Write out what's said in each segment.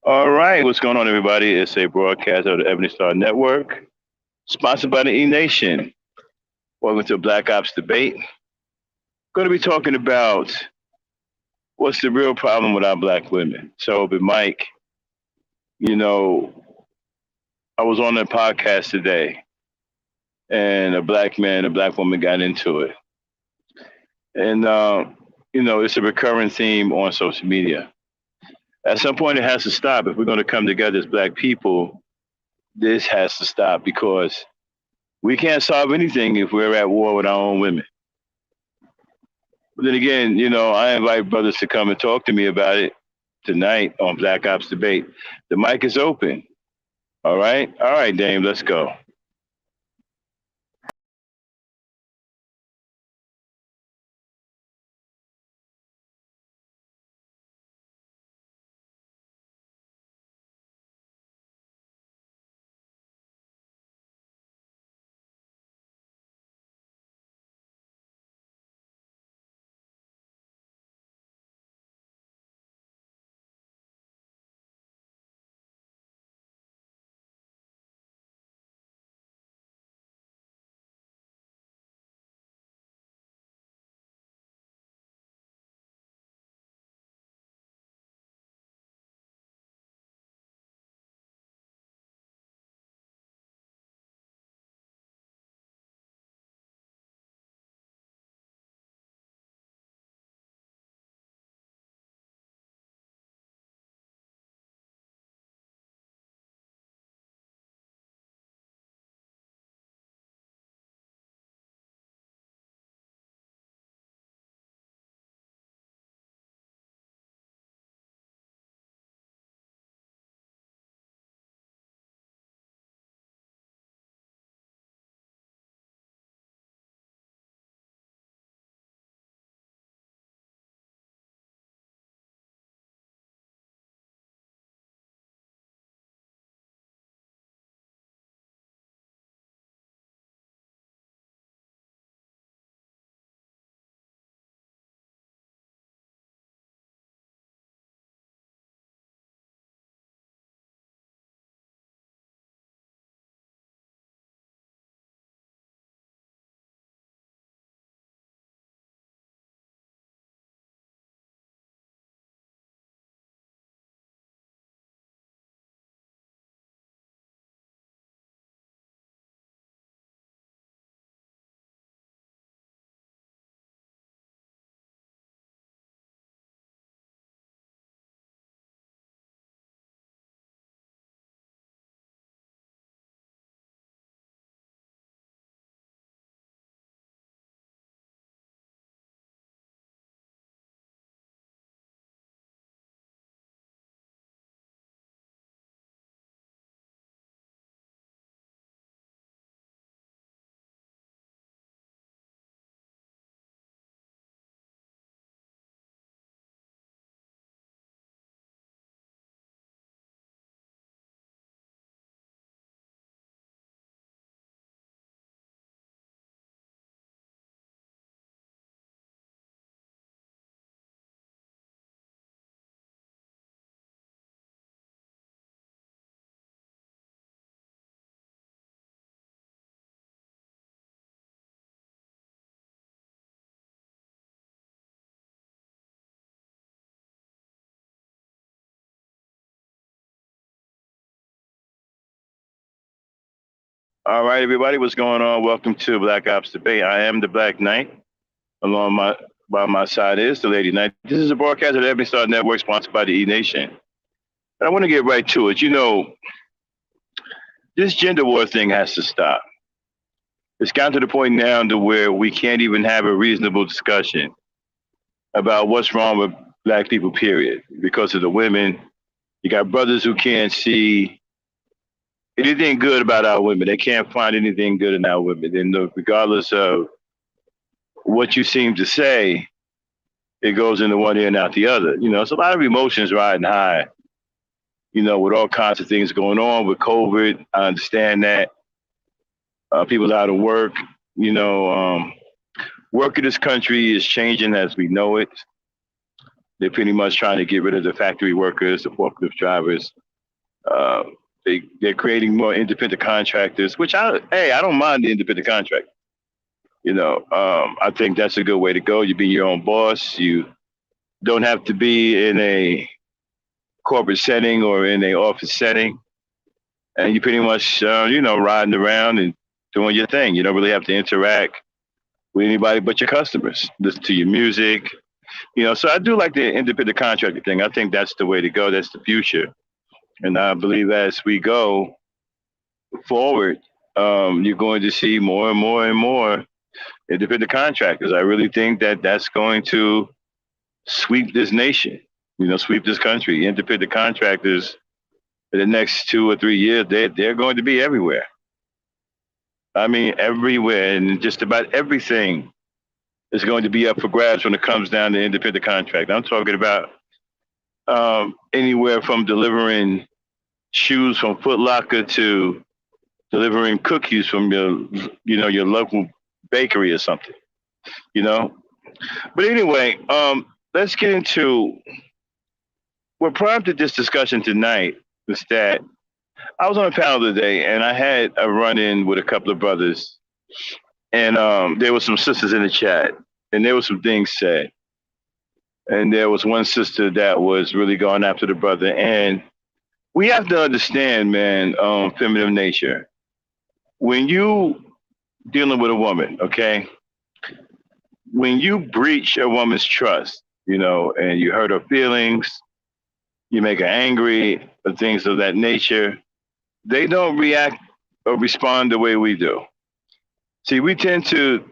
All right, what's going on, everybody? It's a broadcast of the Ebony Star Network, sponsored by the E Nation. Welcome to Black Ops Debate. Going to be talking about what's the real problem with our black women. So, but Mike, you know, I was on a podcast today, and a black man, a black woman got into it, and it's a recurring theme on social media. At some point, it has to stop. If we're going to come together as black people, this has to stop because we can't solve anything if we're at war with our own women. But then again, I invite brothers to come and talk to me about it tonight on Black Ops Debate. The mic is open. All right. All right, Dame, let's go. All right, everybody, what's going on? Welcome to Black Ops Debate. I am the Black Knight. Along my by my side is the Lady Knight. This is a broadcast of the Ebony Star Network, sponsored by the E Nation. And I want to get right to it. This gender war thing has to stop. It's gotten to the point now to where we can't even have a reasonable discussion about what's wrong with black people, period, because of the women. You got brothers who can't see anything good about our women. They can't find anything good in our women. And regardless of what you seem to say, it goes into one ear and out the other. It's a lot of emotions riding high, with all kinds of things going on with COVID. I understand that. People out of work, you know, work in this country is changing as we know it. They're pretty much trying to get rid of the factory workers, the forklift drivers. Uh, they're creating more independent contractors, which I don't mind the independent contract. I think that's a good way to go. You be your own boss. You don't have to be in a corporate setting or in a office setting, and you pretty much, riding around and doing your thing. You don't really have to interact with anybody but your customers. Listen to your music. So I do like the independent contractor thing. I think that's the way to go. That's the future. And I believe as we go forward, you're going to see more and more and more independent contractors. I really think that that's going to sweep this nation, sweep this country. Independent contractors in the next 2 or 3 years, they're going to be everywhere. I mean, everywhere, and just about everything is going to be up for grabs when it comes down to independent contract. I'm talking about anywhere from delivering shoes from Foot Locker to delivering cookies from your local bakery or something, you know. But anyway, let's get into what prompted this discussion tonight was that I was on a panel today and I had a run-in with a couple of brothers, and there were some sisters in the chat, and there were some things said. And there was one sister that was really going after the brother. And we have to understand, man, feminine nature. When you dealing with a woman, okay, when you breach a woman's trust, and you hurt her feelings, you make her angry, or things of that nature, they don't react or respond the way we do. See, we tend to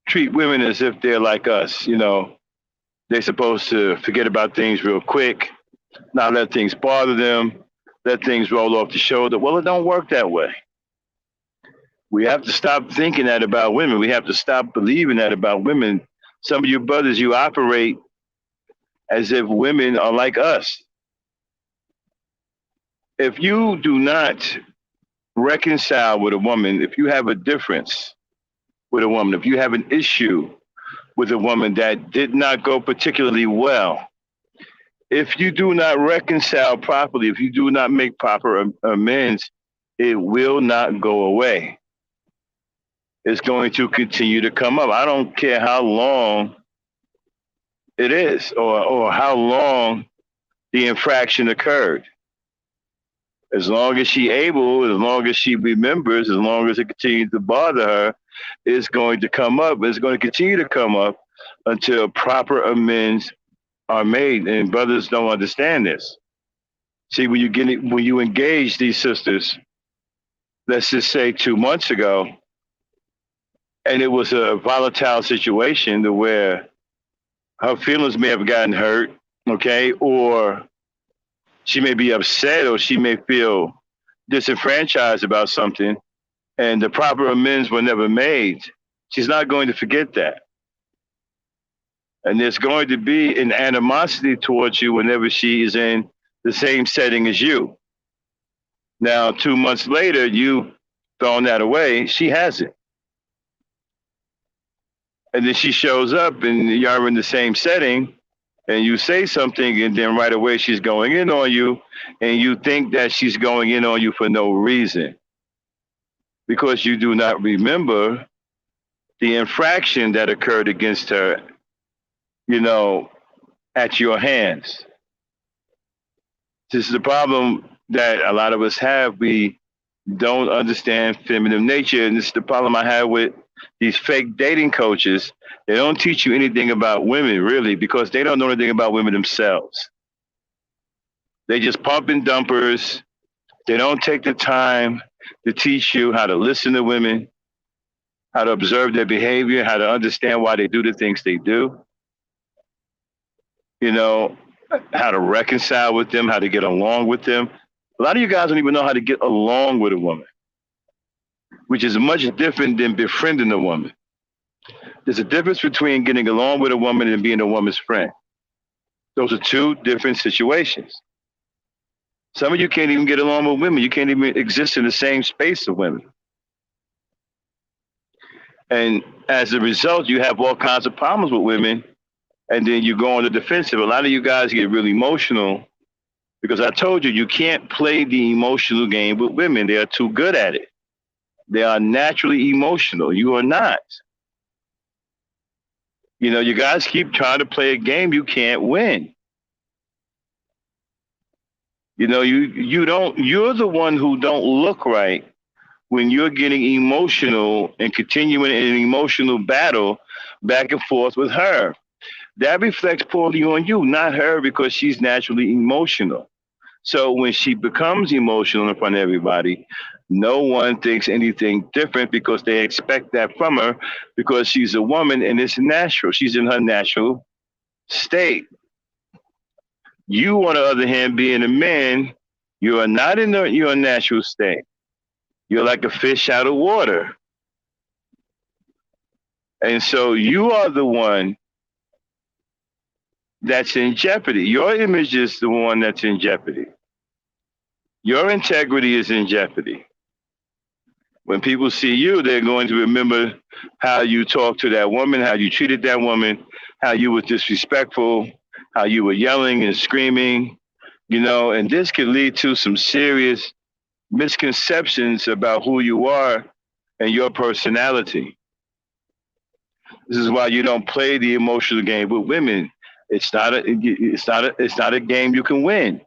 treat women as if they're like us, They're supposed to forget about things real quick, not let things bother them, let things roll off the shoulder. Well, it don't work that way. We have to stop thinking that about women. We have to stop believing that about women. Some of you brothers, you operate as if women are like us. If you do not reconcile with a woman, if you have a difference with a woman, if you have an issue with a woman that did not go particularly well, if you do not reconcile properly, if you do not make proper amends, it will not go away. It's going to continue to come up. I don't care how long it is or how long the infraction occurred. As long as she able, as long as she remembers, as long as it continues to bother her, it's going to come up. It's going to continue to come up until proper amends are made. And brothers don't understand this. See, when you engage these sisters, let's just say 2 months ago, and it was a volatile situation to where her feelings may have gotten hurt, okay, or she may be upset, or she may feel disenfranchised about something, and the proper amends were never made. She's not going to forget that. And there's going to be an animosity towards you whenever she is in the same setting as you. Now, 2 months later, you've thrown that away. She hasn't. And then she shows up and you're in the same setting and you say something, and then right away she's going in on you, and you think that she's going in on you for no reason, because you do not remember the infraction that occurred against her, at your hands. This is the problem that a lot of us have. We don't understand feminine nature, and this is the problem I have with these fake dating coaches. They don't teach you anything about women, really, because they don't know anything about women themselves. They just pump and dumpers. They don't take the time to teach you how to listen to women, how to observe their behavior, how to understand why they do the things they do, how to reconcile with them, how to get along with them. A lot of you guys don't even know how to get along with a woman, which is much different than befriending a woman. There's a difference between getting along with a woman and being a woman's friend. Those are two different situations. Some of you can't even get along with women. You can't even exist in the same space of women. And as a result, you have all kinds of problems with women and then you go on the defensive. A lot of you guys get really emotional because I told you you can't play the emotional game with women. They are too good at it. They are naturally emotional. You are not. You know, you guys keep trying to play a game you can't win. You know, you don't. You're the one who don't look right when you're getting emotional and continuing an emotional battle back and forth with her. That reflects poorly on you, not her, because she's naturally emotional. So when she becomes emotional in front of everybody, no one thinks anything different because they expect that from her because she's a woman and it's natural. She's in her natural state. You, on the other hand, being a man, you are not in your natural state. You're like a fish out of water. And so you are the one that's in jeopardy. Your image is the one that's in jeopardy. Your integrity is in jeopardy. When people see you, they're going to remember how you talked to that woman, how you treated that woman, how you were disrespectful, how you were yelling and screaming, you know, and this could lead to some serious misconceptions about who you are and your personality. This is why you don't play the emotional game with women. It's not a game you can win.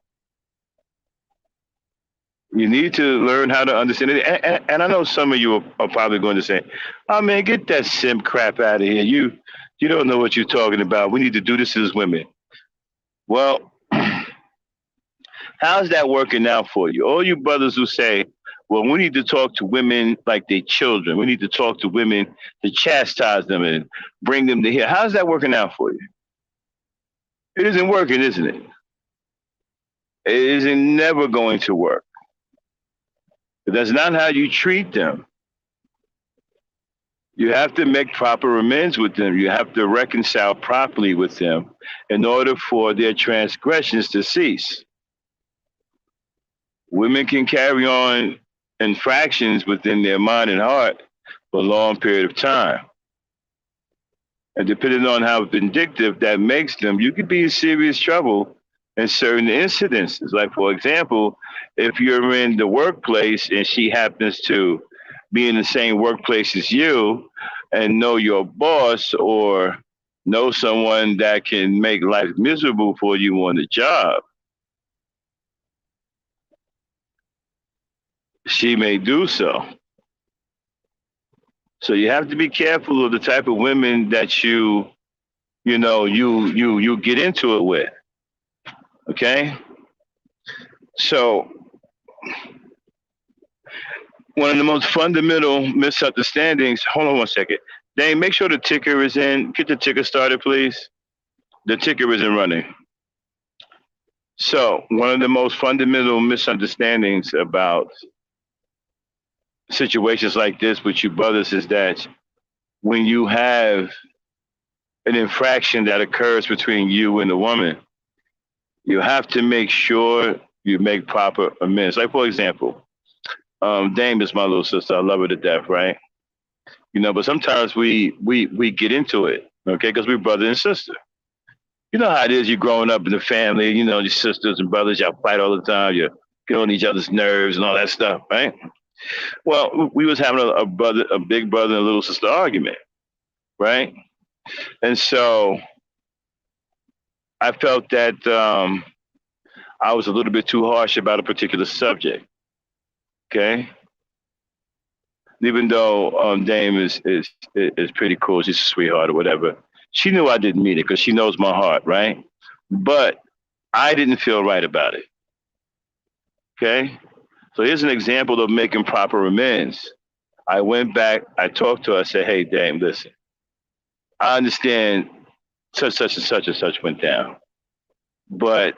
You need to learn how to understand it. And I know some of you are probably going to say, "Oh man, get that simp crap out of here. You don't know what you're talking about. We need to do this as women." Well, how's that working out for you? All you brothers who say, "Well, we need to talk to women like they children. We need to talk to women to chastise them and bring them to here." How's that working out for you? It isn't working, isn't it? It isn't never going to work. But that's not how you treat them. You have to make proper amends with them. You have to reconcile properly with them in order for their transgressions to cease. Women can carry on infractions within their mind and heart for a long period of time. And depending on how vindictive that makes them, you could be in serious trouble in certain incidences. Like, for example, if you're in the workplace and she happens to be in the same workplace as you and know your boss or know someone that can make life miserable for you on the job, she may do so. So you have to be careful of the type of women that you get into it with. Okay? So one of the most fundamental misunderstandings, hold on one second. Dane, make sure the ticker is in. Get the ticker started, please. The ticker isn't running. So one of the most fundamental misunderstandings about situations like this with you brothers is that when you have an infraction that occurs between you and the woman, you have to make sure you make proper amends. Like, for example, Dame is my little sister. I love her to death, right? You know, but sometimes we get into it, okay, because we're brother and sister. You know how it is. You're growing up in the family. You know, your sisters and brothers, y'all fight all the time. You get on each other's nerves and all that stuff, right? Well, we was having a big brother and a little sister argument, right? And so I felt that I was a little bit too harsh about a particular subject. Okay, even though Dame is pretty cool, she's a sweetheart or whatever. She knew I didn't mean it because she knows my heart, right? But I didn't feel right about it. Okay, so here's an example of making proper amends. I went back, I talked to her, I said, "Hey, Dame, listen, I understand such and such went down, but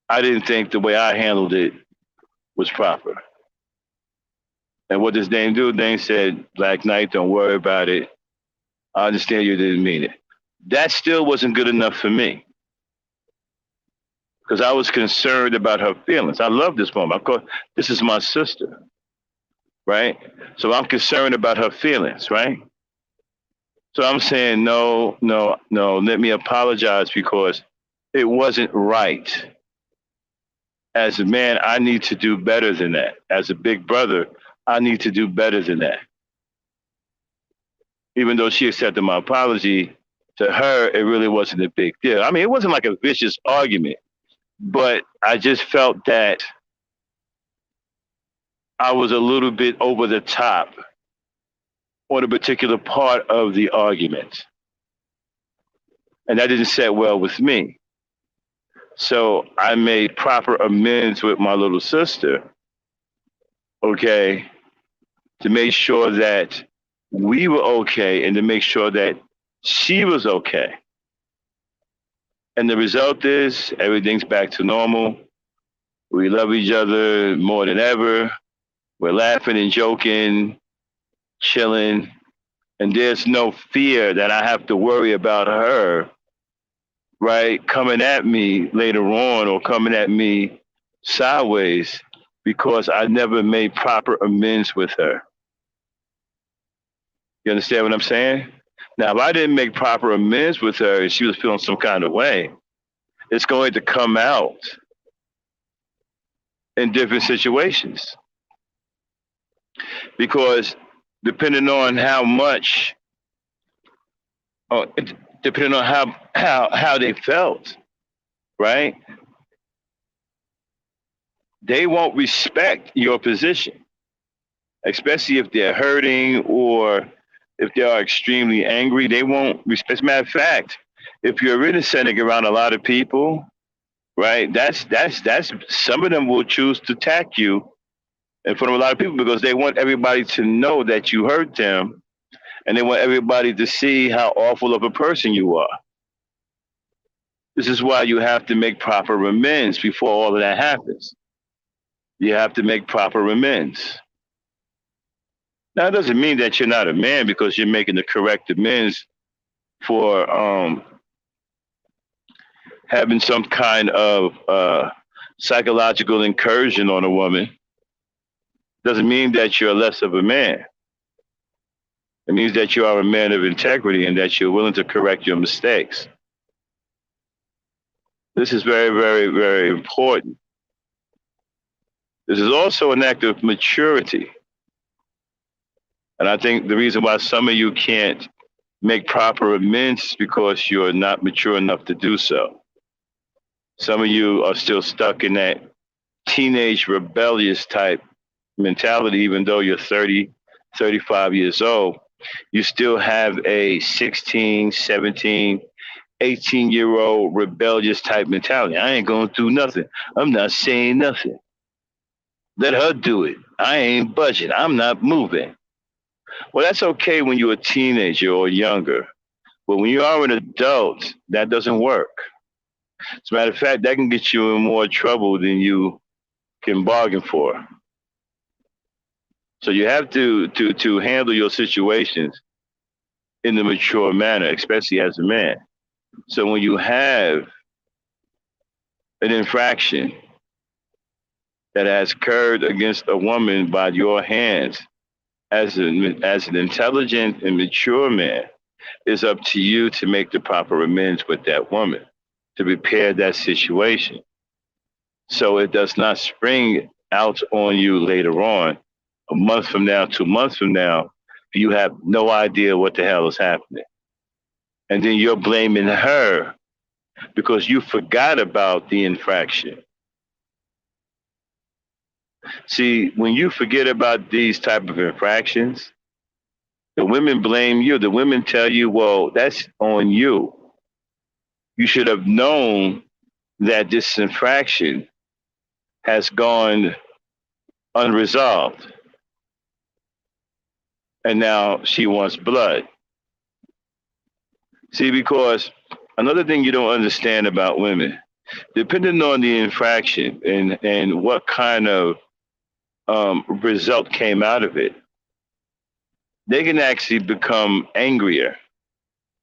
I didn't think the way I handled it was proper." And what does Dame do? Dame said, "Black Knight, don't worry about it. I understand you didn't mean it." That still wasn't good enough for me because I was concerned about her feelings. I love this woman. Of course, this is my sister, right? So I'm concerned about her feelings, right? So I'm saying no, no, no. Let me apologize because it wasn't right. As a man, I need to do better than that. As a big brother, I need to do better than that. Even though she accepted my apology, to her, it really wasn't a big deal. I mean, it wasn't like a vicious argument, but I just felt that I was a little bit over the top on a particular part of the argument. And that didn't set well with me. So I made proper amends with my little sister, okay, to make sure that we were okay and to make sure that she was okay. And the result is everything's back to normal. We love each other more than ever. We're laughing and joking, chilling, and there's no fear that I have to worry about her, right, coming at me later on or coming at me sideways because I never made proper amends with her. You understand what I'm saying? Now, if I didn't make proper amends with her and she was feeling some kind of way, it's going to come out in different situations because depending on how much, uh, depending on how they felt, right? They won't respect your position, especially if they're hurting or if they are extremely angry. They won't respect. As a matter of fact, if you're really sending around a lot of people, right? That's some of them will choose to attack you in front of a lot of people because they want everybody to know that you hurt them and they want everybody to see how awful of a person you are. This is why you have to make proper amends before all of that happens. You have to make proper amends. Now, it doesn't mean that you're not a man because you're making the correct amends for having some kind of psychological incursion on a woman. Doesn't mean that you're less of a man. It means that you are a man of integrity and that you're willing to correct your mistakes. This is very, very, very important. This is also an act of maturity. And I think the reason why some of you can't make proper amends is because you're not mature enough to do so. Some of you are still stuck in that teenage rebellious type mentality, even though you're 30, 35 years old. You still have a 16, 17, 18-year-old rebellious type mentality. I ain't going to do nothing. I'm not saying nothing. Let her do it. I ain't budging. I'm not moving. Well, that's okay when you're a teenager or younger. But when you are an adult, that doesn't work. As a matter of fact, that can get you in more trouble than you can bargain for. So you have to handle your situations in the mature manner, especially as a man. So when you have an infraction that has occurred against a woman by your hands, as an intelligent and mature man, it's up to you to make the proper amends with that woman to repair that situation. So it does not spring out on you later on, a month from now, 2 months from now, you have no idea what the hell is happening. And then you're blaming her because you forgot about the infraction. See, when you forget about these type of infractions, the women blame you. The women tell you, well, that's on you. You should have known that this infraction has gone unresolved. And now she wants blood. See, because another thing you don't understand about women, depending on the infraction and what kind of result came out of it, they can actually become angrier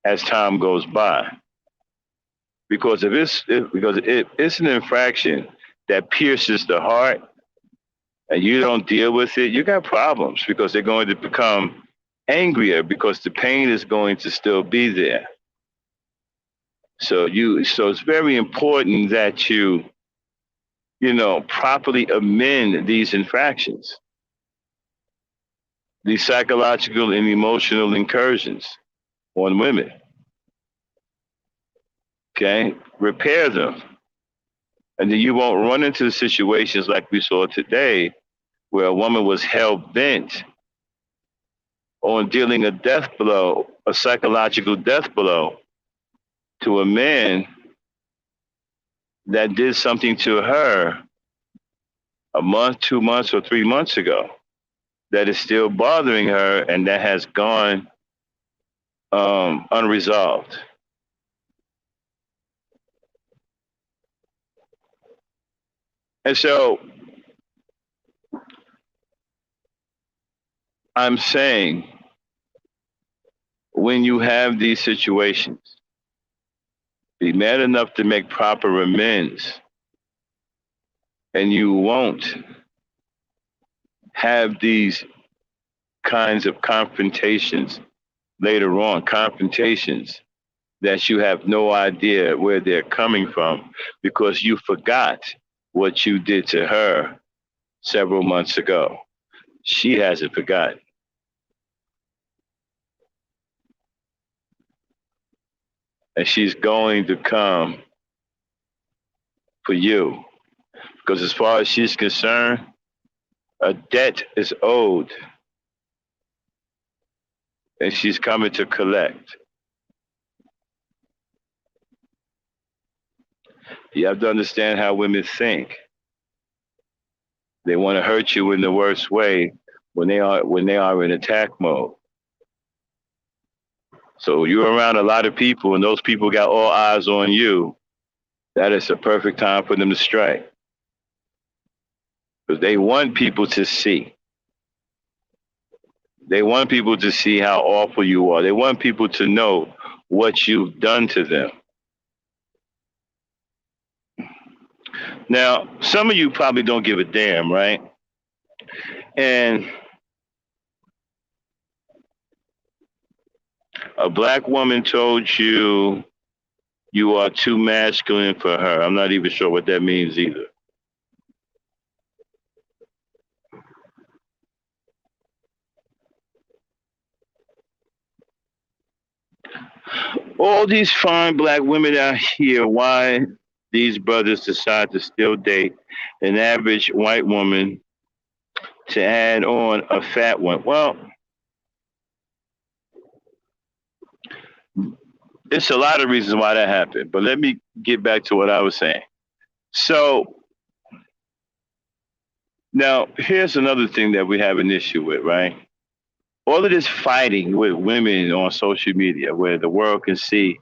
as time goes by. Because if it's an infraction that pierces the heart and you don't deal with it, you got problems because they're going to become angrier because the pain is going to still be there. So it's very important that you properly amend these infractions, these psychological and emotional incursions on women. Okay? Repair them. And then you won't run into situations like we saw today where a woman was hell bent on dealing a death blow, a psychological death blow to a man that did something to her a month, 2 months, or 3 months ago that is still bothering her and that has gone unresolved. And so I'm saying when you have these situations, be mad enough to make proper amends, and you won't have these kinds of confrontations later on, confrontations that you have no idea where they're coming from because you forgot what you did to her several months ago. She hasn't forgotten. And she's going to come for you. Because as far as she's concerned, a debt is owed. And she's coming to collect. You have to understand how women think. They want to hurt you in the worst way when they are in attack mode. So you're around a lot of people and those people got all eyes on you. That is a perfect time for them to strike. Because they want people to see. They want people to see how awful you are. They want people to know what you've done to them. Now, some of you probably don't give a damn, right? And a black woman told you you are too masculine for her. I'm not even sure what that means either. All these fine black women out here, why these brothers decide to still date an average white woman to add on a fat one? Well, it's a lot of reasons why that happened, but let me get back to what I was saying. So now here's another thing that we have an issue with, right? All of this fighting with women on social media where the world can see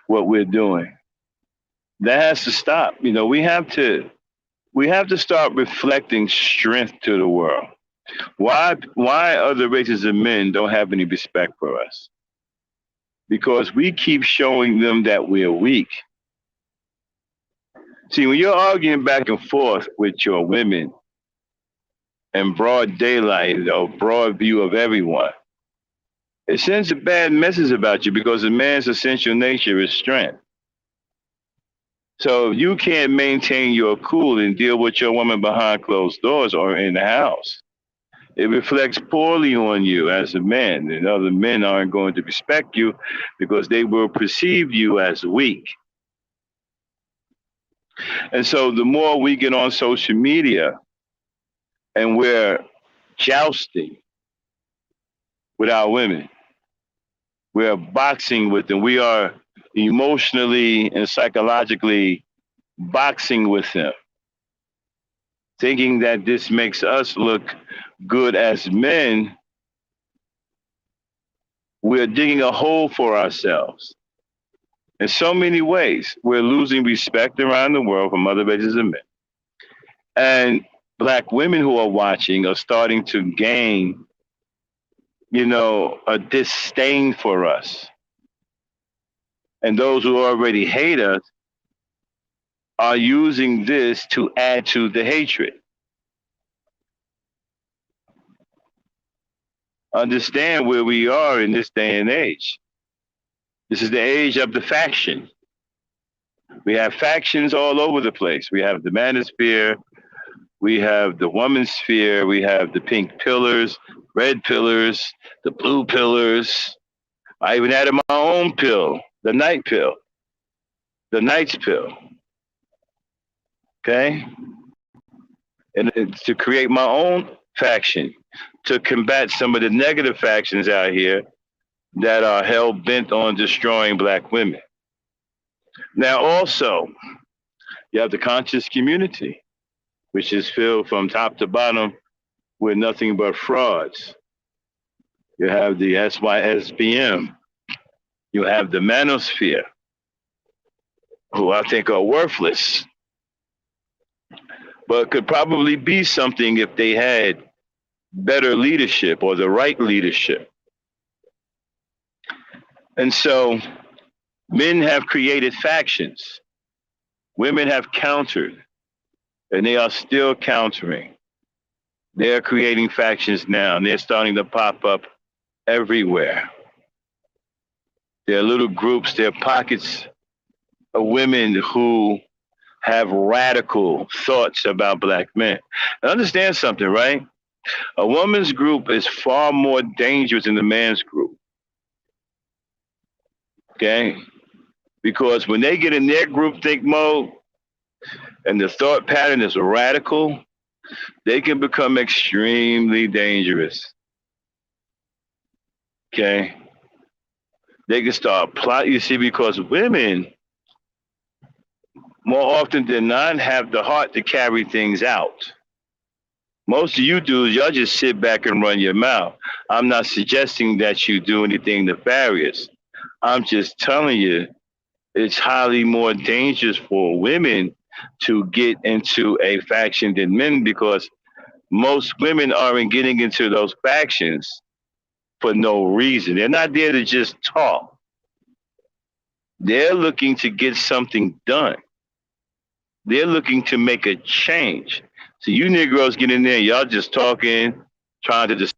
what we're doing. That has to stop. We have to start reflecting strength to the world. Why other races of men don't have any respect for us? Because we keep showing them that we're weak. See, when you're arguing back and forth with your women in broad daylight or broad view of everyone, it sends a bad message about you because a man's essential nature is strength. So if you can't maintain your cool and deal with your woman behind closed doors or in the house, it reflects poorly on you as a man, and other men aren't going to respect you because they will perceive you as weak. And so the more we get on social media and we're jousting with our women, we're boxing with them, we are emotionally and psychologically boxing with them, thinking that this makes us look good as men, we're digging a hole for ourselves. In so many ways, we're losing respect around the world from other races of men. And black women who are watching are starting to gain, a disdain for us. And those who already hate us are using this to add to the hatred. understand where we are in this day and age. This is the age of the faction. We have factions all over the place. We have the manosphere, we have the woman sphere, we have the pink pillars, red pillars, the blue pillars. I even added my own pill, the night pill, the night's pill. Okay? And it's to create my own faction to combat some of the negative factions out here that are hell bent on destroying black women. Now, also, you have the conscious community, which is filled from top to bottom with nothing but frauds. You have the SYSBM. You have the manosphere, who I think are worthless, but could probably be something if they had better leadership or the right leadership. And so men have created factions. Women have countered, and they are still countering. They're creating factions now, and they're starting to pop up everywhere. There are little groups, there are pockets of women who have radical thoughts about black men. And understand something, right? A woman's group is far more dangerous than the man's group. Okay? Because when they get in their groupthink mode and the thought pattern is radical, they can become extremely dangerous. Okay? They can start plotting, you see, because women, more often than not, have the heart to carry things out. Most of you dudes, y'all just sit back and run your mouth. I'm not suggesting that you do anything nefarious. I'm just telling you, it's highly more dangerous for women to get into a faction than men because most women aren't getting into those factions for no reason. They're not there to just talk. They're looking to get something done. They're looking to make a change. So you Negroes get in there, y'all just talking, trying to just.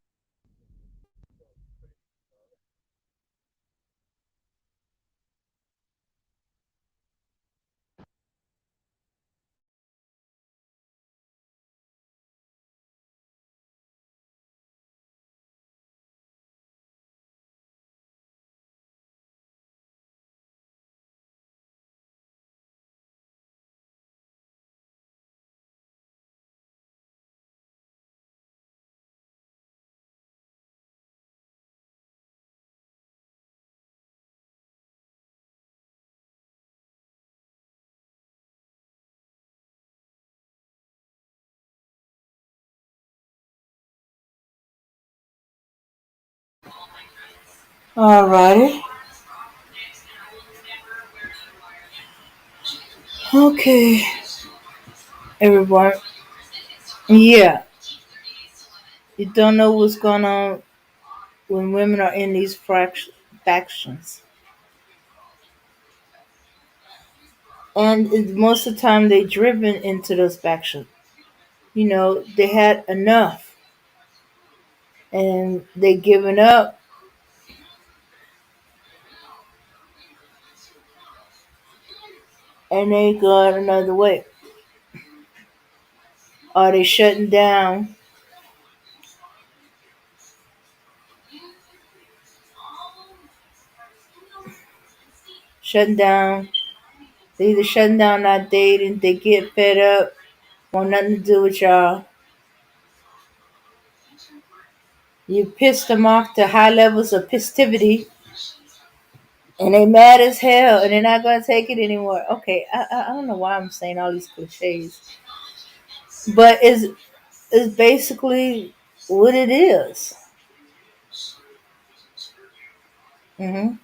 Alrighty. Okay, everyone. Yeah, you don't know what's going on when women are in these factions. And most of the time, they driven into those factions. They had enough, and they given up, and they got another way. Are they shutting down? They either shutting down, not dating. They get fed up, want nothing to do with y'all. You pissed them off to high levels of festivity, and they mad as hell, and they're not gonna take it anymore. Okay, I don't know why I'm saying all these cliches, but it's basically what it is. Mhm.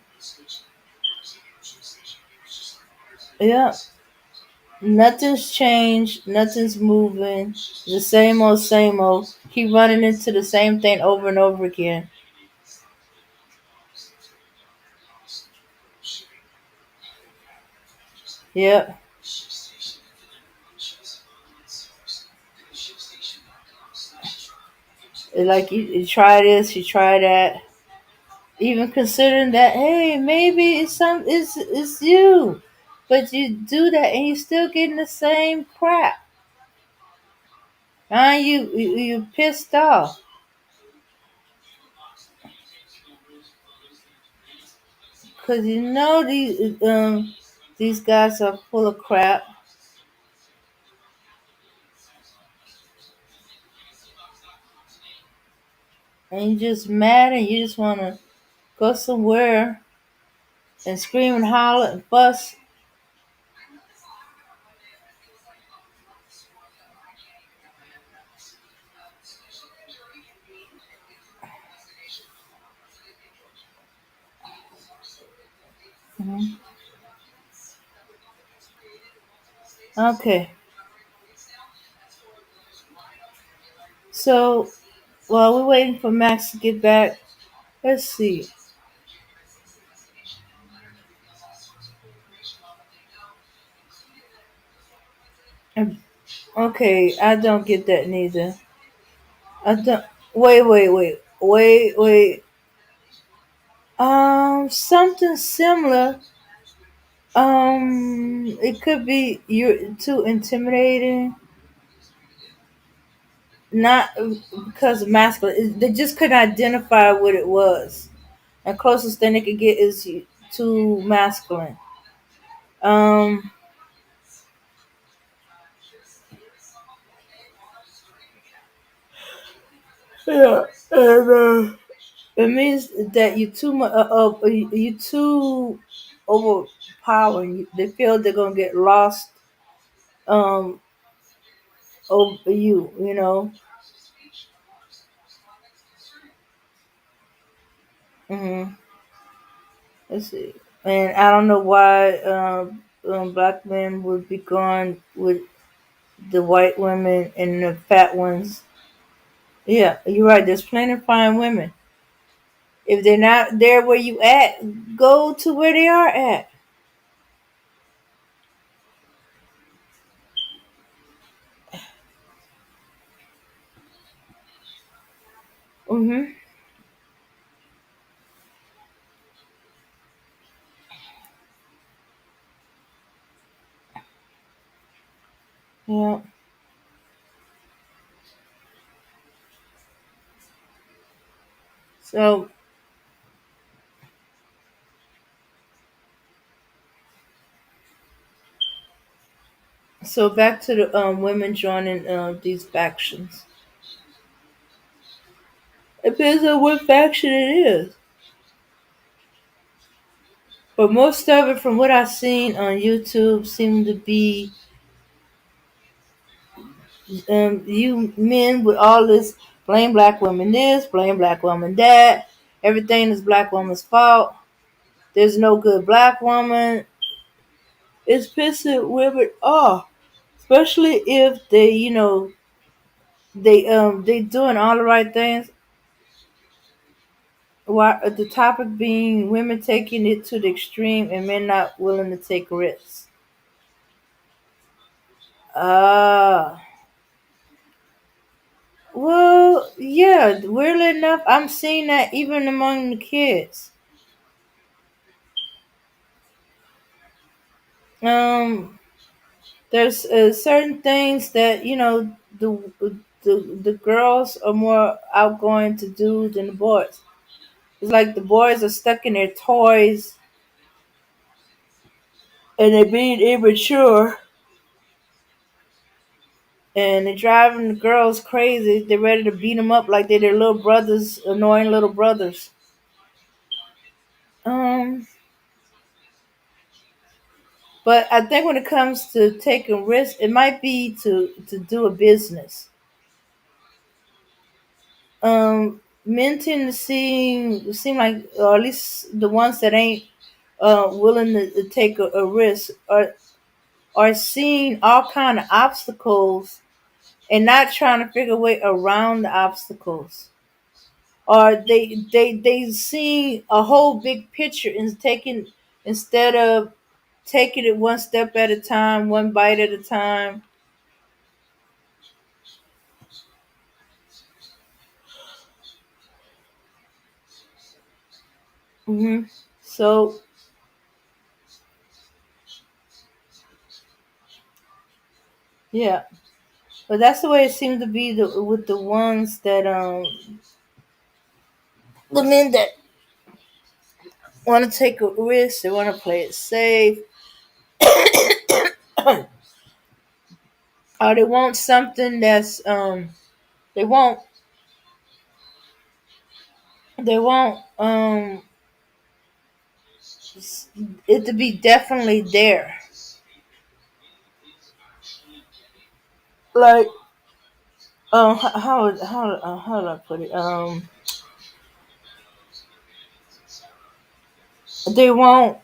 Yeah. Nothing's changed. Nothing's moving. The same old, same old. Keep running into the same thing over and over again. Yep. Like you try this, you try that, even considering that, hey, maybe it's you, but you do that and you still getting the same crap. You pissed off because you know these guys are full of crap, and you're just mad and you just want to go somewhere and scream and holler and fuss. Mhm. Okay, so while we're waiting for Max to get back, let's see. Okay, I don't get that neither. I don't. Wait. Something similar. It could be you're too intimidating. Not because of masculine. They just couldn't identify what it was. And closest thing they could get is too masculine. Um, yeah, and it means that you too much. You too overpowering. They feel they're gonna get lost. Um, over you. You know. Hmm. Let's see. And I don't know why black men would be gone with the white women and the fat ones. Yeah, you're right. There's plenty of fine women. If they're not there where you at, go to where they are at. Mhm. Yeah. So back to the women joining these factions. It depends on what faction it is. But most of it, from what I've seen on YouTube, seem to be you men with all this blame black women this, blame black woman that. Everything is black woman's fault. There's no good black woman. It's pissing women off, especially if they doing all the right things. Why the topic being women taking it to the extreme and men not willing to take risks. Ah, well, yeah, weirdly enough, I'm seeing that even among the kids. Um, there's certain things that the girls are more outgoing to do than the boys. It's like the boys are stuck in their toys and they're being immature and they're driving the girls crazy. They're ready to beat them up like they're their little brothers, annoying little brothers. Um, but I think when it comes to taking risks, it might be to do a business. Men tend to seem like, or at least the ones that ain't willing to take a risk, are seeing all kind of obstacles and not trying to figure a way around the obstacles. Or they see a whole big picture and taking instead of taking it one step at a time, one bite at a time. Hmm. So yeah, but that's the way it seemed to be with the ones that the men that want to take a risk, they want to play it safe, or they want something that's they want they want it to be definitely there. Like how do I put it? They want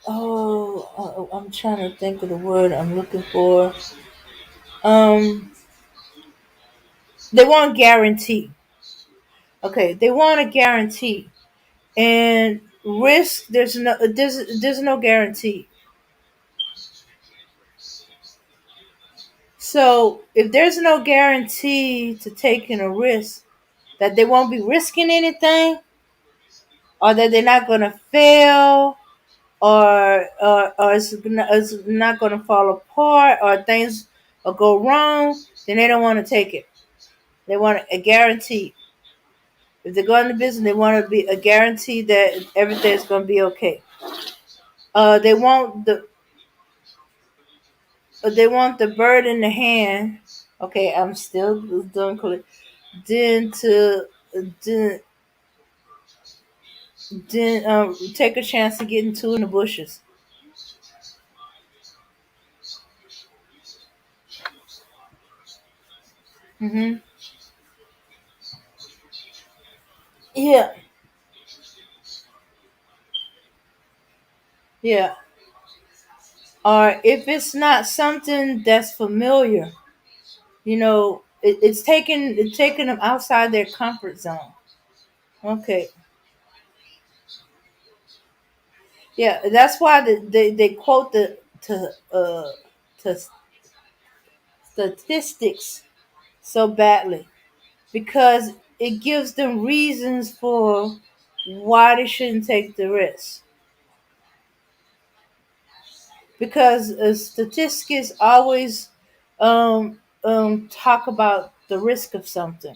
I'm trying to think of the word I'm looking for. Um, they want guarantee. Okay, they want a guarantee, and risk. There's no guarantee. So if there's no guarantee to taking a risk, that they won't be risking anything, or that they're not gonna fail, or it's not gonna fall apart, or things will go wrong, then they don't want to take it. They want a guarantee. If they go into business, they want to be a guarantee that everything's going to be okay. They want the bird in the hand. Okay, I'm still doing correct. Then to then then take a chance to get into in the bushes. Hmm. Yeah, yeah. Or if it's not something that's familiar, it's taking them outside their comfort zone. Okay, yeah, that's why they quote to statistics so badly, because it gives them reasons for why they shouldn't take the risk. Because statistics always talk about the risk of something.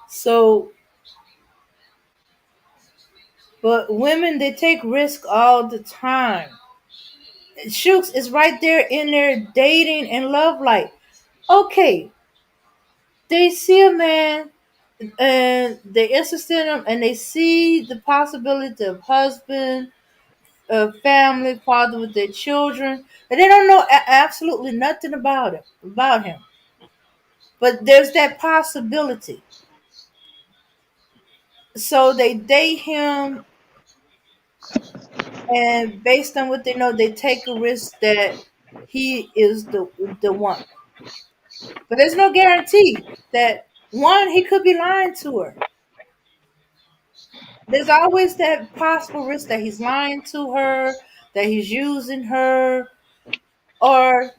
So, but women, they take risk all the time. Shooks is right there in their dating and love life. Okay, they see a man and they're interested in him, and they see the possibility of husband, family, father with their children, and they don't know absolutely nothing about him. But there's that possibility. So they date him, and based on what they know, they take a risk that he is the one. But there's no guarantee that one, he could be lying to her. There's always that possible risk that he's lying to her, that he's using her, or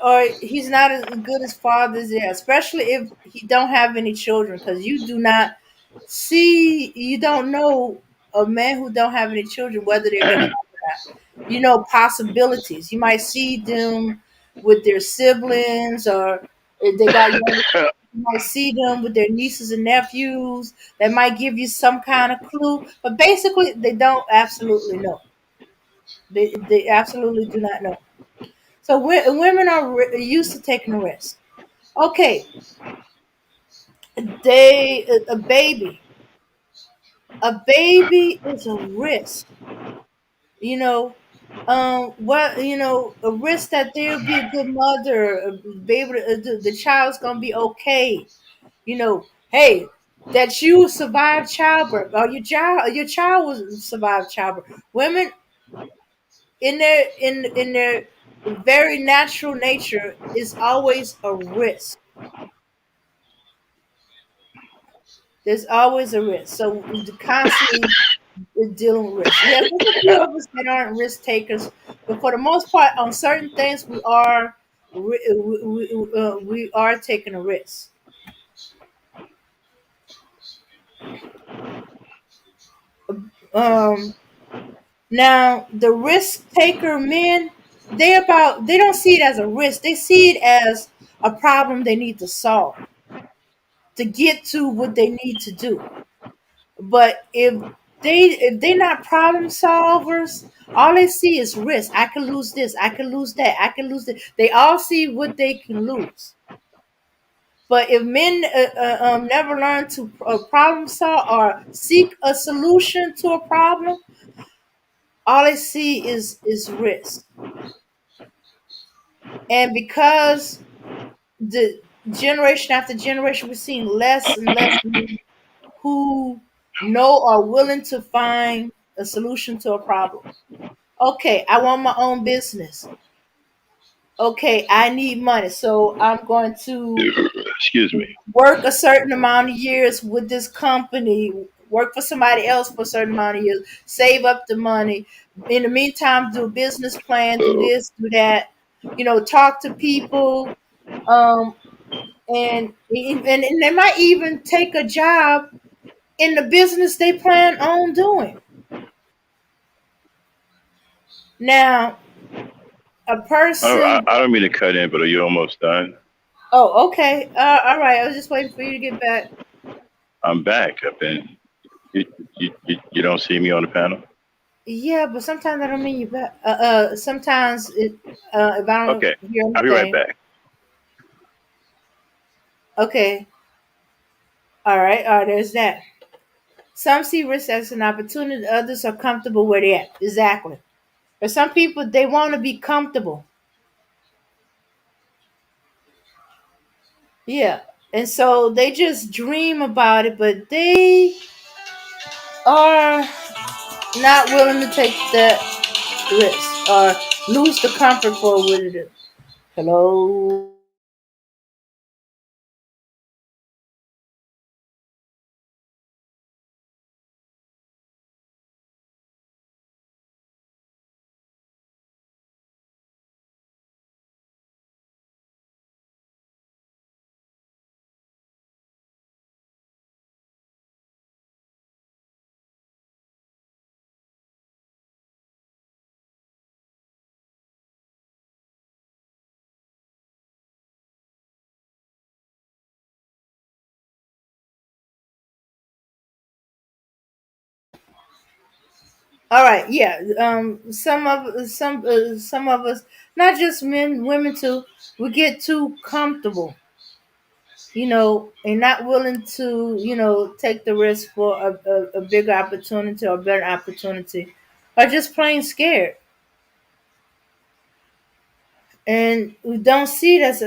or he's not as good as fathers there, especially if he don't have any children, because you don't know a man who don't have any children whether they're gonna have that. Possibilities. You might see them with their siblings, or if they got younger. You might see them with their nieces and nephews. That might give you some kind of clue, but basically, they don't absolutely know. They absolutely do not know. So women are used to taking a risk. Okay, a baby. A baby is a risk. You know, a risk that they'll be a good mother. Baby, the child's gonna be okay. Hey, that you survived childbirth, or your child will survive childbirth. Women in their very natural nature is always a risk. There's always a risk. So constantly, with dealing with risk. Yes, there's a few of us that aren't risk takers, but for the most part, on certain things, we are taking a risk. Um, Now the risk taker men, they don't see it as a risk. They see it as a problem they need to solve to get to what they need to do. But if they're not problem solvers, all they see is risk. I can lose this. I can lose that. I can lose that. They all see what they can lose. But if men never learn to problem solve or seek a solution to a problem, all they see is risk. And because the generation after generation, we're seeing less and less men who know or willing to find a solution to a problem. Okay, I want my own business. Okay, I need money, so I'm going to Excuse me. work a certain amount of years with this company, work for somebody else for a certain amount of years, save up the money. In the meantime, do a business plan, do Uh-oh. this, do that. Talk to people, um, and they might even take a job in the business they plan on doing. Now, a person. I don't mean to cut in, but are you almost done? Oh, okay. All right. I was just waiting for you to get back. I'm back. I've been. You don't see me on the panel? Yeah, but sometimes I don't mean you back. Sometimes if I don't Okay. hear I'll be right anything. back. Okay. All right. All right. There's that. Some see risk as an opportunity. Others are comfortable where they're at. Exactly. But some people they want to be comfortable. Yeah. And so they just dream about it, but they are not willing to take that risk or lose the comfort for what it is. Hello. All right, yeah. Some of us, not just men, women too, we get too comfortable, and not willing to, take the risk for a bigger opportunity or better opportunity, or just plain scared, and we don't see it as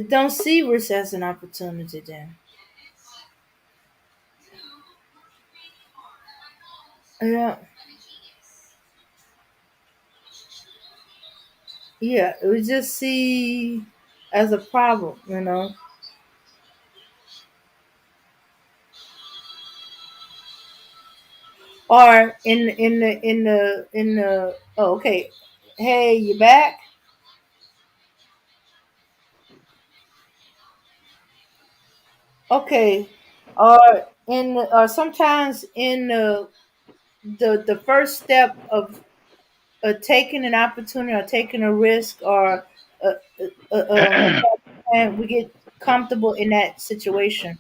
don't see risk as an opportunity. Then, yeah, yeah, we just see as a problem. Or in the oh, okay. Hey, you back? Okay. Or sometimes in the first step of taking an opportunity or taking a risk or uh, and we get comfortable in that situation.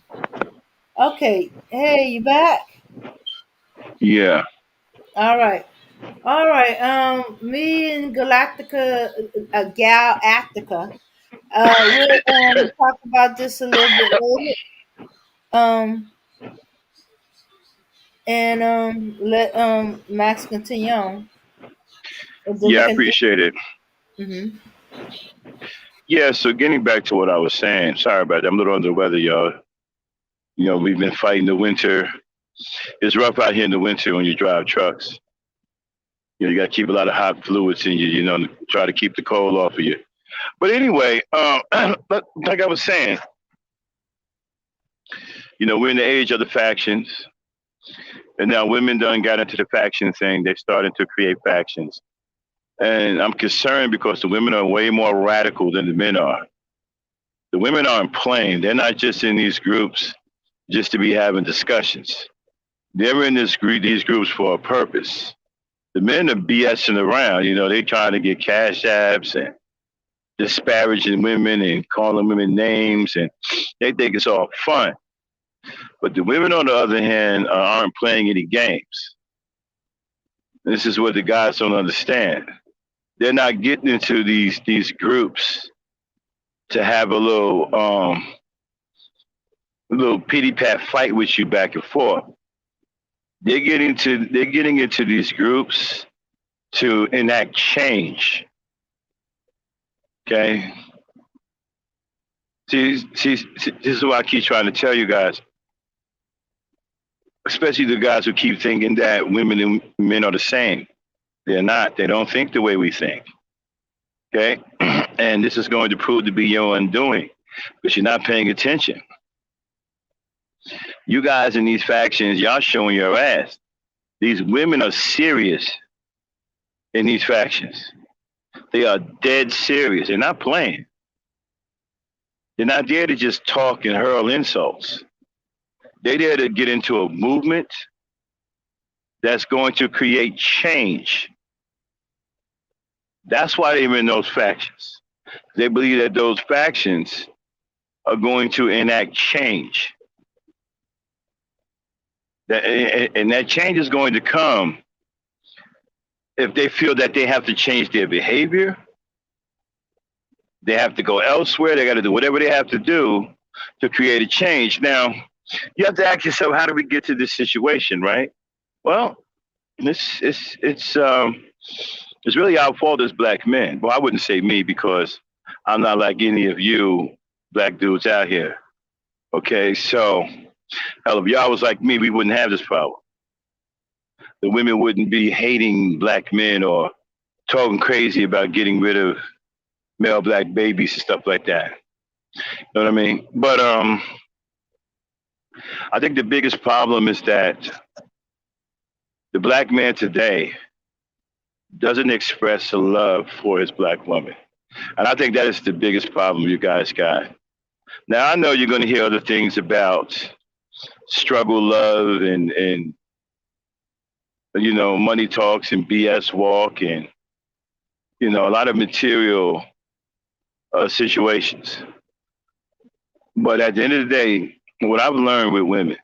Okay. Hey, you back? Yeah. All right. All right. Me and Galactica, Gal Actica. We'll talk about this a little bit later. Um, and let Max continue on, and then Yeah, we I can do. appreciate it. Mm-hmm. Yeah, so getting back to what I was saying, sorry about that. I'm a little under the weather, y'all. We've been fighting the winter. It's rough out here in the winter when you drive trucks. You got to keep a lot of hot fluids in you, to try to keep the cold off of you. But anyway, like I was saying, we're in the age of the factions. And now women done got into the faction thing. They're starting to create factions. And I'm concerned because the women are way more radical than the men are. The women aren't playing. They're not just in these groups just to be having discussions. They're in these groups for a purpose. The men are BSing around. You know, they trying to get cash apps and disparaging women and calling women names, and they think it's all fun. But the women, on the other hand, aren't playing any games. This is what the guys don't understand. They're not getting into these groups to have a little pity pat fight with you back and forth. They're getting into these groups to enact change. Okay. See, this is what I keep trying to tell you guys, especially the guys who keep thinking that women and men are the same. They're not. They don't think the way we think. Okay? And this is going to prove to be your undoing because you're not paying attention. You guys in these factions, y'all showing your ass. These women are serious in these factions. They are dead serious. They're not playing. They're not there to just talk and hurl insults. They're there to get into a movement that's going to create change. That's why they're in those factions. They believe that those factions are going to enact change. And that change is going to come if they feel that they have to change their behavior. They have to go elsewhere. They got to do whatever they have to do to create a change. Now, you have to ask yourself, how do we get to this situation, right? Well, it's really our fault as black men. Well, I wouldn't say me because I'm not like any of you black dudes out here. Okay, so hell, if y'all was like me, we wouldn't have this problem. The women wouldn't be hating black men or talking crazy about getting rid of male black babies and stuff like that. You know what I mean? But I think the biggest problem is that the black man today doesn't express a love for his black woman. And I think that is the biggest problem you guys got. Now, I know you're going to hear other things about struggle love and you know, money talks and BS walk and, you know, a lot of material situations. But at the end of the day, what I've learned with women,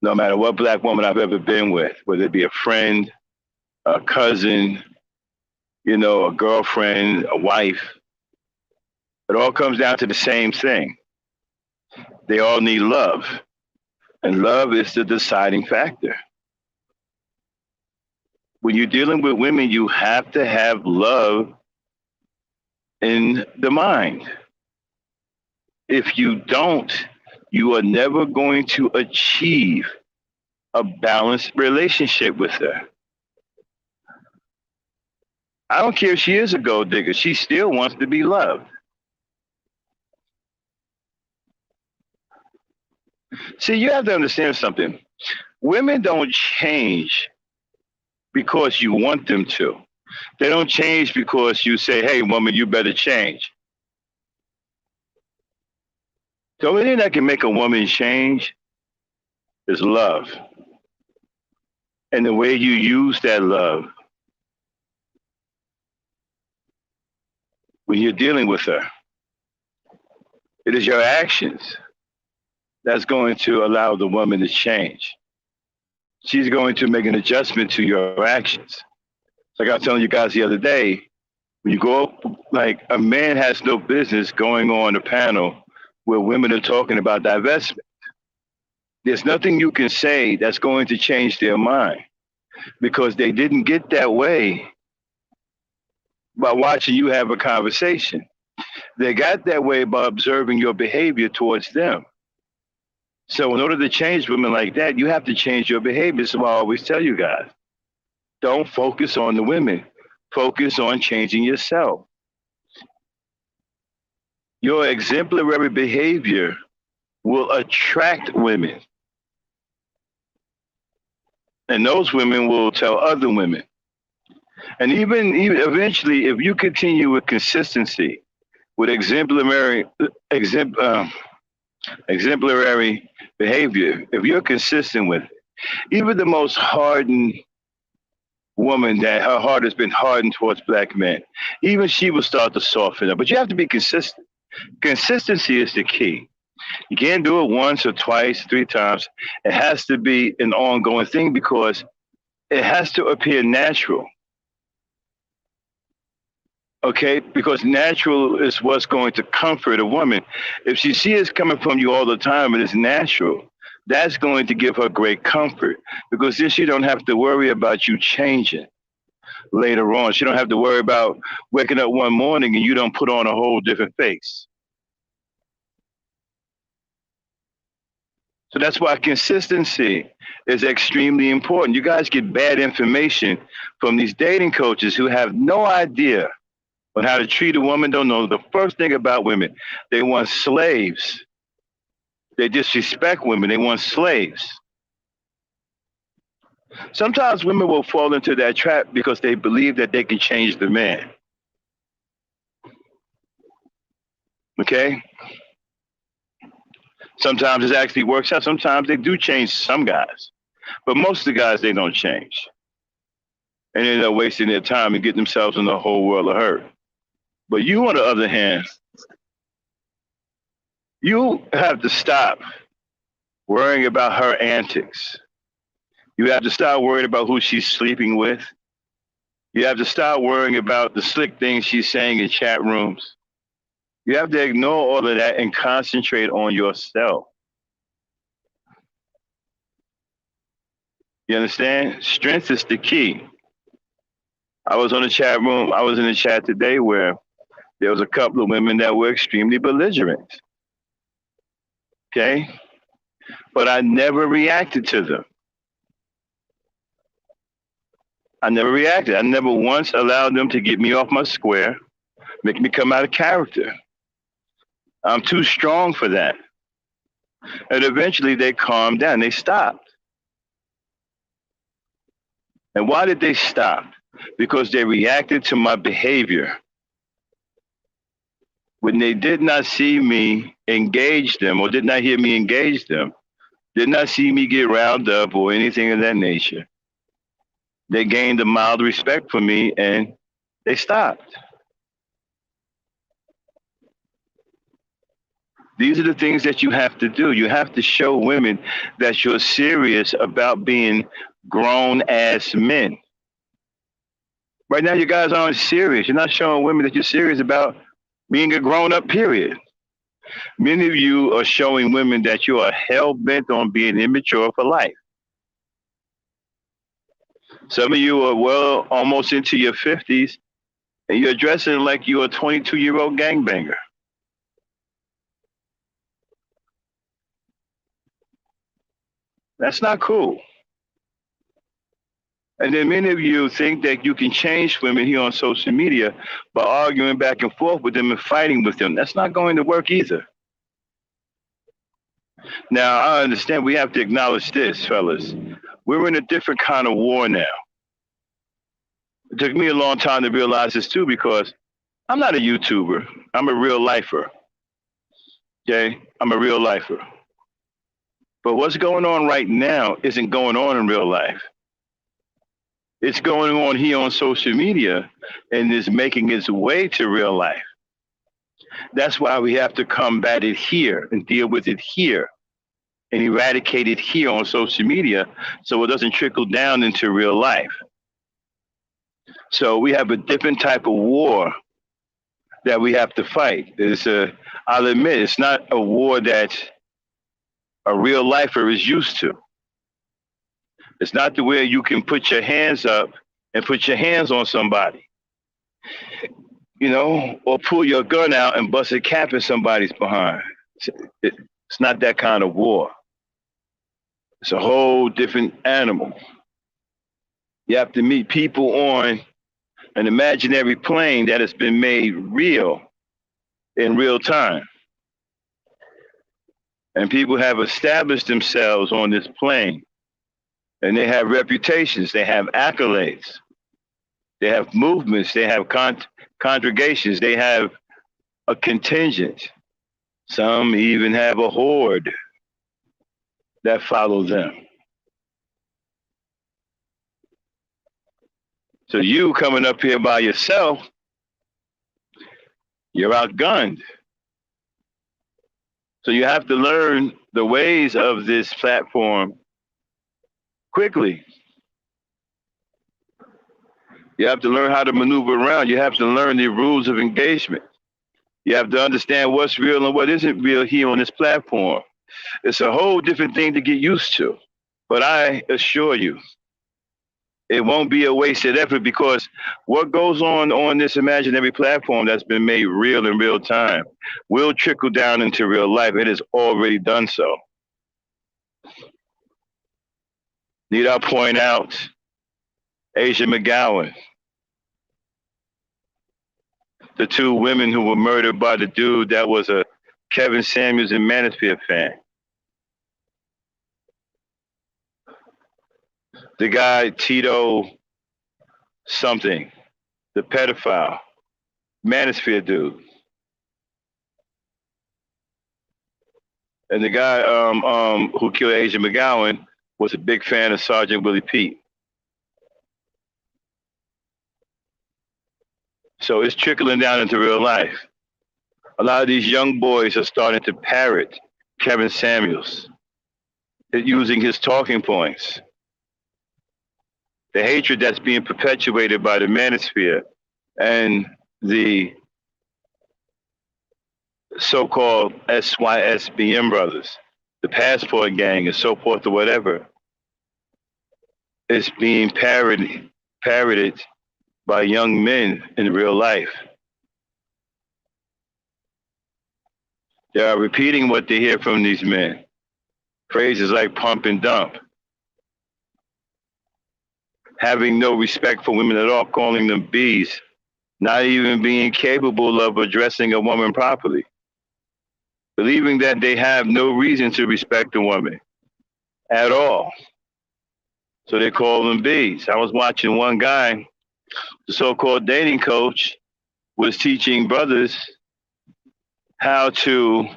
no matter what black woman I've ever been with, whether it be a friend, a cousin, you know, a girlfriend, a wife, it all comes down to the same thing. They all need love. And love is the deciding factor. When you're dealing with women, you have to have love in the mind. If you don't, you are never going to achieve a balanced relationship with her. I don't care if she is a gold digger, she still wants to be loved. See, you have to understand something. Women don't change because you want them to. They don't change because you say, hey, woman, you better change. The only thing that can make a woman change is love. And the way you use that love when you're dealing with her. It is your actions that's going to allow the woman to change. She's going to make an adjustment to your actions. Like I was telling you guys the other day, when you go up, like a man has no business going on a panel where women are talking about divestment. There's nothing you can say that's going to change their mind because they didn't get that way by watching you have a conversation. They got that way by observing your behavior towards them. So in order to change women like that, you have to change your behavior. So I always tell you guys, don't focus on the women. Focus on changing yourself. Your exemplary behavior will attract women. And those women will tell other women. And even eventually, if you continue with consistency, with exemplary behavior, if you're consistent with it, even the most hardened woman that her heart has been hardened towards black men, even she will start to soften up. But you have to be consistent. Consistency is the key. You can't do it once or twice, three times. It has to be an ongoing thing because it has to appear natural. Okay, because natural is what's going to comfort a woman. If she sees it coming from you all the time and it's natural, that's going to give her great comfort because then she don't have to worry about you changing later on. She don't have to worry about waking up one morning and you don't put on a whole different face. So that's why consistency is extremely important. You guys get bad information from these dating coaches who have no idea on how to treat a woman, don't know the first thing about women. They want slaves. They disrespect women. They want slaves. Sometimes women will fall into that trap because they believe that they can change the man. Okay? Sometimes it actually works out. Sometimes they do change some guys. But most of the guys, they don't change. And they end up wasting their time and getting themselves in a whole world of hurt. But you, on the other hand, you have to stop worrying about her antics. You have to stop worrying about who she's sleeping with. You have to stop worrying about the slick things she's saying in chat rooms. You have to ignore all of that and concentrate on yourself. You understand? Strength is the key. I was on the chat room. I was in the chat today where there was a couple of women that were extremely belligerent. Okay? But I never reacted to them. I never reacted. I never once allowed them to get me off my square, make me come out of character. I'm too strong for that. And eventually they calmed down. They stopped. And why did they stop? Because they reacted to my behavior. When they did not see me engage them or did not hear me engage them, did not see me get riled up or anything of that nature, they gained a mild respect for me and they stopped. These are the things that you have to do. You have to show women that you're serious about being grown ass men. Right now, you guys aren't serious. You're not showing women that you're serious about being a grown up, period. Many of you are showing women that you are hell bent on being immature for life. Some of you are well almost into your 50s and you're dressing like you're a 22-year-old gangbanger. That's not cool. And then many of you think that you can change women here on social media by arguing back and forth with them and fighting with them. That's not going to work either. Now, I understand we have to acknowledge this, fellas. We're in a different kind of war now. It took me a long time to realize this too because I'm not a YouTuber. I'm a real lifer. Okay? I'm a real lifer. But what's going on right now isn't going on in real life. It's going on here on social media and is making its way to real life. That's why we have to combat it here and deal with it here and eradicate it here on social media so it doesn't trickle down into real life. So we have a different type of war that we have to fight. I'll admit, it's not a war that a real lifer is used to. It's not the way you can put your hands up and put your hands on somebody, you know, or pull your gun out and bust a cap in somebody's behind. It's not that kind of war. It's a whole different animal. You have to meet people on an imaginary plane that has been made real in real time. And people have established themselves on this plane. And they have reputations, they have accolades, they have movements, they have congregations, they have a contingent. Some even have a horde that follow them. So you coming up here by yourself, you're outgunned. So you have to learn the ways of this platform quickly. You have to learn how to maneuver around. You have to learn the rules of engagement. You have to understand what's real and what isn't real here on this platform. It's a whole different thing to get used to. But I assure you, it won't be a wasted effort, because what goes on this imaginary platform that's been made real in real time will trickle down into real life. It has already done so. Need I point out Asia McGowan, the two women who were murdered by the dude that was a Kevin Samuels and Manosphere fan. The guy, Tito something, the pedophile, Manosphere dude. And the guy who killed Asia McGowan was a big fan of Sergeant Willie Pete. So it's trickling down into real life. A lot of these young boys are starting to parrot Kevin Samuels, using his talking points. The hatred that's being perpetuated by the Manosphere and the so-called SYSBM brothers, the Passport Gang and so forth or whatever, is being parroted by young men in real life. They are repeating what they hear from these men. Phrases like pump and dump. Having no respect for women at all, calling them bees, not even being capable of addressing a woman properly. Believing that they have no reason to respect a woman at all. So they call them bees. I was watching one guy, the so-called dating coach, was teaching brothers how to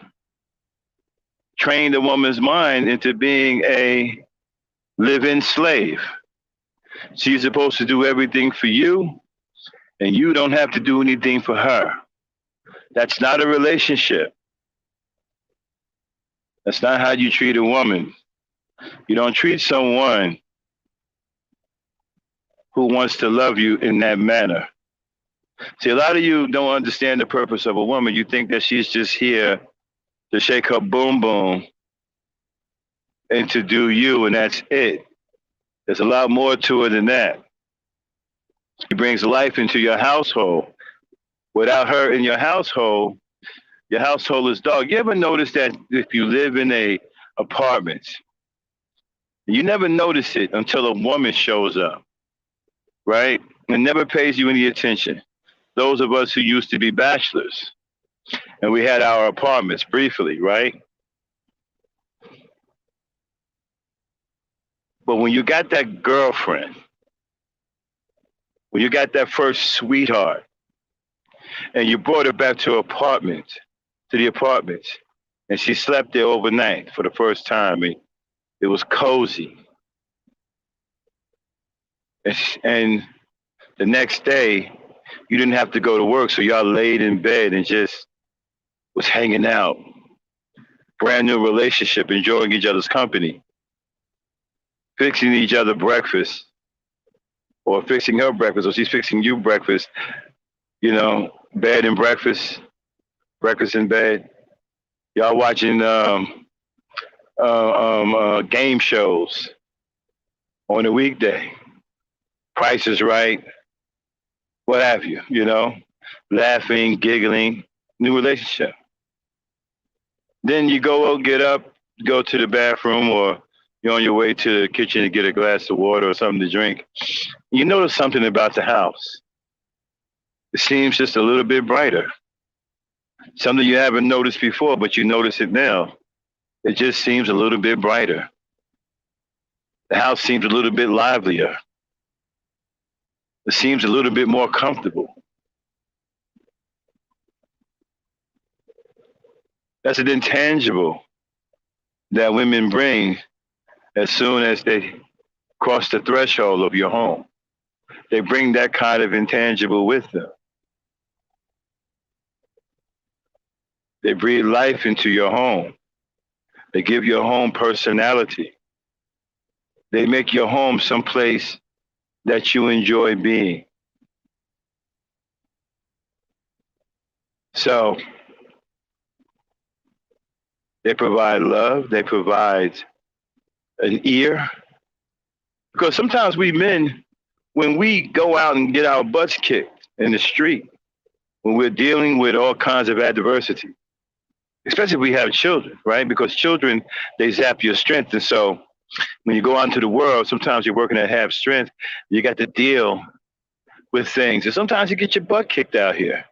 train the woman's mind into being a live-in slave. She's supposed to do everything for you, and you don't have to do anything for her. That's not a relationship. That's not how you treat a woman. You don't treat someone who wants to love you in that manner. See, a lot of you don't understand the purpose of a woman. You think that she's just here to shake her boom boom and to do you, and that's it. There's a lot more to it than that. She brings life into your household. Without her in your household is dark. You ever notice that if you live in a apartment, you never notice it until a woman shows up, right? And never pays you any attention. Those of us who used to be bachelors, and we had our apartments briefly, right? But when you got that girlfriend, when you got that first sweetheart, and you brought her back to the apartment, and she slept there overnight for the first time, and it was cozy. And the next day, you didn't have to go to work, so y'all laid in bed and just was hanging out. Brand new relationship, enjoying each other's company. Fixing each other breakfast, or fixing her breakfast, or she's fixing you breakfast, you know, bed and breakfast in bed. Y'all watching game shows on a weekday. Price is Right, what have you, you know, laughing, giggling, new relationship. Then you get up, go to the bathroom, or you're on your way to the kitchen to get a glass of water or something to drink. You notice something about the house. It seems just a little bit brighter. Something you haven't noticed before, but you notice it now. It just seems a little bit brighter. The house seems a little bit livelier. It seems a little bit more comfortable. That's an intangible that women bring as soon as they cross the threshold of your home. They bring that kind of intangible with them. They breathe life into your home. They give your home personality. They make your home someplace that you enjoy being. So they provide love, they provide an ear. Because sometimes we men, when we go out and get our butts kicked in the street, when we're dealing with all kinds of adversity, especially if we have children, right? Because children, they zap your strength. And so when you go out into the world, sometimes you're working at half strength. You got to deal with things. And sometimes you get your butt kicked out here.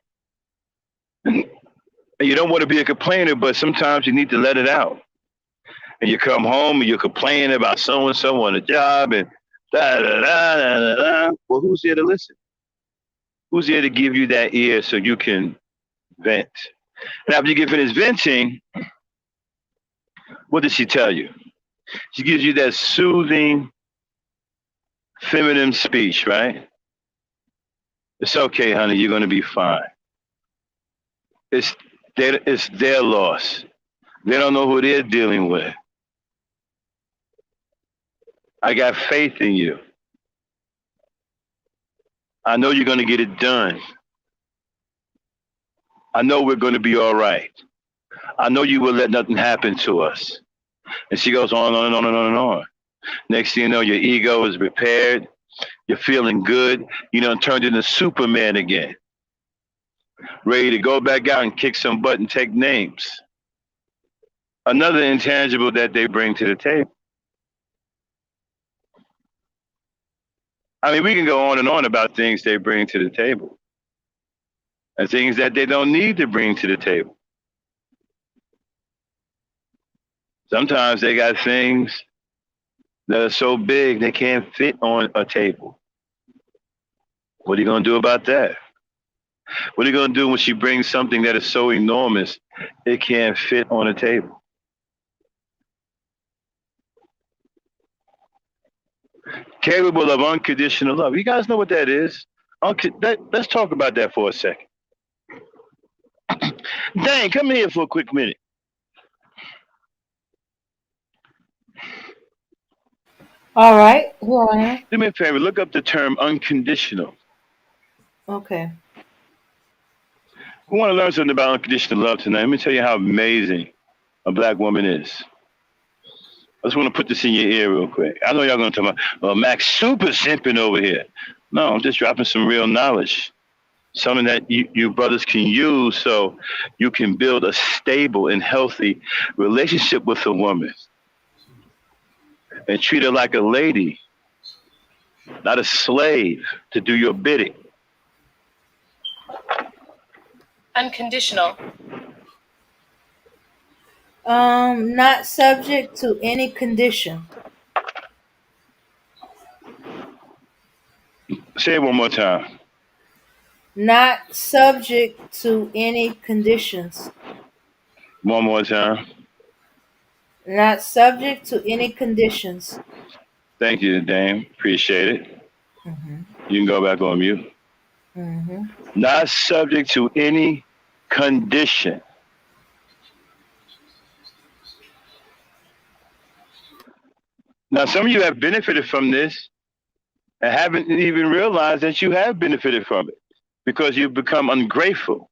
And you don't want to be a complainer, but sometimes you need to let it out. And you come home and you're complaining about so-and-so on the job and da-da-da-da-da-da. Well, who's there to listen? Who's there to give you that ear so you can vent? And after you get finished venting, what does she tell you? She gives you that soothing, feminine speech, right? It's okay, honey, you're going to be fine. It's their loss. They don't know who they're dealing with. I got faith in you. I know you're going to get it done. I know we're going to be all right. I know you will let nothing happen to us. And she goes on and on and on and on. Next thing you know, your ego is repaired. You're feeling good. You know, turned into Superman again. Ready to go back out and kick some butt and take names. Another intangible that they bring to the table. I mean, we can go on and on about things they bring to the table and things that they don't need to bring to the table. Sometimes they got things that are so big they can't fit on a table. What are you going to do about that? What are you going to do when she brings something that is so enormous it can't fit on a table? Capable of unconditional love. You guys know what that is? Let's talk about that for a second. Dang, come here for a quick minute. All right, here I am. Do me a favor, look up the term unconditional. Okay. We want to learn something about unconditional love tonight. Let me tell you how amazing a black woman is. I just want to put this in your ear real quick. I know y'all going to talk about, well, Max super simping over here. No, I'm just dropping some real knowledge. Something that you brothers can use so you can build a stable and healthy relationship with a woman. And treat her like a lady, not a slave to do your bidding. Unconditional. Not subject to any condition. Say it one more time. Not subject to any conditions. One more time. Not subject to any conditions. Thank you, Dame. Appreciate it. Mm-hmm. You can go back on mute. Mm-hmm. Not subject to any condition. Now, some of you have benefited from this and haven't even realized that you have benefited from it because you've become ungrateful.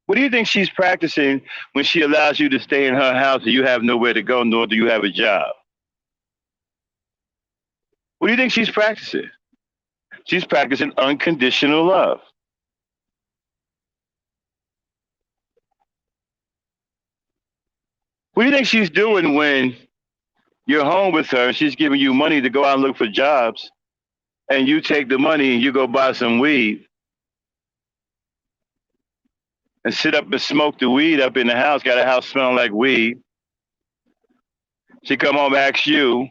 What do you think she's practicing when she allows you to stay in her house and you have nowhere to go, nor do you have a job? What do you think she's practicing? She's practicing unconditional love. What do you think she's doing when you're home with her and she's giving you money to go out and look for jobs and you take the money and you go buy some weed and sit up and smoke the weed up in the house, got a house smelling like weed. She come home and asks you,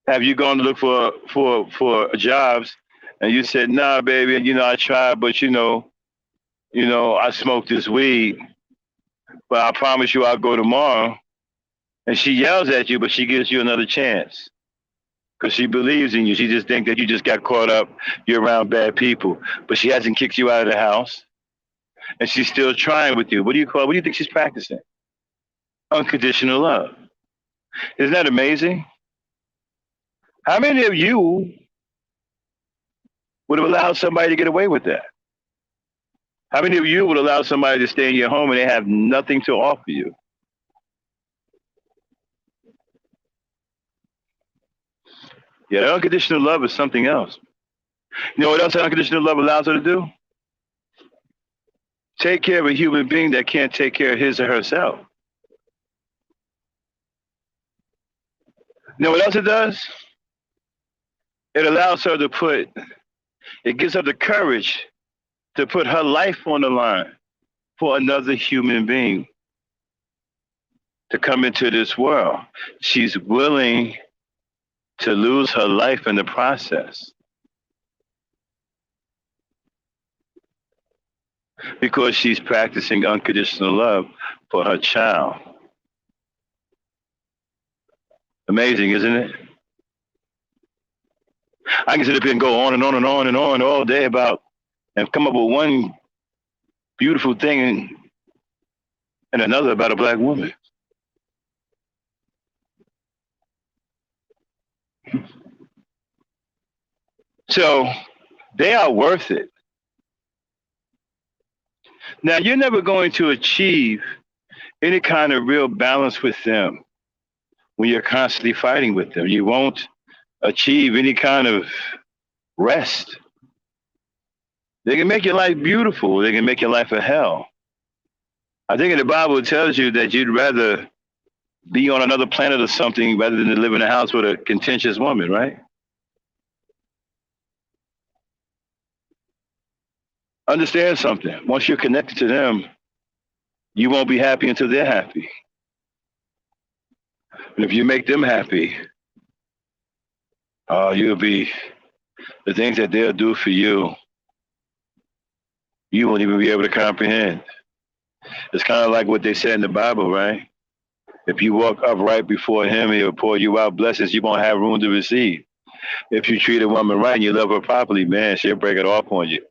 Have you gone to look for jobs, and you said, "Nah, baby, I tried, but I smoked this weed, but I promise you I'll go tomorrow." And she yells at you, but she gives you another chance because she believes in you. She just thinks that you just got caught up. You're around bad people, but she hasn't kicked you out of the house, and she's still trying with you. What do you call? What do you think she's practicing? Unconditional love. Isn't that amazing? How many of you would have allowed somebody to get away with that? How many of you would allow somebody to stay in your home and they have nothing to offer you? Yeah, unconditional love is something else. You know what else unconditional love allows her to do? Take care of a human being that can't take care of his or herself. You know what else it does? It allows her to it gives her the courage to put her life on the line for another human being to come into this world. She's willing to lose her life in the process because she's practicing unconditional love for her child. Amazing, isn't it? I can sit up here and go on and on and on and on all day about and come up with one beautiful thing and another about a black woman. So they are worth it. Now, you're never going to achieve any kind of real balance with them when you're constantly fighting with them. You won't achieve any kind of rest. They can make your life beautiful. They can make your life a hell. I think in the Bible it tells you that you'd rather be on another planet or something rather than to live in a house with a contentious woman, right? Understand something. Once you're connected to them, you won't be happy until they're happy. And if you make them happy, you'll be the things that they'll do for you. You won't even be able to comprehend. It's kind of like what they said in the Bible, right? If you walk upright before him, he'll pour you out blessings you won't have room to receive. If you treat a woman right and you love her properly, man, she'll break it off on you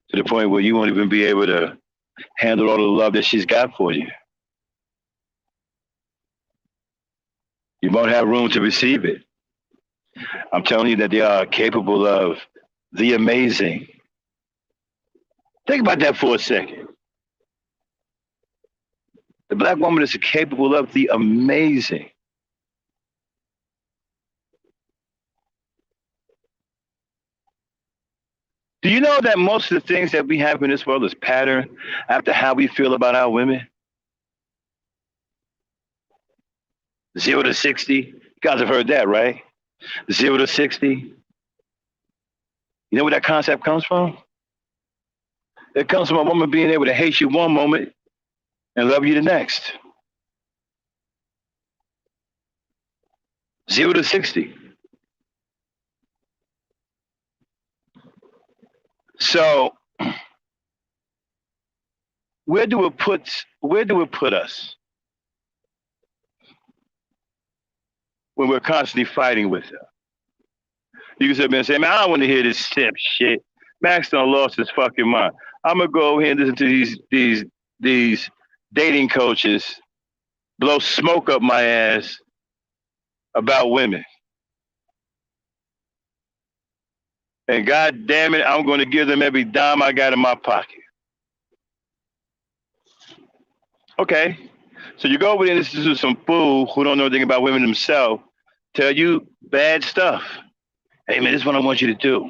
to the point where you won't even be able to handle all the love that she's got for you. You won't have room to receive it. I'm telling you that they are capable of the amazing. Think about that for a second. The black woman is capable of the amazing. Do you know that most of the things that we have in this world is patterned after how we feel about our women? 0 to 60. You guys have heard that, right? 0 to 60. You know where that concept comes from? It comes from a woman being able to hate you one moment and love you the next. 0 to 60. So where do it put us when we're constantly fighting with her? You can sit there and say, man, I don't want to hear this simp shit. Max done lost his fucking mind. I'm gonna go over here and listen to these dating coaches blow smoke up my ass about women. And God damn it, I'm going to give them every dime I got in my pocket. Okay. So you go over there and listen to some fool who don't know anything about women themselves tell you bad stuff. Hey, man, this is what I want you to do.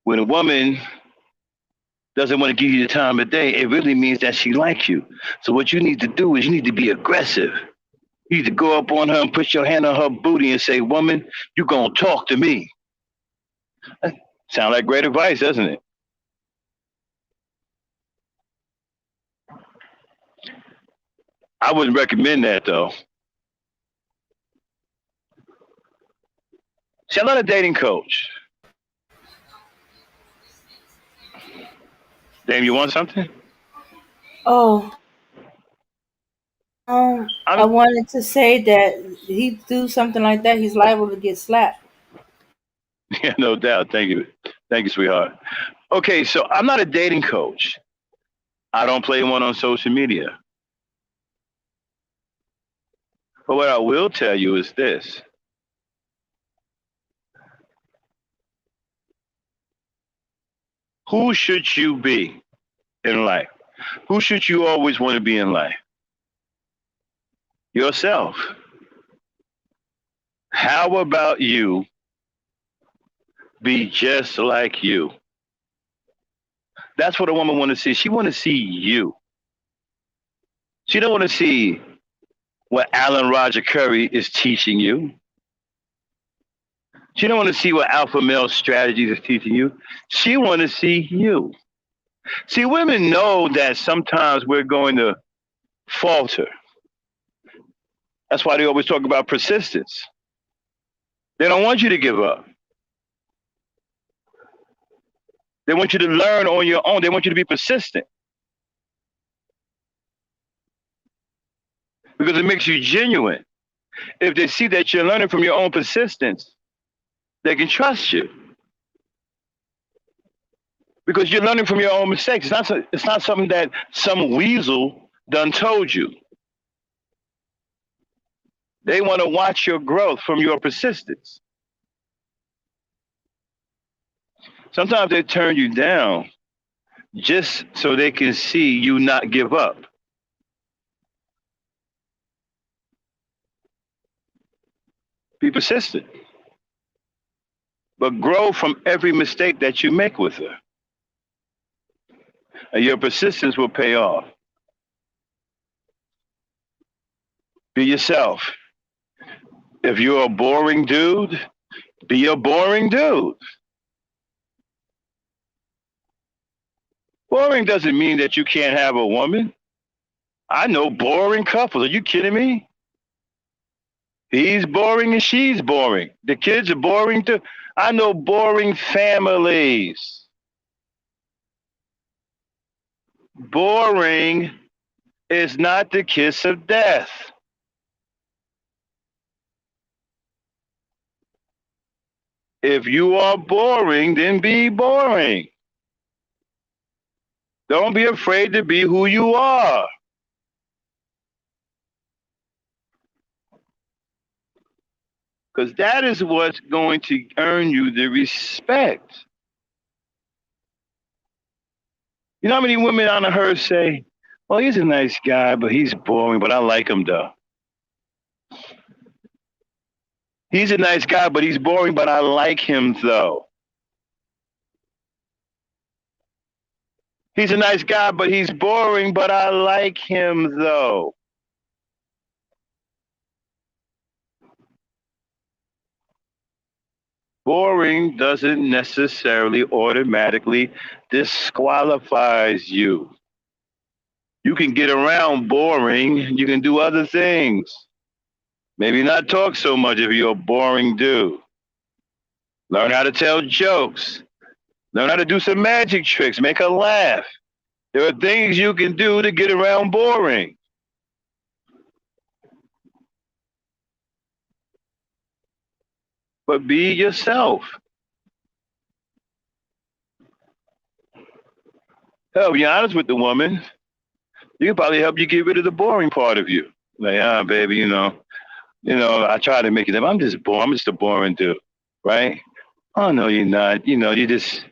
When a woman doesn't want to give you the time of day, it really means that she likes you. So what you need to do is you need to be aggressive. You need to go up on her and put your hand on her booty and say, woman, you're going to talk to me. That sounds like great advice, doesn't it? I wouldn't recommend that, though. See, I'm not a dating coach. Dame, you want something? Oh, I I'm wanted to say that he do something like that, he's liable to get slapped. yeah, no doubt. Thank you, sweetheart. Okay, so I'm not a dating coach. I don't play one on social media. But what I will tell you is this: who should you be in life? Who should you always want to be in life? Yourself. How about you be just like you? That's what a woman want to see. She want to see you. She don't want to see what Alan Roger Curry is teaching you. She don't want to see what alpha male strategies is teaching you. She want to see you. See, women know that sometimes we're going to falter. That's why they always talk about persistence. They don't want you to give up. They want you to learn on your own. They want you to be persistent because it makes you genuine. If they see that you're learning from your own persistence, they can trust you because you're learning from your own mistakes. It's not something that some weasel done told you. They want to watch your growth from your persistence. Sometimes they turn you down just so they can see you not give up. Be persistent, but grow from every mistake that you make with her. And your persistence will pay off. Be yourself. If you're a boring dude, be a boring dude. Boring doesn't mean that you can't have a woman. I know boring couples. Are you kidding me? He's boring and she's boring. The kids are boring too. I know boring families. Boring is not the kiss of death. If you are boring, then be boring. Don't be afraid to be who you are. Because that is what's going to earn you the respect. You know how many women on her say, well, he's a nice guy, but he's boring, but I like him though. He's a nice guy, but he's boring, but I like him though. He's a nice guy, but he's boring, but I like him though. Boring doesn't necessarily automatically disqualifies you. You can get around boring. You can do other things. Maybe not talk so much if you're a boring dude. Learn how to tell jokes. Learn how to do some magic tricks. Make her laugh. There are things you can do to get around boring. But be yourself. Hell, be honest with the woman. You can probably help you get rid of the boring part of you. Like, baby, I try to make it up. I'm just boring. I'm just a boring dude, right? Oh no, you're not. You just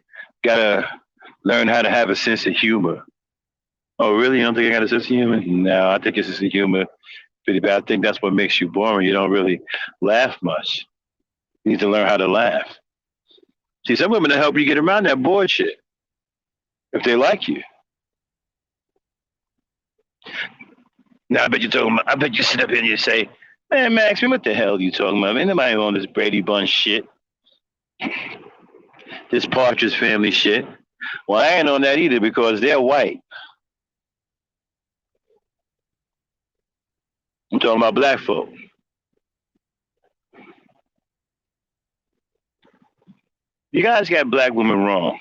gotta learn how to have a sense of humor. Oh, really? You don't think I got a sense of humor? No, I think your sense of humor pretty bad. I think that's what makes you boring. You don't really laugh much. You need to learn how to laugh. See, some women will help you get around that bored shit if they like you. Now, I bet you sit up here and you say, man, Max, what the hell are you talking about? Ain't nobody on this Brady Bunch shit. This Partridge Family shit. Well, I ain't on that either because they're white. I'm talking about black folk. You guys got black women wrong.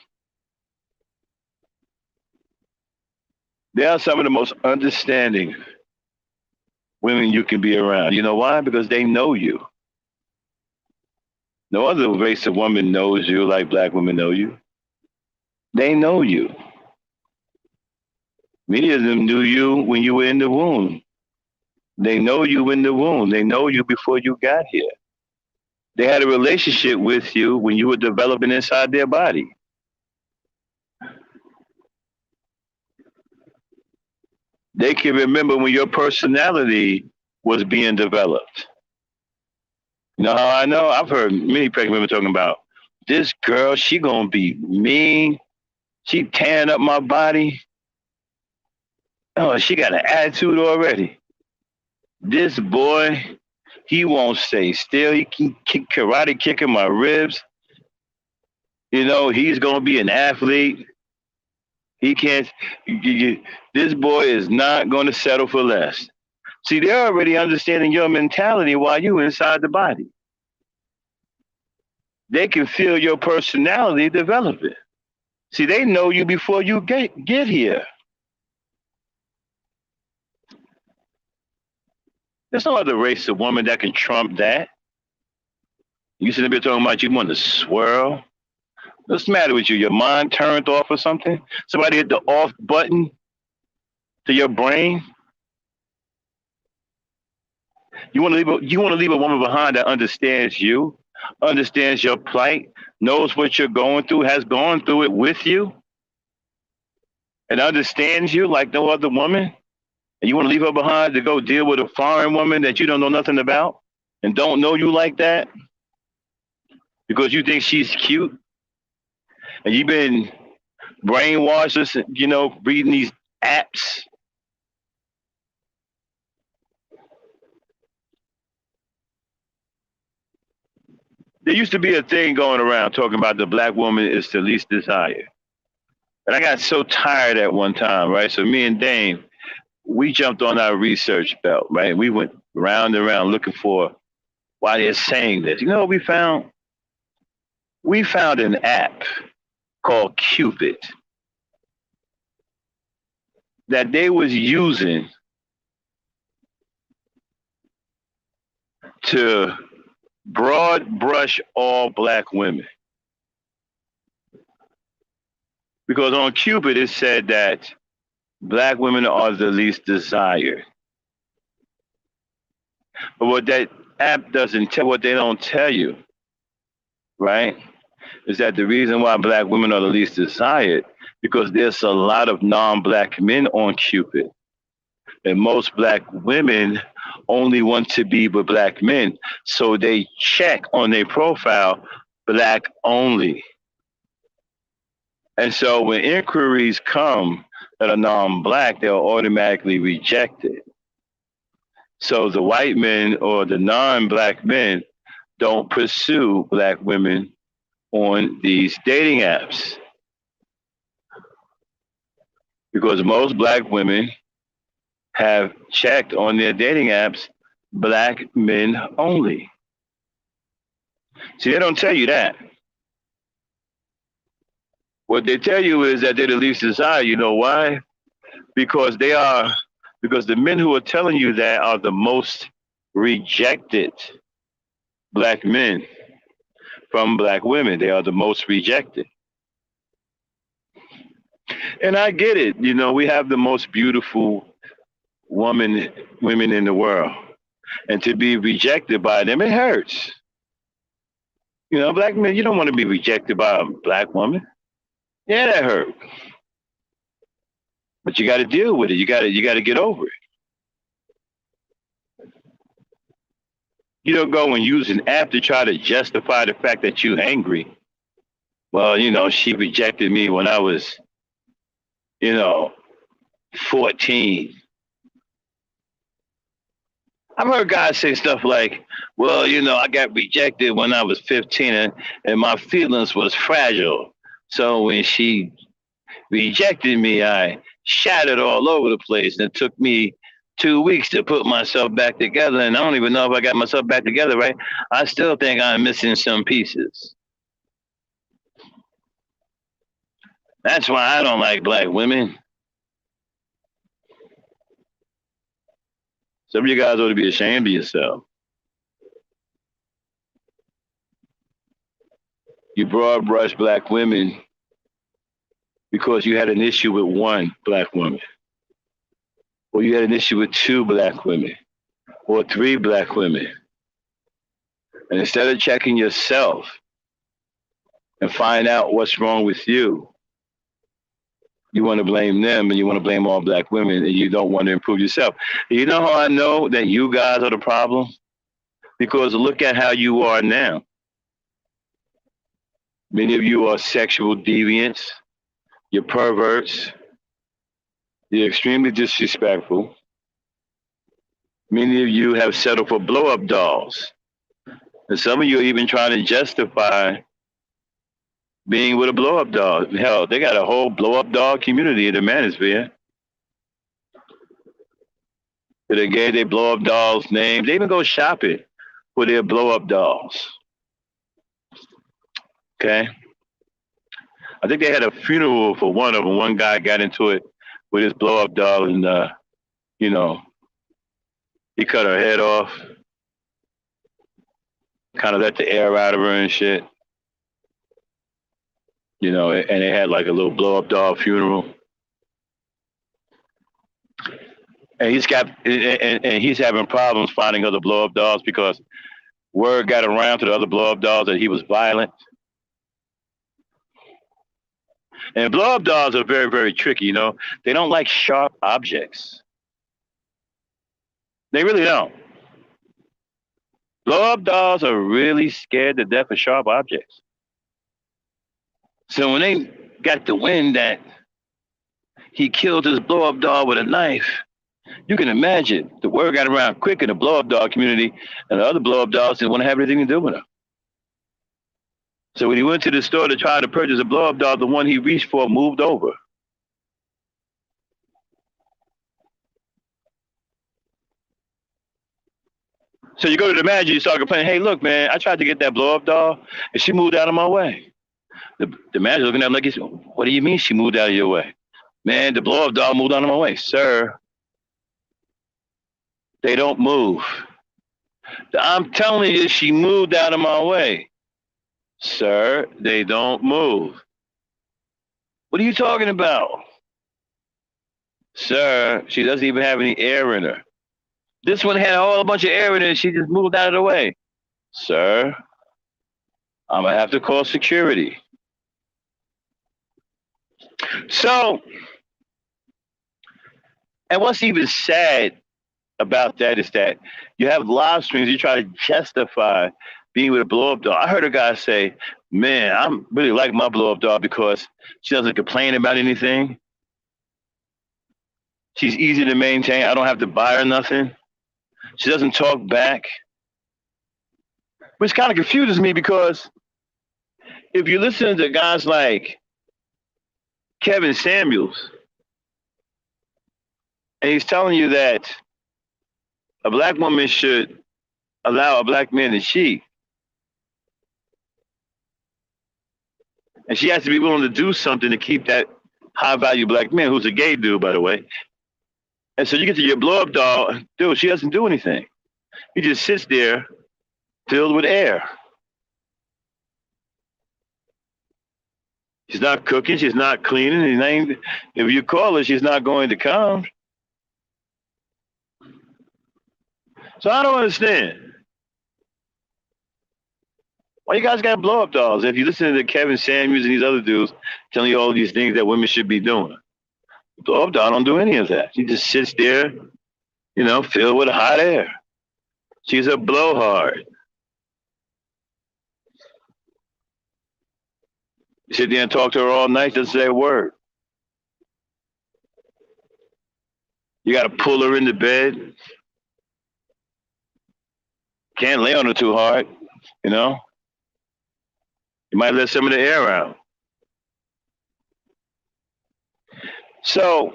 They are some of the most understanding women you can be around. You know why? Because they know you. No other race of woman knows you like black women know you. They know you. Many of them knew you when you were in the womb. They know you in the womb. They know you before you got here. They had a relationship with you when you were developing inside their body. They can remember when your personality was being developed. You know how I know? I've heard many pregnant women talking about this girl, she gonna be mean. She tearing up my body. Oh, she got an attitude already. This boy, he won't stay still. He can karate kicking my ribs. You know, he's gonna be an athlete. He can't. This boy is not going to settle for less. See, they're already understanding your mentality while you inside the body. They can feel your personality developing. See, they know you before you get here. There's no other race of woman that can trump that. You should be talking about you want to swirl. What's the matter with you? Your mind turned off or something? Somebody hit the off button to your brain? You want to leave a woman behind that understands you, understands your plight, knows what you're going through, has gone through it with you, and understands you like no other woman? And you want to leave her behind to go deal with a foreign woman that you don't know nothing about and don't know you like that because you think she's cute? And you've been brainwashed, you know, reading these apps. There used to be a thing going around talking about the black woman is the least desired. And I got so tired at one time, right? So me and Dame, we jumped on our research belt, right? We went round and round looking for why they're saying this. You know what we found? We found an app called Cupid that they was using to broad brush all black women. Because on Cupid it said that black women are the least desired. But what that app doesn't tell, what they don't tell you, right, is that the reason why black women are the least desired because there's a lot of non-black men on Cupid. And most black women only want to be with black men. So they check on their profile, black only. And so when inquiries come that are non-black, they're automatically rejected. So the white men or the non-black men don't pursue black women on these dating apps. Because most black women have checked on their dating apps, black men only. See, they don't tell you that. What they tell you is that they're the least desired. You know why? Because the men who are telling you that are the most rejected black men from black women. They are the most rejected. And I get it. You know, we have the most beautiful women in the world. And to be rejected by them, it hurts. You know, black men, you don't want to be rejected by a black woman. Yeah, that hurt. But you got to deal with it. You got to get over it. You don't go and use an app to try to justify the fact that you're angry. Well, you know, she rejected me when I was, 14. I've heard guys say stuff like, well, I got rejected when I was 15 and my feelings was fragile. So when she rejected me, I shattered all over the place. And it took me 2 weeks to put myself back together. And I don't even know if I got myself back together, right? I still think I'm missing some pieces. That's why I don't like black women. Some of you guys ought to be ashamed of yourself. You broad brush black women because you had an issue with one black woman, or you had an issue with two black women, or three black women. And instead of checking yourself and find out what's wrong with you, you want to blame them and you want to blame all black women and you don't want to improve yourself. You know how I know that you guys are the problem? Because look at how you are now. Many of you are sexual deviants, you're perverts, you're extremely disrespectful. Many of you have settled for blow up dolls. And some of you are even trying to justify being with a blow up doll. Hell, they got a whole blow up doll community in the manosphere. They gave their blow up dolls names. They even go shopping for their blow up dolls. Okay. I think they had a funeral for one of them. One guy got into it with his blow up doll and, you know, he cut her head off, kind of let the air out of her and shit. You know, and they had like a little blow up doll funeral. And he's having problems finding other blow up dolls because word got around to the other blow up dolls that he was violent. And blow up dolls are very, very tricky, you know. They don't like sharp objects. They really don't. Blow up dolls are really scared to death of sharp objects. So when they got the wind that he killed his blow up doll with a knife, you can imagine the word got around quick in the blow up doll community, and the other blow up dolls didn't want to have anything to do with her. So when he went to the store to try to purchase a blow up doll, the one he reached for moved over. So you go to the manager, you start complaining, hey, look, man, I tried to get that blow up doll, and she moved out of my way. The manager looking at him like, what do you mean she moved out of your way? Man, the blow up doll moved out of my way. Sir, they don't move. I'm telling you, she moved out of my way. Sir, they don't move. What are you talking about? Sir, she doesn't even have any air in her. This one had a whole bunch of air in it. She just moved out of the way. Sir, I'm going to have to call security. So, and what's even sad about that is that you have live streams, you try to justify being with a blow-up doll. I heard a guy say, man, I really like my blow-up doll because she doesn't complain about anything. She's easy to maintain. I don't have to buy her nothing. She doesn't talk back. Which kind of confuses me because if you listen to guys like Kevin Samuels, and he's telling you that a black woman should allow a black man to cheat, and she has to be willing to do something to keep that high-value black man, who's a gay dude, by the way. And so you get to your blow-up doll, dude, she doesn't do anything. He just sits there filled with air. She's not cooking, she's not cleaning. If you call her, she's not going to come. So I don't understand. Why you guys got blow-up dolls? If you listen to Kevin Samuels and these other dudes telling you all these things that women should be doing, blow-up doll don't do any of that. She just sits there, you know, filled with hot air. She's a blowhard. You sit there and talk to her all night, doesn't say a word. You got to pull her into bed. Can't lay on her too hard, you know. You might let some of the air out. So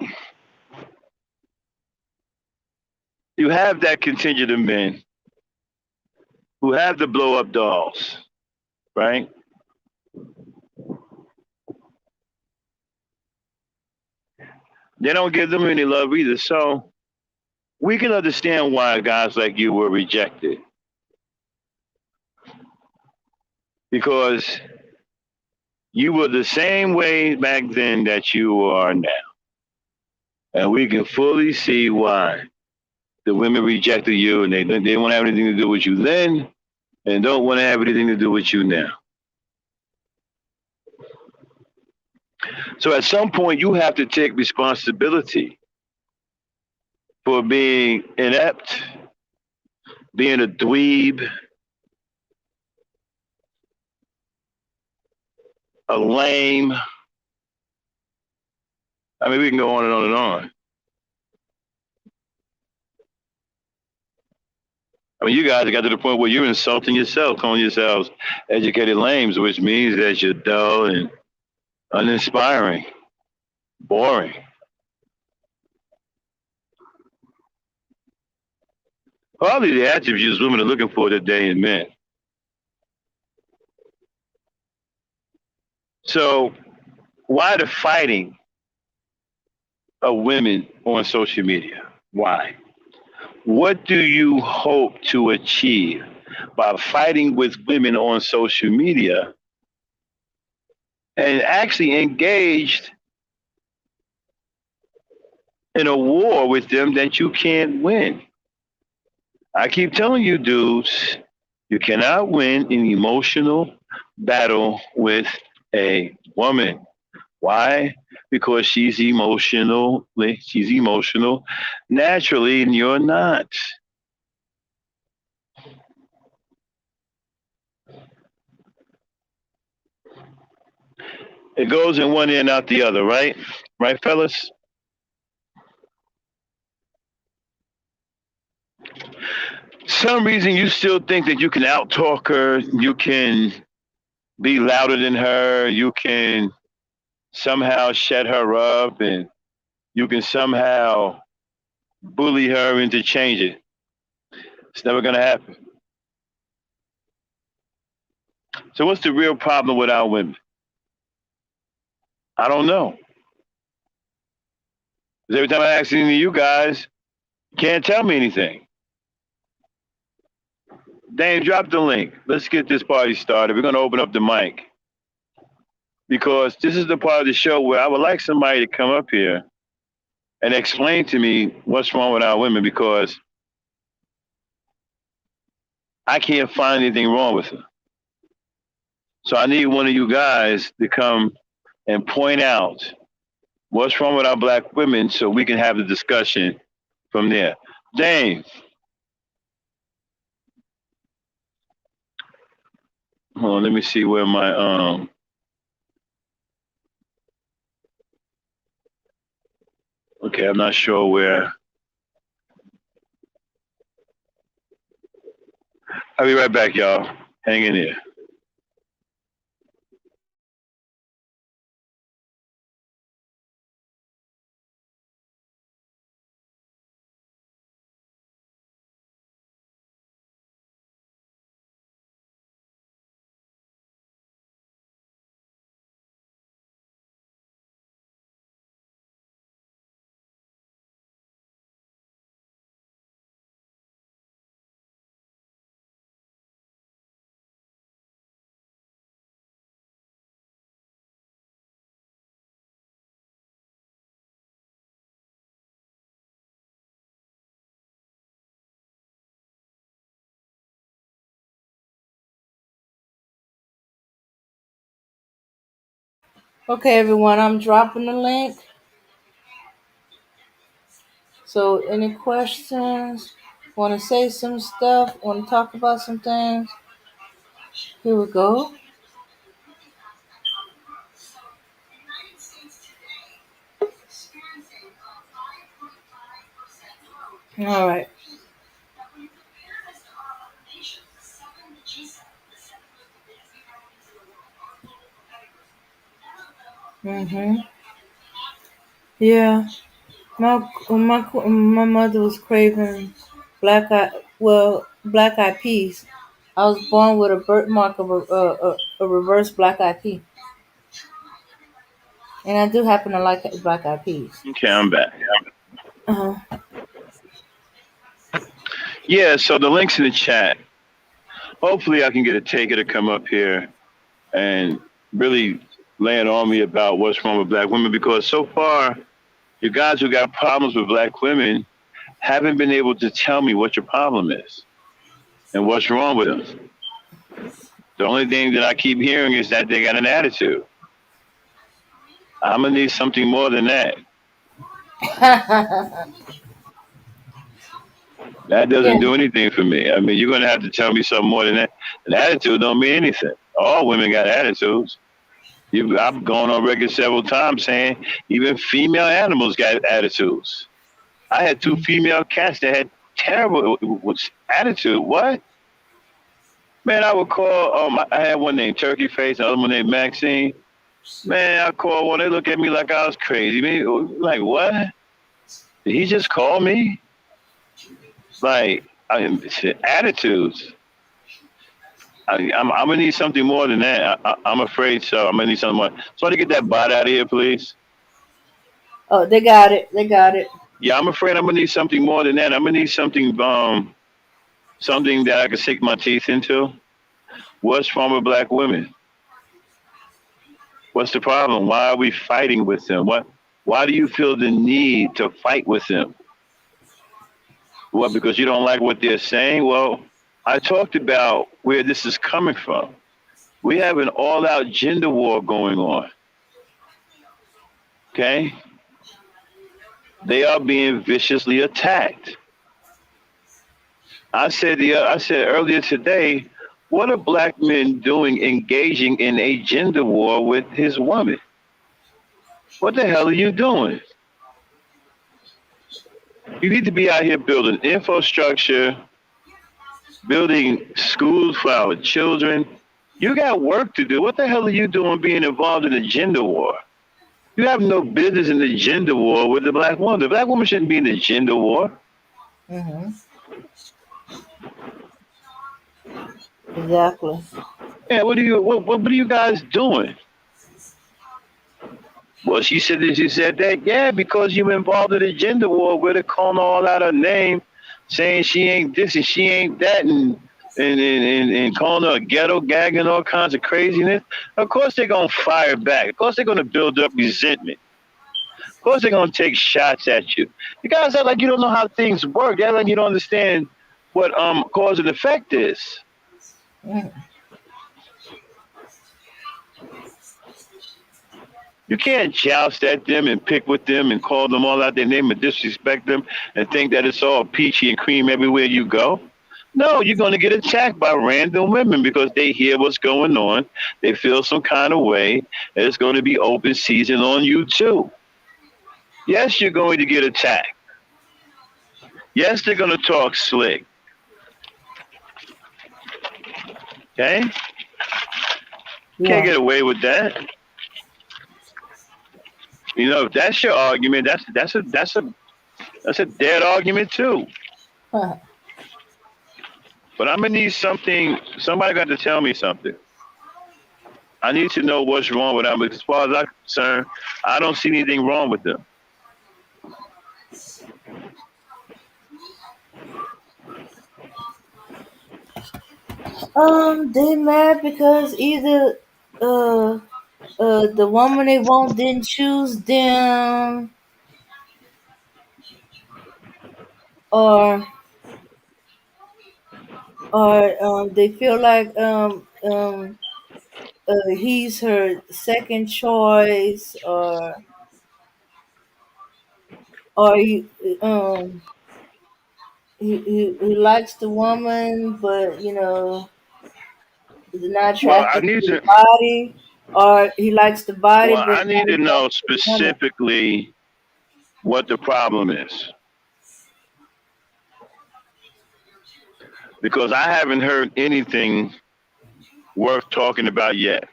you have that contingent of men who have the blow-up dolls, right? They don't give them any love either. So we can understand why guys like you were rejected because you were the same way back then that you are now. And we can fully see why the women rejected you and they didn't want to have anything to do with you then and don't want to have anything to do with you now. So at some point, you have to take responsibility for being inept, being a dweeb, a lame. I mean, we can go on and on and on. I mean, you guys got to the point where you're insulting yourself, calling yourselves educated lames, which means that you're dull and uninspiring, boring. Probably the attributes women are looking for today in men. So, why the fighting of women on social media? Why? What do you hope to achieve by fighting with women on social media and actually engaged in a war with them that you can't win? I keep telling you, dudes, you cannot win an emotional battle with a woman. Why? Because she's emotional naturally, and you're not. It goes in one ear and out the other, right? Right, fellas? Some reason you still think that you can outtalk her, you can be louder than her, you can somehow shut her up, and you can somehow bully her into changing. It's never going to happen. So, what's the real problem with our women? I don't know. Because every time I ask any of you guys, you can't tell me anything. Dane, drop the link. Let's get this party started. We're going to open up the mic because this is the part of the show where I would like somebody to come up here and explain to me what's wrong with our women because I can't find anything wrong with her. So I need one of you guys to come and point out what's wrong with our black women so we can have the discussion from there. Dane. Hold on, let me see where my okay, I'm not sure where. I'll be right back, y'all. Hang in there. Okay, everyone, I'm dropping the link. So, any questions? Want to say some stuff? Want to talk about some things? Here we go. All right. Yeah. My mother was craving black eyed peas. I was born with a birthmark of a reverse black eyed pea. And I do happen to like Black Eyed Peas. Okay, I'm back. Uh-huh. Yeah, so the link's in the chat. Hopefully, I can get a taker to come up here and really lay it on me about what's wrong with black women, because so far, you guys who got problems with black women haven't been able to tell me what your problem is and what's wrong with them. The only thing that I keep hearing is that they got an attitude. I'm gonna need something more than that. That Yeah. doesn't do anything for me. I mean, you're gonna have to tell me something more than that. An attitude don't mean anything. All women got attitudes. I've gone on record several times saying even female animals got attitudes. I had two female cats that had terrible attitude. What? Man, I would call. I had one named Turkey Face, the other one named Maxine. Man, I called one. They look at me like I was crazy. Man, like what? Did he just call me? Like attitudes. I'm gonna need something more than that. I'm afraid so. I'm gonna need something more. So to get that bot out of here, please. Oh, they got it. They got it. Yeah, I'm afraid I'm gonna need something more than that. I'm gonna need something that I can sink my teeth into. What's wrong with black women? What's the problem? Why are we fighting with them? Why do you feel the need to fight with them? Well, because you don't like what they're saying? Well, I talked about where this is coming from. We have an all-out gender war going on. Okay? They are being viciously attacked. I said earlier today, what are black men doing engaging in a gender war with his woman? What the hell are you doing? You need to be out here building infrastructure, building schools for our children. You got work to do. What the hell are you doing being involved in a gender war? You have no business in the gender war with the black woman. The black woman shouldn't be in the gender war. Mm-hmm. Exactly. Yeah, what are you guys doing? Well, she said this, she said that. Yeah, because you involved in a gender war with her calling all out her name, saying she ain't this and she ain't that, and calling her a ghetto gag and all kinds of craziness. Of course they're gonna fire back. Of course they're gonna build up resentment. Of course they're gonna take shots at you. You guys act like you don't know how things work. You act like you don't understand what cause and effect is. Mm. You can't joust at them and pick with them and call them all out their name and disrespect them and think that it's all peachy and cream everywhere you go. No, you're going to get attacked by random women because they hear what's going on. They feel some kind of way. And it's going to be open season on you too. Yes, you're going to get attacked. Yes, they're going to talk slick. Okay? Yeah. Can't get away with that. You know, if that's your argument, that's a dead argument too. Huh. But I'm gonna need something. Somebody got to tell me something. I need to know what's wrong with them. As far as I'm concerned, I don't see anything wrong with them. They mad because either the woman they want didn't choose them, or they feel like he's her second choice, or he likes the woman, but he's not Well, attracted to the body, or he likes the body but I need not to know attracted to the woman. specifically what the problem is, because I haven't heard anything worth talking about yet.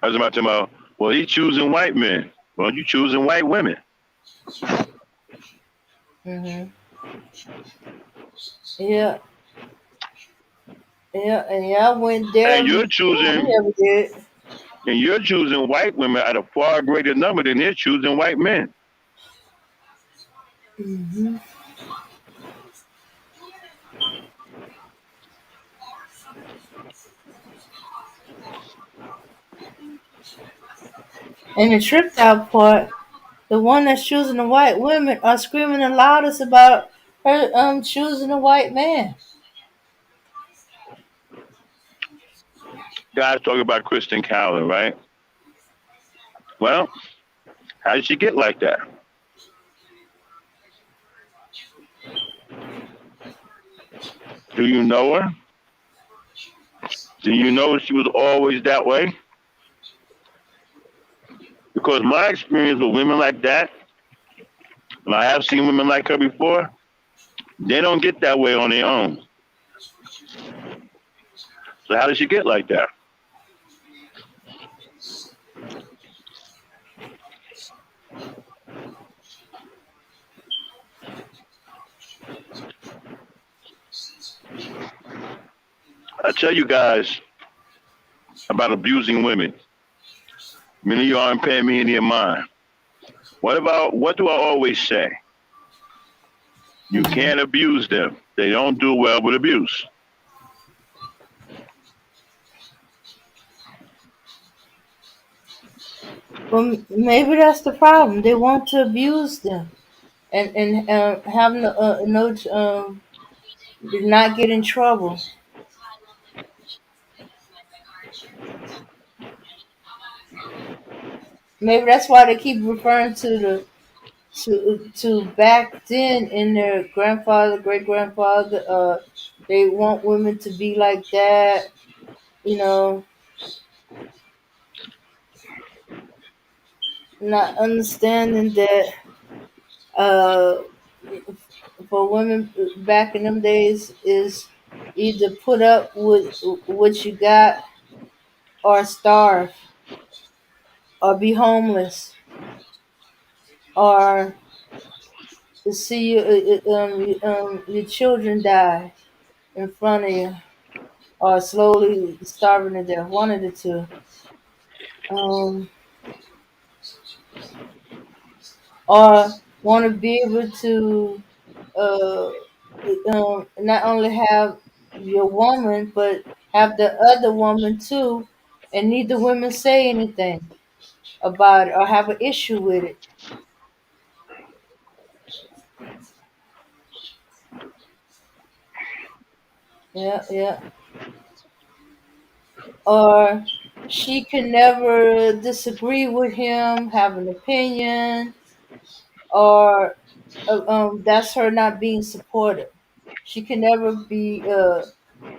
I was about to talk about, well, he's choosing white men. Well, you choosing white women. Mhm. Yeah. Yeah, and y'all went there. And you're choosing, We never did. And you're choosing white women at a far greater number than they're choosing white men. Hmm. And the tripped out part, the one that's choosing the white women are screaming the loudest about her choosing a white man. Guys talking about Kristen Cowler, right? Well, how did she get like that? Do you know her? Do you know she was always that way? Because my experience with women like that, and I have seen women like her before, they don't get that way on their own. So how did she get like that? I tell you guys about abusing women. Many of you aren't paying me any mind. What do I always say? You Hmm. can't abuse them. They don't do well with abuse. Well, maybe that's the problem. They want to abuse them and have no not get in trouble. Maybe that's why they keep referring to to back then in their grandfather, great grandfather. They want women to be like that. You know, not understanding that uh, for women back in them days is either put up with what you got or starve or be homeless or to see your children die in front of you or slowly starving to death. One of the two. Um, or want to be able to uh, not only have your woman, but have the other woman too, and neither women say anything about it or have an issue with it. Yeah, yeah. Or she can never disagree with him, have an opinion, or that's her not being supportive. She can never be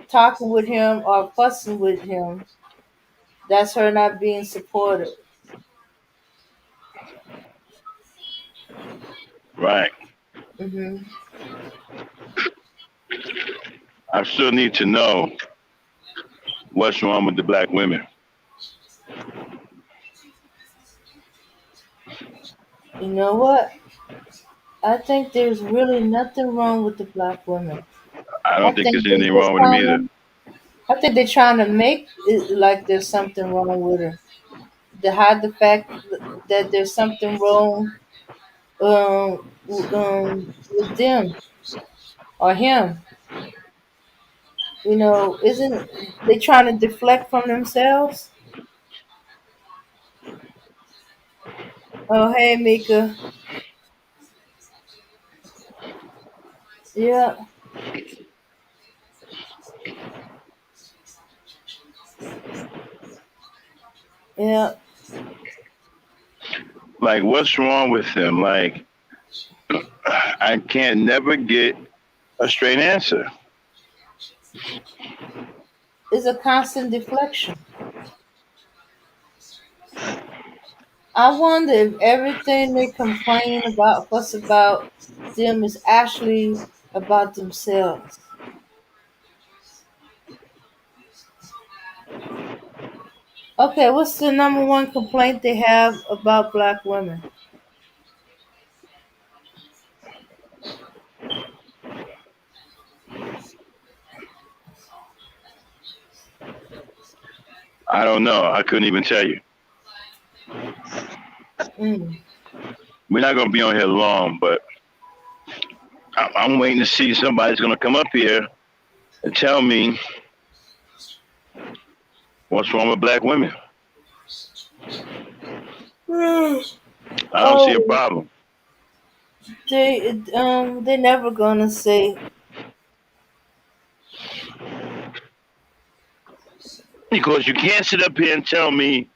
talking with him or fussing with him. That's her not being supportive. Right. Hmm. I still need to know what's wrong with the black women. You know what? I think there's really nothing wrong with the black women. I I don't think there's think they anything just wrong with them trying either. to. I think they're trying to make it like there's something wrong with her. To hide the fact that there's something wrong with them or him. You know, isn't they trying to deflect from themselves? Oh, hey, Mika. Yeah, yeah. Like, what's wrong with them? Like, I can't never get a straight answer. It's a constant deflection. I wonder if everything they complain about, fuss about them, is actually about themselves. Okay, what's the number one complaint they have about black women? I don't know. I couldn't even tell you. Mm. We're not going to be on here long, but I'm waiting to see somebody's going to come up here and tell me what's wrong with black women. I don't see a Oh, problem they're never gonna say. because you can't sit up here and tell me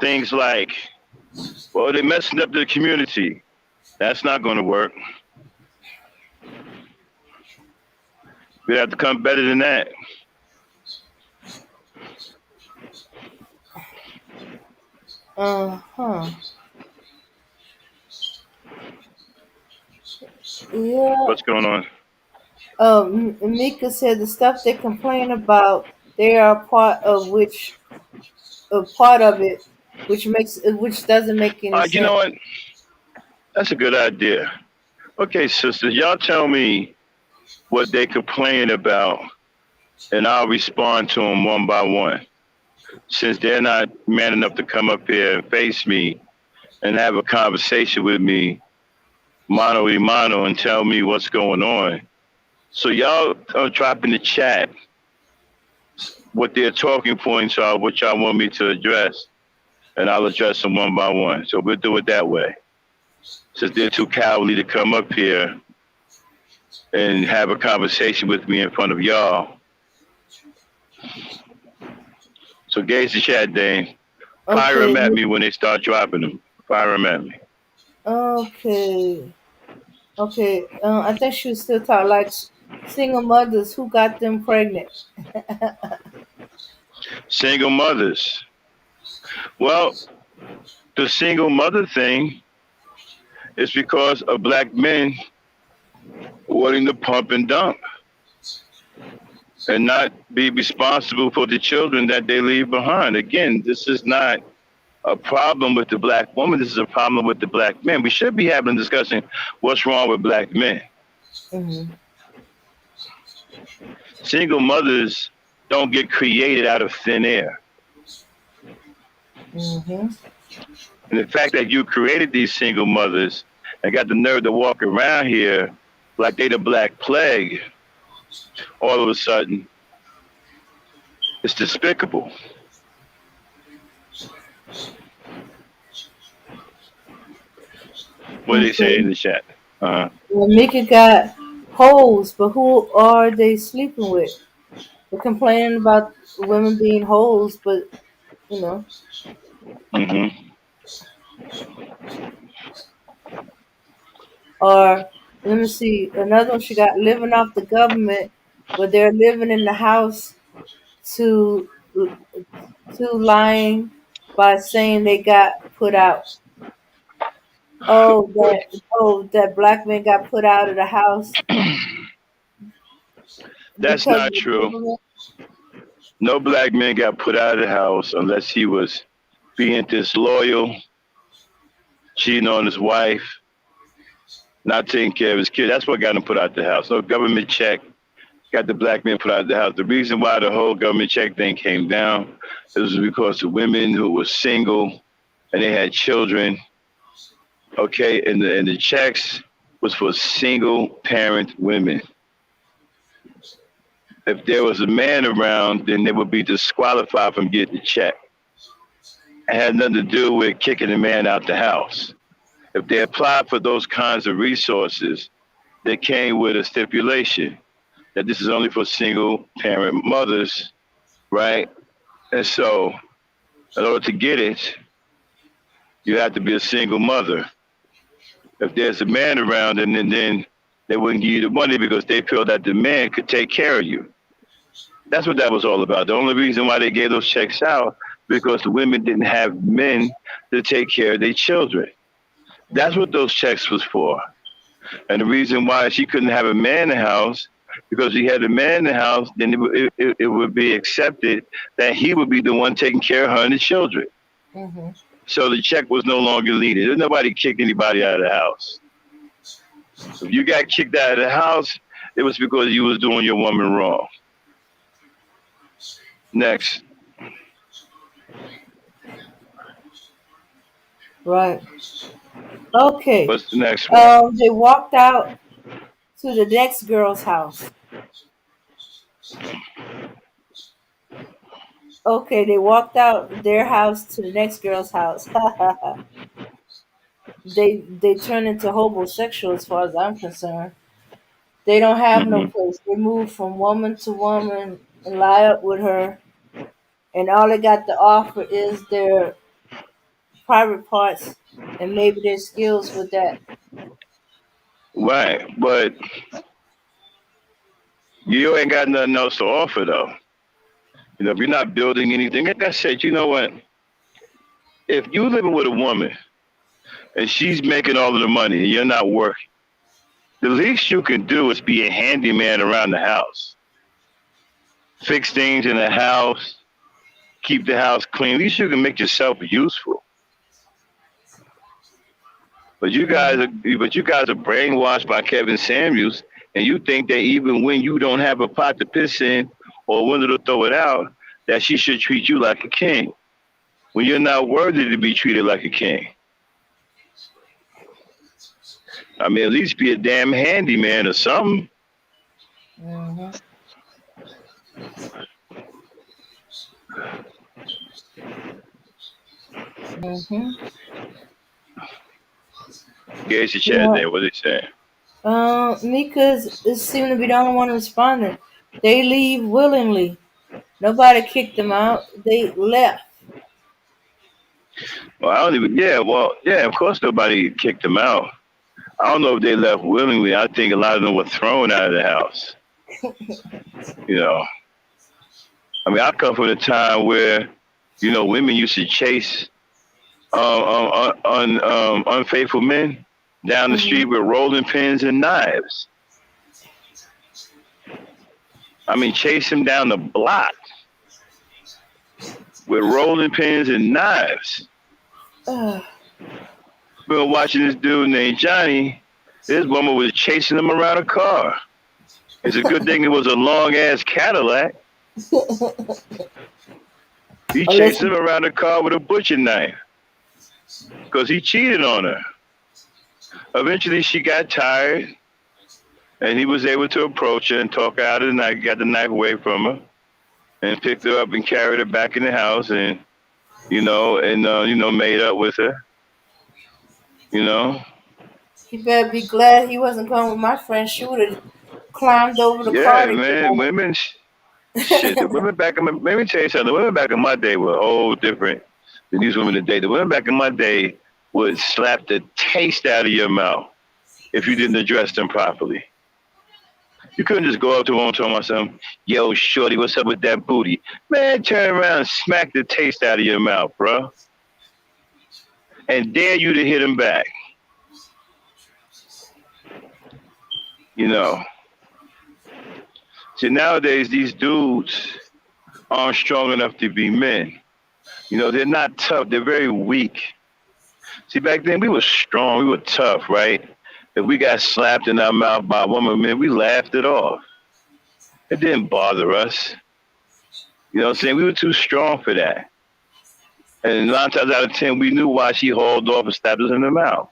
things like, well, they're messing up the community. That's not going to work. We have to come better than that. Huh. Yeah. What's going on? Mika said the stuff they complain about, they are a part of it, which doesn't make any You know sense. what? That's a good idea. Okay, sisters, y'all tell me what they complain about, and I'll respond to them one by one. Since they're not man enough to come up here and face me and have a conversation with me, mano y mano, and tell me what's going on. So y'all drop in the chat what their talking points are, what y'all want me to address, and I'll address them one by one. So we'll do it that way. Since they're too cowardly to come up here and have a conversation with me in front of y'all. So gauge the chat, Dane. Fire them at Okay. me when they start dropping them. Fire them at me. Okay. Okay. I think she was still talking like single mothers who got them pregnant. Single mothers. Well, the single mother thing is because of black men wanting to pump and dump and not be responsible for the children that they leave behind. Again, this is not a problem with the black woman. This is a problem with the black men. We should be having a discussion what's wrong with black men. Mm-hmm. Single mothers don't get created out of thin air. Mm-hmm. And the fact that you created these single mothers and got the nerve to walk around here like they the black plague, all of a sudden, it's despicable. What do they say in Okay. the chat? Well, Mika got hoes, but who are they sleeping with? They're complaining about women being hoes, but you know, Mm-hmm. or let me see, another one she got living off the government, but they're living in the house to lying by saying they got put out. That black man got put out of the house That's because of not the true. government. No black man got put out of the house unless he was being disloyal, cheating on his wife, not taking care of his kid. That's what got him put out the house. No government check got the black man put out the house. The reason why the whole government check thing came down is because the women who were single and they had children, okay, and the checks was for single parent women. If there was a man around, then they would be disqualified from getting the check. It had nothing to do with kicking the man out the house. If they applied for those kinds of resources, they came with a stipulation that this is only for single parent mothers, right? And so, in order to get it, you have to be a single mother. If there's a man around, and then they wouldn't give you the money because they feel that the man could take care of you. That's what that was all about. The only reason why they gave those checks out because the women didn't have men to take care of their children. That's what those checks was for. And the reason why she couldn't have a man in the house, because he had a man in the house, then it would be accepted that he would be the one taking care of her and the children. Mm-hmm. So the check was no longer needed. Nobody kicked anybody out of the house. If you got kicked out of the house, it was because you was doing your woman wrong. Next. Right. Okay. What's the next one? They walked out to the next girl's house. Okay, they walked out their house to the next girl's house. They turn into homosexual as far as I'm concerned. They don't have no Hmm. place. They move from woman to woman and lie up with her, and all they got to offer is their private parts and maybe their skills with that. Right, but you ain't got nothing else to offer though. You know, if you're not building anything, like I said, you know what? If you living with a woman and she's making all of the money and you're not working, the least you can do is be a handyman around the house. Fix things in the house, keep the house clean. At least you can make yourself useful. But you guys are brainwashed by Kevin Samuels, and you think that even when you don't have a pot to piss in or a window to throw it out, that she should treat you like a king when you're not worthy to be treated like a king. I mean, at least be a damn handyman or something. Hmm. Hmm. Gauge the chat Yeah. there. What they say? Mika's is seem to be the only one responding. They leave willingly. Nobody kicked them out. They left. Well, I don't even. Yeah, well, yeah. Of course, nobody kicked them out. I don't know if they left willingly. I think a lot of them were thrown out of the house. You know, I mean, I come from a time where, women used to chase unfaithful men down the Hmm. street with rolling pins and knives. I mean, chase them down the block with rolling pins and knives. We were watching this dude named Johnny. This woman was chasing him around a car. It's a good thing it was a long ass Cadillac. He chased Unless him around the car with a butcher knife because he cheated on her. Eventually, she got tired, and he was able to approach her and talk her out of the knife, got the knife away from her, and picked her up and carried her back in the house, and made up with her. You know, he better be glad he wasn't going with my friend. She would have climbed over the car yeah, to get man, women, shit, the women back in my, let me tell you something. The women back in my day were all different than these women today. The women back in my day would slap the taste out of your mouth if you didn't address them properly. You couldn't just go up to them and tell myself, yo, shorty, what's up with that booty? Man, turn around and smack the taste out of your mouth, bro. And dare you to hit him back. You know. See, nowadays, these dudes aren't strong enough to be men. They're not tough. They're very weak. See, back then, we were strong. We were tough, right? If we got slapped in our mouth by a woman, man, we laughed it off. It didn't bother us. You know what I'm saying? We were too strong for that. And 9 times out of 10, we knew why she hauled off and stabbed us in the mouth,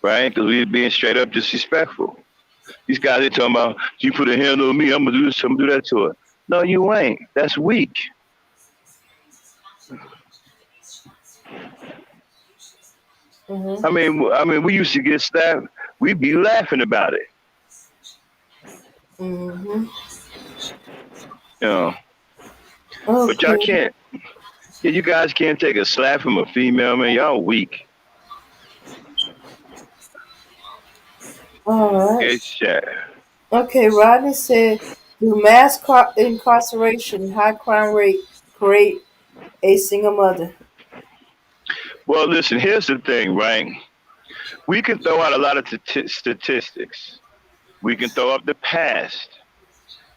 right? Because we were being straight up disrespectful. These guys, they talking about, you put a hand on me, I'm going to do this, I'm going to do that to her. No, you ain't. That's weak. hmm I mean, we used to get stabbed. We'd be laughing about it. hmm You know, but y'all Okay. can't. Yeah, you guys can't take a slap from a female, man. Y'all weak. All right. It's Okay. Rodney said, "Do mass incarceration, high crime rate, create a single mother?" well. Listen, here's the thing, right? We can throw out a lot of statistics. We can throw up the past.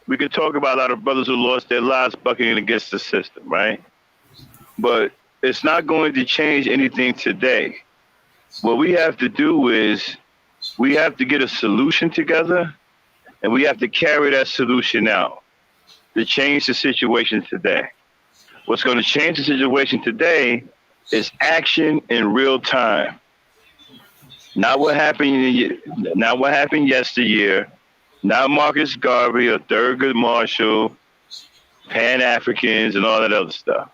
We can talk about a lot of brothers who lost their lives bucking against the system, right? But it's not going to change anything today. What we have to do is we have to get a solution together, and we have to carry that solution out to change the situation today. What's going to change the situation today is action in real time. Not what happened. Not what happened yesteryear. Not Marcus Garvey or Thurgood Marshall, Pan Africans, and all that other stuff.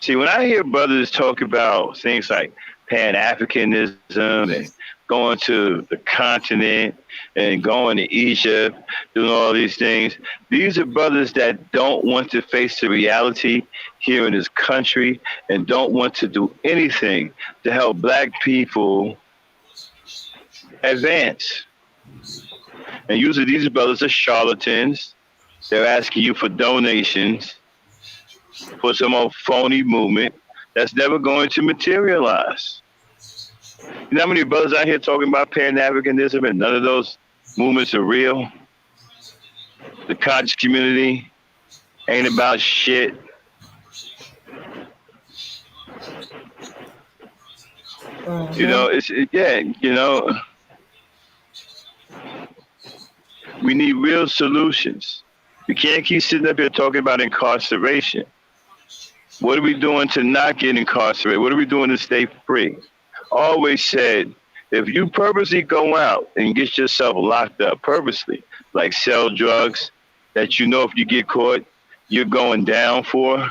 See, when I hear brothers talk about things like Pan Africanism and going to the continent and going to Egypt, doing all these things, these are brothers that don't want to face the reality here in this country and don't want to do anything to help black people advance. And usually these brothers are charlatans. They're asking you for donations for some old phony movement that's never going to materialize. You know how many brothers out here talking about Pan-Africanism and none of those movements are real? The conscious community ain't about shit. You know, we need real solutions. We can't keep sitting up here talking about incarceration. What are we doing to not get incarcerated? What are we doing to stay free? Always said, if you purposely go out and get yourself locked up purposely, like sell drugs that you know if you get caught, you're going down for,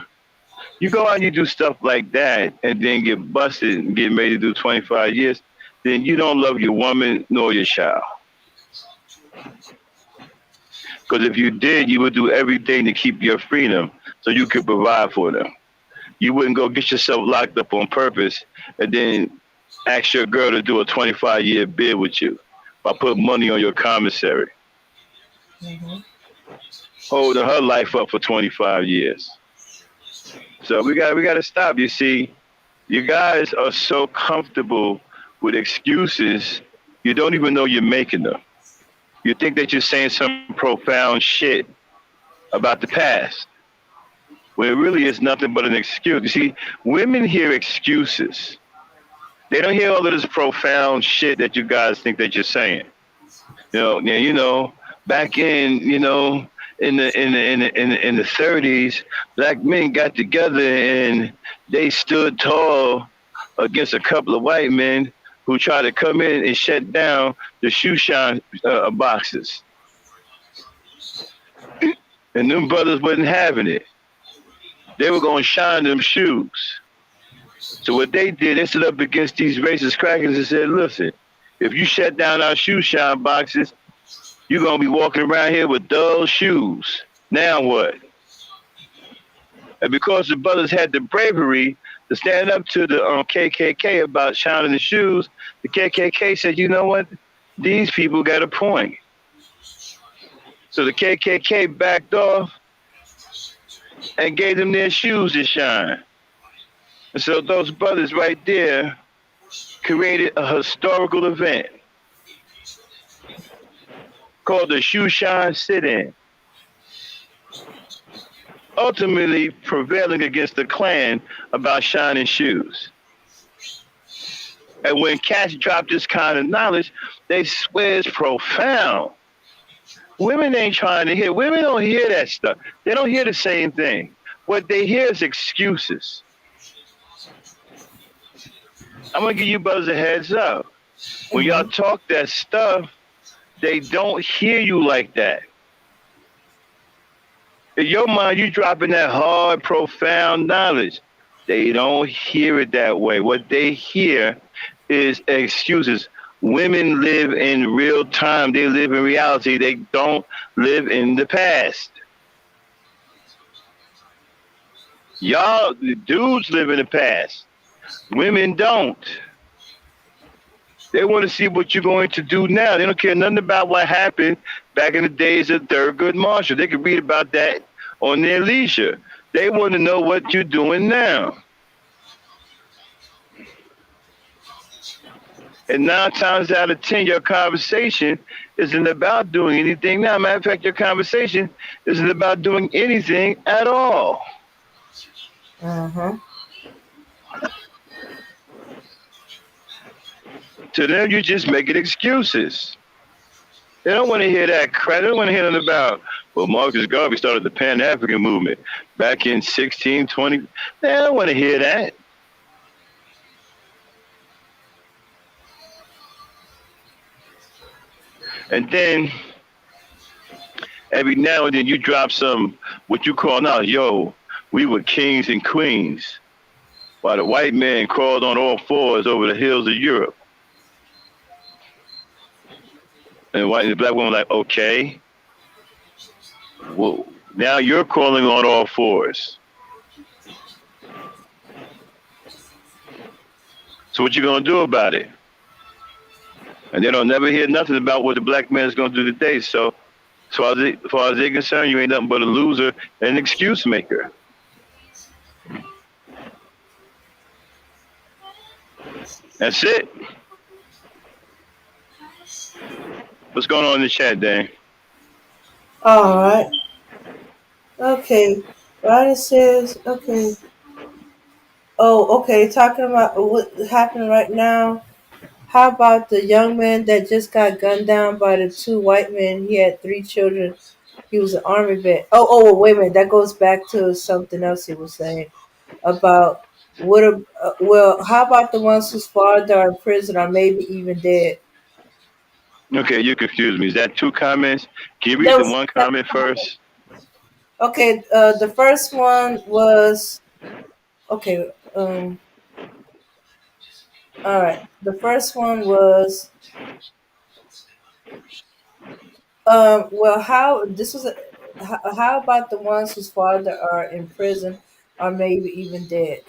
you go out and you do stuff like that and then get busted and get ready to do 25 years, then you don't love your woman nor your child. Because if you did, you would do everything to keep your freedom so you could provide for them. You wouldn't go get yourself locked up on purpose and then ask your girl to do a 25-year bid with you by putting money on your commissary. Mm-hmm. Holding her life up for 25 years. So we got to stop. You see, you guys are so comfortable with excuses, you don't even know you're making them. You think that you're saying some profound shit about the past, when it really is nothing but an excuse. You see, women hear excuses. They don't hear all of this profound shit that you guys think that you're saying. You know, back in the 30s, black men got together and they stood tall against a couple of white men who tried to come in and shut down the shoe shine boxes. And them brothers wasn't having it. They were going to shine them shoes. So what they did, they stood up against these racist crackers and said, listen, if you shut down our shoe shine boxes, you're going to be walking around here with dull shoes. Now what? And because the brothers had the bravery to stand up to the KKK about shining the shoes, the KKK said, you know what? These people got a point. So the KKK backed off and gave them their shoes to shine. And so those brothers right there created a historical event called the Shoe Shine Sit-In, ultimately prevailing against the Klan about shining shoes. And when cats drop this kind of knowledge, they swear it's profound. Women ain't trying to hear. Women don't hear that stuff. They don't hear the same thing. What they hear is excuses. I'm going to give you brothers a heads up. When y'all talk that stuff, they don't hear you like that. In your mind, you dropping that hard, profound knowledge. They don't hear it that way. What they hear is excuses. Women live in real time. They live in reality. They don't live in the past. Y'all, the dudes live in the past. Women don't. They want to see what you're going to do now. They don't care nothing about what happened back in the days of Thurgood Marshall. They can read about that on their leisure. They want to know what you're doing now. And 9 times out of 10, your conversation isn't about doing anything now. Matter of fact, your conversation isn't about doing anything at all. Uh-huh. To them, you're just making excuses. They don't want to hear that crap. They don't want to hear nothing about, Well, Marcus Garvey started the Pan-African movement back in 1620. Man, I don't want to hear that. And then every now and then you drop some, what you call now, yo, we were kings and queens, while the white man crawled on all fours over the hills of Europe. And the white and the black woman like, okay, well, now you're crawling on all fours. So what you gonna do about it? And they don't never hear nothing about what the black man is gonna do today. So as far as they're concerned, you ain't nothing but a loser and an excuse maker. That's it. What's going on in the chat, Dan? All right. Okay. Ryder says, okay. Oh, okay. Talking about what's happening right now. How about the young man that just got gunned down by the two white men? He had 3 children. He was an army vet. Wait a minute. That goes back to something else he was saying about how about the ones whose fathers are in prison or maybe even dead? Okay, you confused me. Is that 2 comments? Can you read the 1 comment first? Okay, the first one was okay. All right. The first one was well, how about the ones whose father are in prison or maybe even dead?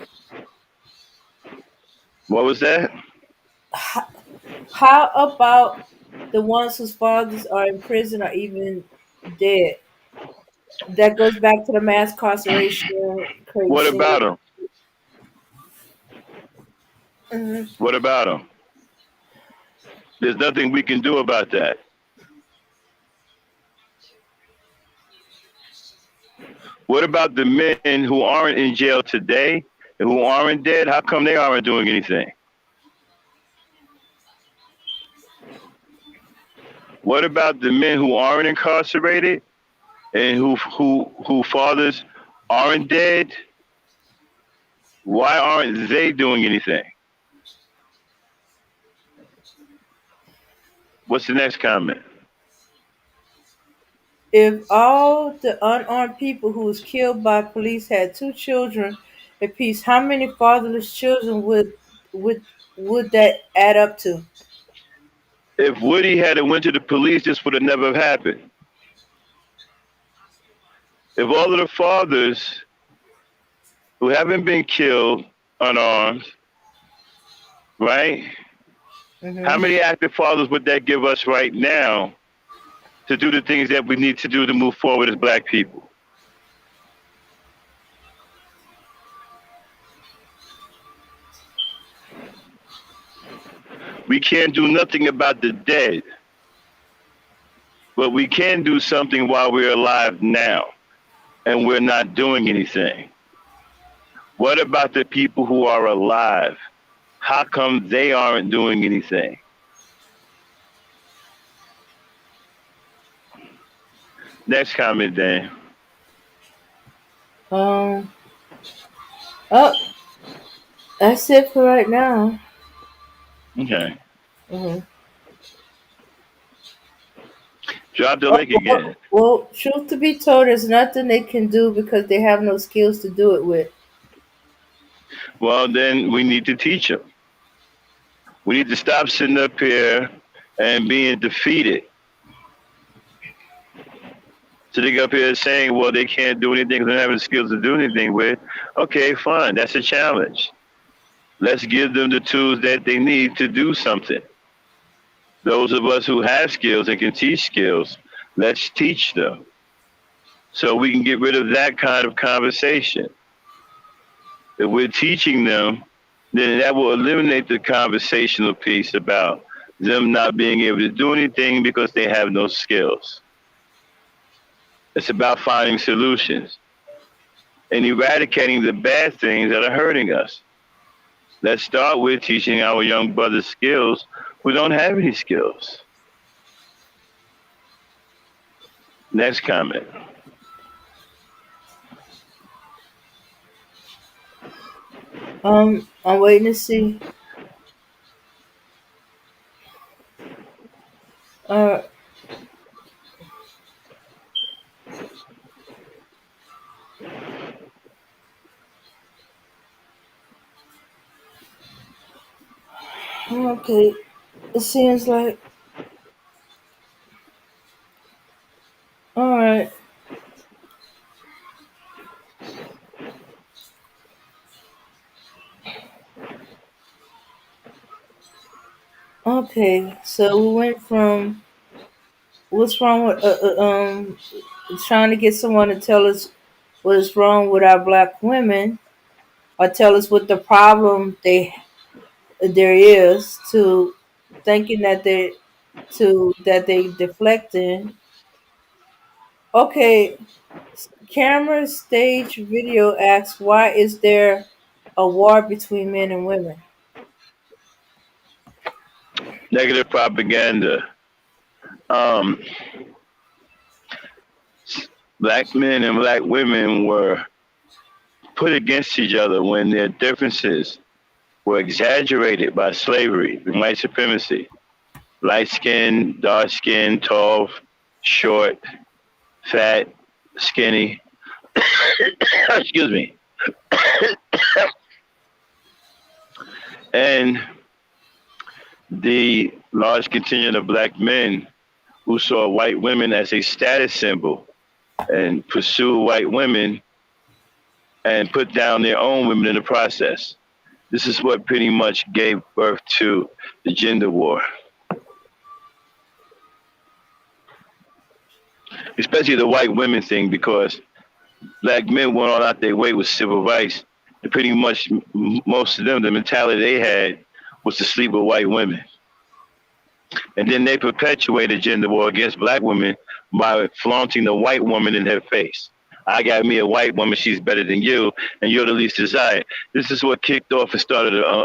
What was that? How about the ones whose fathers are in prison or even dead? That goes back to the mass incarceration. Craig What said. about them? Hmm. What about them? There's nothing we can do about that. What about the men who aren't in jail today and who aren't dead? How come they aren't doing anything? What about the men who aren't incarcerated and who fathers aren't dead? Why aren't they doing anything? What's the next comment? If all the unarmed people who was killed by police had 2 children apiece, how many fatherless children would would that add up to? If Woody had went to the police, this would have never happened. If all of the fathers who haven't been killed unarmed, right? Mm-hmm. How many active fathers would that give us right now to do the things that we need to do to move forward as black people? We can't do nothing about the dead, but we can do something while we're alive now, and we're not doing anything. What about the people who are alive? How come they aren't doing anything? Next comment, Dan. Oh, that's it for right now. Okay. Mm-hmm. Drop the link again. Well, truth to be told, there's nothing they can do because they have no skills to do it with. Well, then we need to teach them. We need to stop sitting up here and being defeated. Sitting up here saying, well, they can't do anything, they don't have the skills to do anything with. Okay, fine, that's a challenge. Let's give them the tools that they need to do something. Those of us who have skills and can teach skills, let's teach them. So we can get rid of that kind of conversation. If we're teaching them, then that will eliminate the conversational piece about them not being able to do anything because they have no skills. It's about finding solutions and eradicating the bad things that are hurting us. Let's start with teaching our young brothers skills who don't have any skills. Next comment. I'm waiting to see. Uh, okay. It seems like all right. Okay, so we went from what's wrong with trying to get someone to tell us what is wrong with our black women or tell us what the problem there is to thinking that they deflecting. Okay, camera stage video asks why is there a war between men and women? Negative propaganda. Um, Black men and black women were put against each other when their differences were exaggerated by slavery and white supremacy. Light skin, dark skin, tall, short, fat, skinny. Excuse me. And the large contingent of black men who saw white women as a status symbol and pursue white women and put down their own women in the process. This is what pretty much gave birth to the gender war, especially the white women thing, because black men went all out their way with civil rights. And pretty much most of them, the mentality they had was to sleep with white women. And then they perpetuated gender war against black women by flaunting the white woman in her face. I got me a white woman, she's better than you, and you're the least desired. This is what kicked off and started, I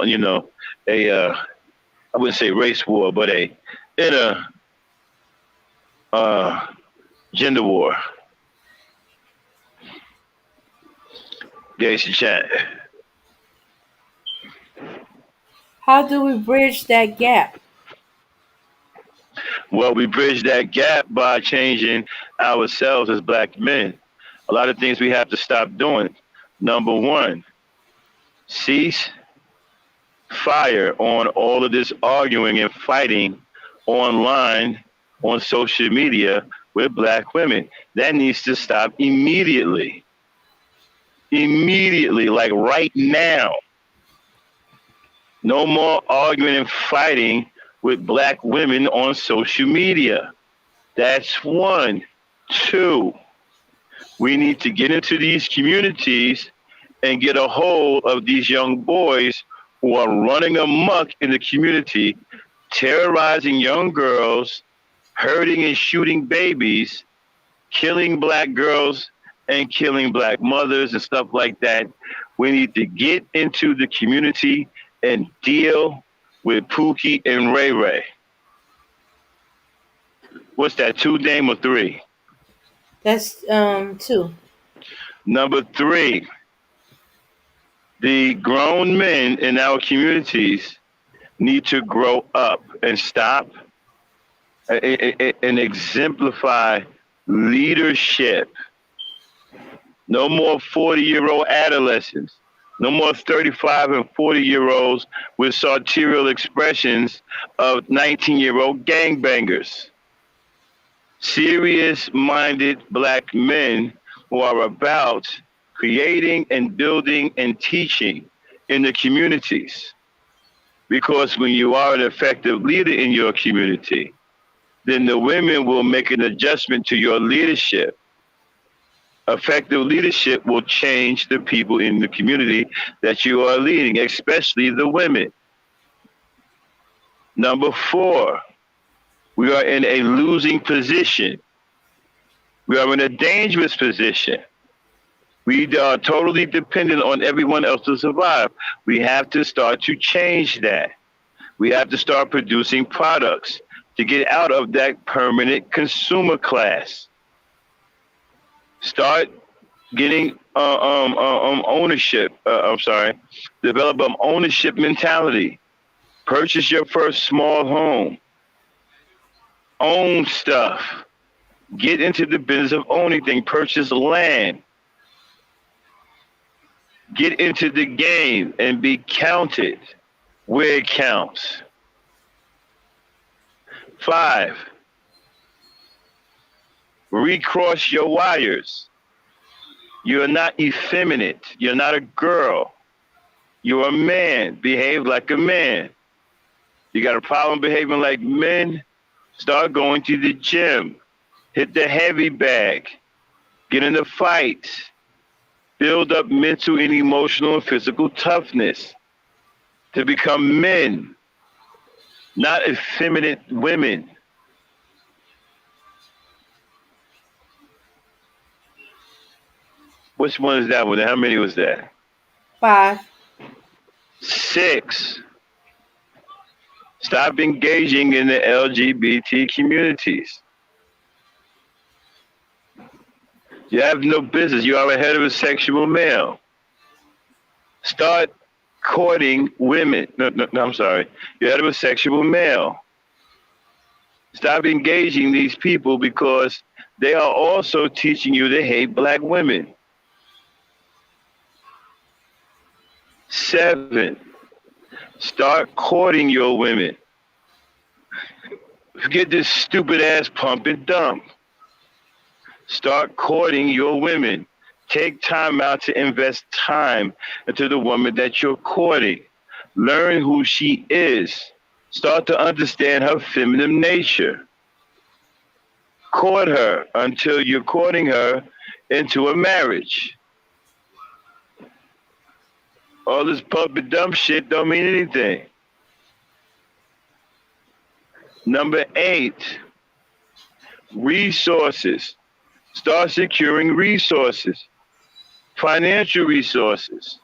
wouldn't say race war, but a inner gender war. Gage chat. How do we bridge that gap? Well, we bridge that gap by changing ourselves as black men. A lot of things we have to stop doing. Number one, cease fire on all of this arguing and fighting online on social media with black women. That needs to stop immediately. Immediately, like right now. No more arguing and fighting with black women on social media. That's one. Two, we need to get into these communities and get a hold of these young boys who are running amok in the community, terrorizing young girls, hurting and shooting babies, killing black girls and killing black mothers and stuff like that. We need to get into the community and deal with Pookie and Ray Ray. What's that, 2 Dame or 3? That's 2. Number 3, the grown men in our communities need to grow up and stop and exemplify leadership. No more 40-year-old adolescents. No more 35 and 40-year-olds with sartorial expressions of 19-year-old gangbangers. Serious-minded black men who are about creating and building and teaching in the communities. Because when you are an effective leader in your community, then the women will make an adjustment to your leadership. Effective leadership will change the people in the community that you are leading, especially the women. Number 4, we are in a losing position. We are in a dangerous position. We are totally dependent on everyone else to survive. We have to start to change that. We have to start producing products to get out of that permanent consumer class. Start getting ownership develop an ownership mentality. Purchase your first small home. Own stuff. Get into the business of owning things. Purchase land. Get into the game and be counted where it counts. 5, recross your wires. You're not effeminate. You're not a girl. You're a man. Behave like a man. You got a problem behaving like men? Start going to the gym. Hit the heavy bag. Get in the fights. Build up mental and emotional and physical toughness to become men, not effeminate women. Which one is that one? How many was that? 5. 6, stop engaging in the LGBT communities. You have no business. You are a heterosexual male. Start courting women. No, I'm sorry. You're a heterosexual male. Stop engaging these people because they are also teaching you to hate black women. 7, start courting your women. Forget this stupid ass pump and dump. Start courting your women. Take time out to invest time into the woman that you're courting. Learn who she is. Start to understand her feminine nature. Court her until you're courting her into a marriage. All this pump and dump shit don't mean anything. Number 8, resources. Start securing resources, financial resources.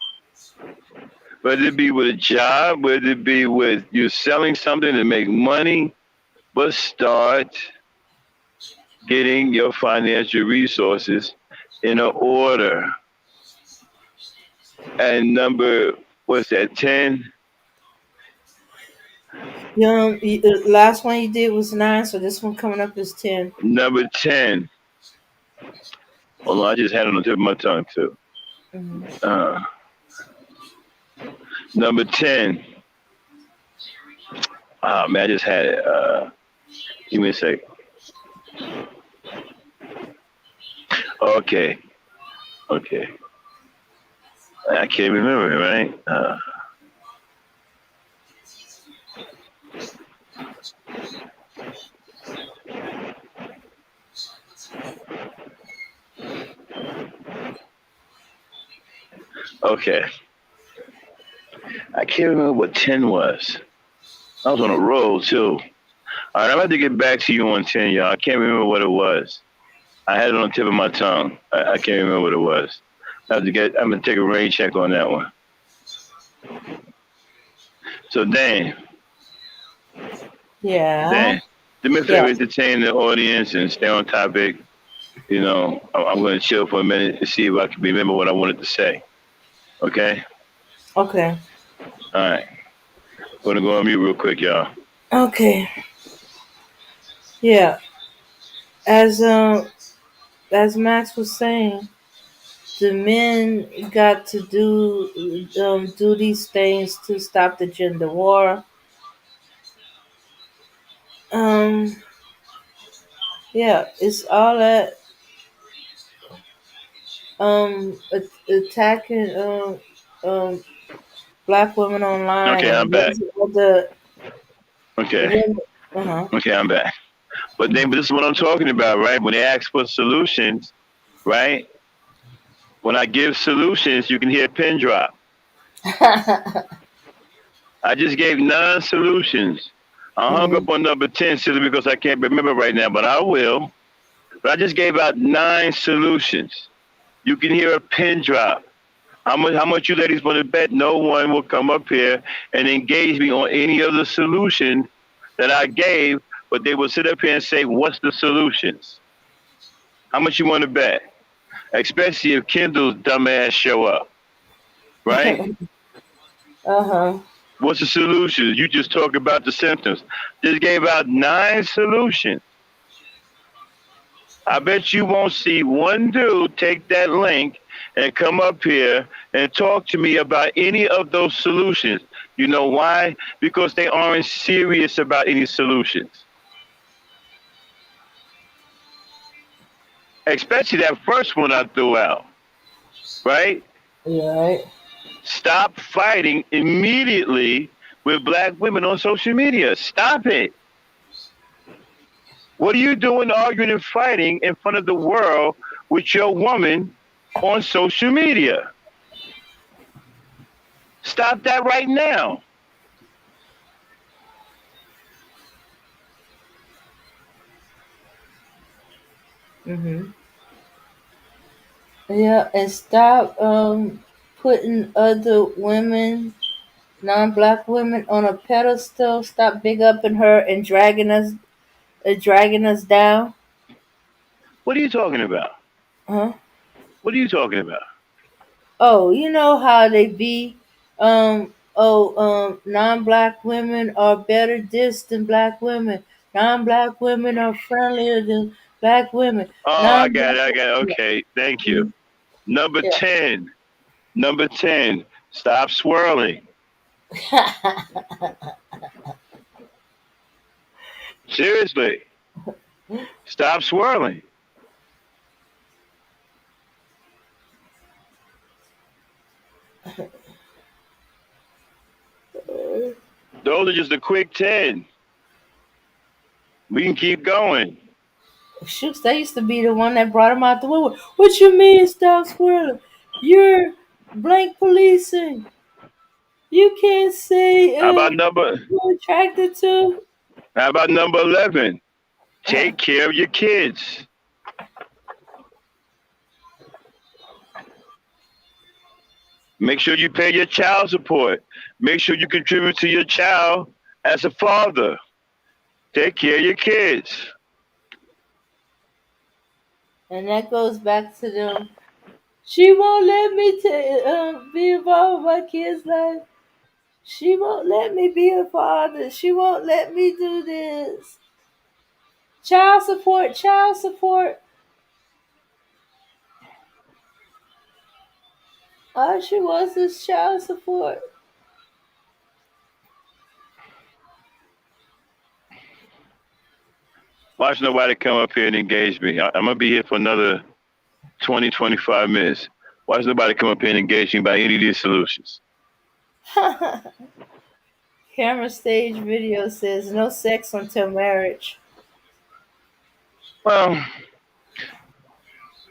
Whether it be with a job, whether it be with you selling something to make money, but start getting your financial resources in order. And number, what's that, 10? Last one you did was 9, so this one coming up is 10. Number 10. Hold on, I just had it on the tip of my tongue too. Mm-hmm. Number 10. Oh man, I just had it. Give me a sec. Okay. I can't remember it, right? Okay. I can't remember what 10 was. I was on a roll too. All right, I'm about to get back to you on 10, y'all. I can't remember what it was. I had it on the tip of my tongue. I can't remember what it was. I'm gonna take a rain check on that one. So Dan. Yeah. Dan, do me a favor, entertain the audience and stay on topic. You know, I'm gonna chill for a minute to see if I can remember what I wanted to say. Okay? Okay. All right. I'm gonna go on mute real quick, y'all. Okay. Yeah. As Max was saying, the men got to do these things to stop the gender war. Yeah, it's all that attacking black women online. Okay, I'm back. Okay. Okay, I'm back. But this is what I'm talking about, right? When they ask for solutions, right? When I give solutions, you can hear a pin drop. I just gave 9 solutions. I hung up on number 10 simply because I can't remember right now, but I will. But I just gave out 9 solutions. You can hear a pin drop. How much you ladies want to bet no one will come up here and engage me on any of the solutions that I gave, but they will sit up here and say, what's the solutions? How much you want to bet? Especially if Kendall's dumb ass show up. right? Uh-huh. What's the solution? You just talk about the symptoms. Just gave out 9 solutions. I bet you won't see one dude take that link and come up here and talk to me about any of those solutions. You know why? Because they aren't serious about any solutions. Especially that first one I threw out, right? Yeah, right. Stop fighting immediately with black women on social media. Stop it. What are you doing arguing and fighting in front of the world with your woman on social media? Stop that right now. Mm-hmm. Yeah, and stop putting other women, non-black women, on a pedestal. Stop big upping her and dragging us down. What are you talking about? Huh? What are you talking about? Oh, you know how they be. Non-black women are better this than black women. Non-black women are friendlier than black women. Oh, I got Non-black. it. I got it. Yeah. Okay. Thank you. Mhm. Number Yeah. 10. Number 10. Stop swirling. Seriously. Stop swirling. Those are just a quick 10. We can keep going. Shoots, that used to be the one that brought him out the woodwork. What you mean, stop squirreling? You're blank policing. You can't say How about number you're attracted to. how about number 11? Take care of your kids. Make sure you pay your child support. Make sure you contribute to your child as a father. Take care of your kids. And that goes back to them. She won't let me be involved with my kids' life. She won't let me be a father. She won't let me do this. Child support, child support. All she wants is child support. Watch nobody come up here and engage me. I'm going to be here for another 20, 25 minutes. Watch nobody come up here and engage me by any of these solutions. Camera stage video says no sex until marriage. Well,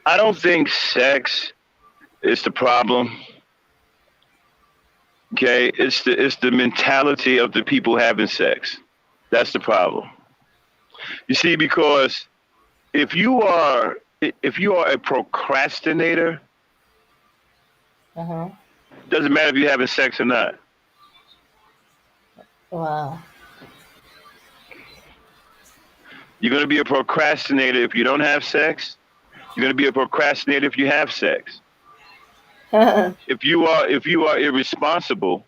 I don't think sex is the problem. Okay, it's the mentality of the people having sex. That's the problem. You see, because if you are a procrastinator, Uh-huh. doesn't matter if you're having sex or not. Wow. You're going to be a procrastinator if you don't have sex. You're going to be a procrastinator if you have sex. If you are irresponsible,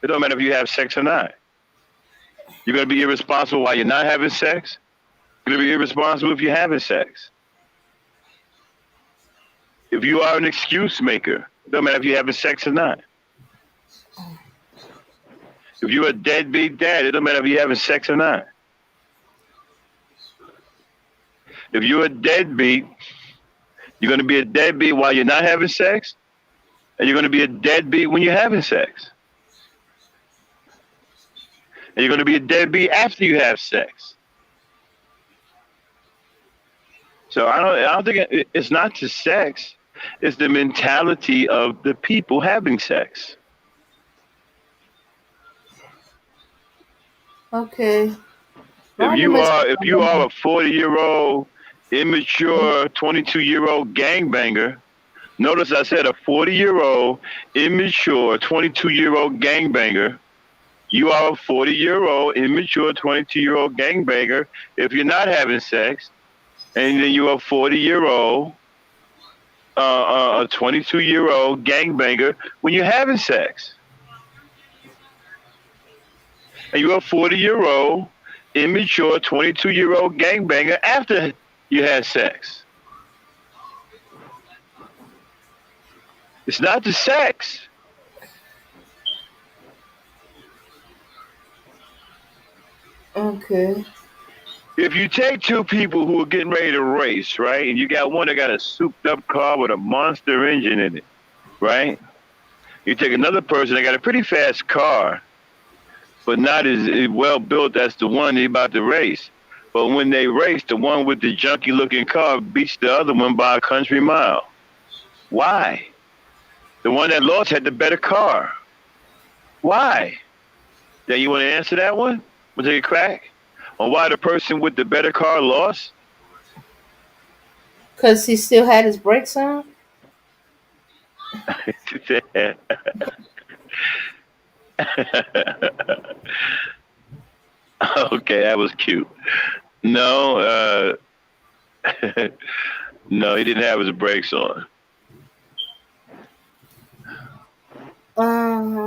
it don't matter if you have sex or not. You're going to be irresponsible while you're not having sex. You're going to be irresponsible if you're having sex. If you are an excuse maker, it don't matter if you're having sex or not. If you're a deadbeat dad, it don't matter if you're having sex or not. If you're a deadbeat, you're going to be a deadbeat while you're not having sex, and you're going to be a deadbeat when you're having sex. And you're going to be a deadbeat after you have sex. So I don't think it's not just sex. It's the mentality of the people having sex. Okay. If you are a 40-year-old immature 22-year-old gangbanger, notice I said a 40-year-old immature 22-year-old gangbanger. You are a 40-year-old immature 22-year-old gangbanger if you're not having sex, and then you're a 40-year-old a 22-year-old gangbanger when you're having sex. And you're a 40-year-old, immature 22-year-old gangbanger after you had sex. It's not the sex. Okay. If you take two people who are getting ready to race, right, and you got one that got a souped up car with a monster engine in it, right? You take another person that got a pretty fast car, but not as well built as the one they about to race. But when they race, the one with the junky looking car beats the other one by a country mile. Why? The one that lost had the better car. Why? Then you want to answer that one? Want to take a crack on why the person with the better car lost? Because he still had his brakes on? Okay, that was cute. No, no, he didn't have his brakes on.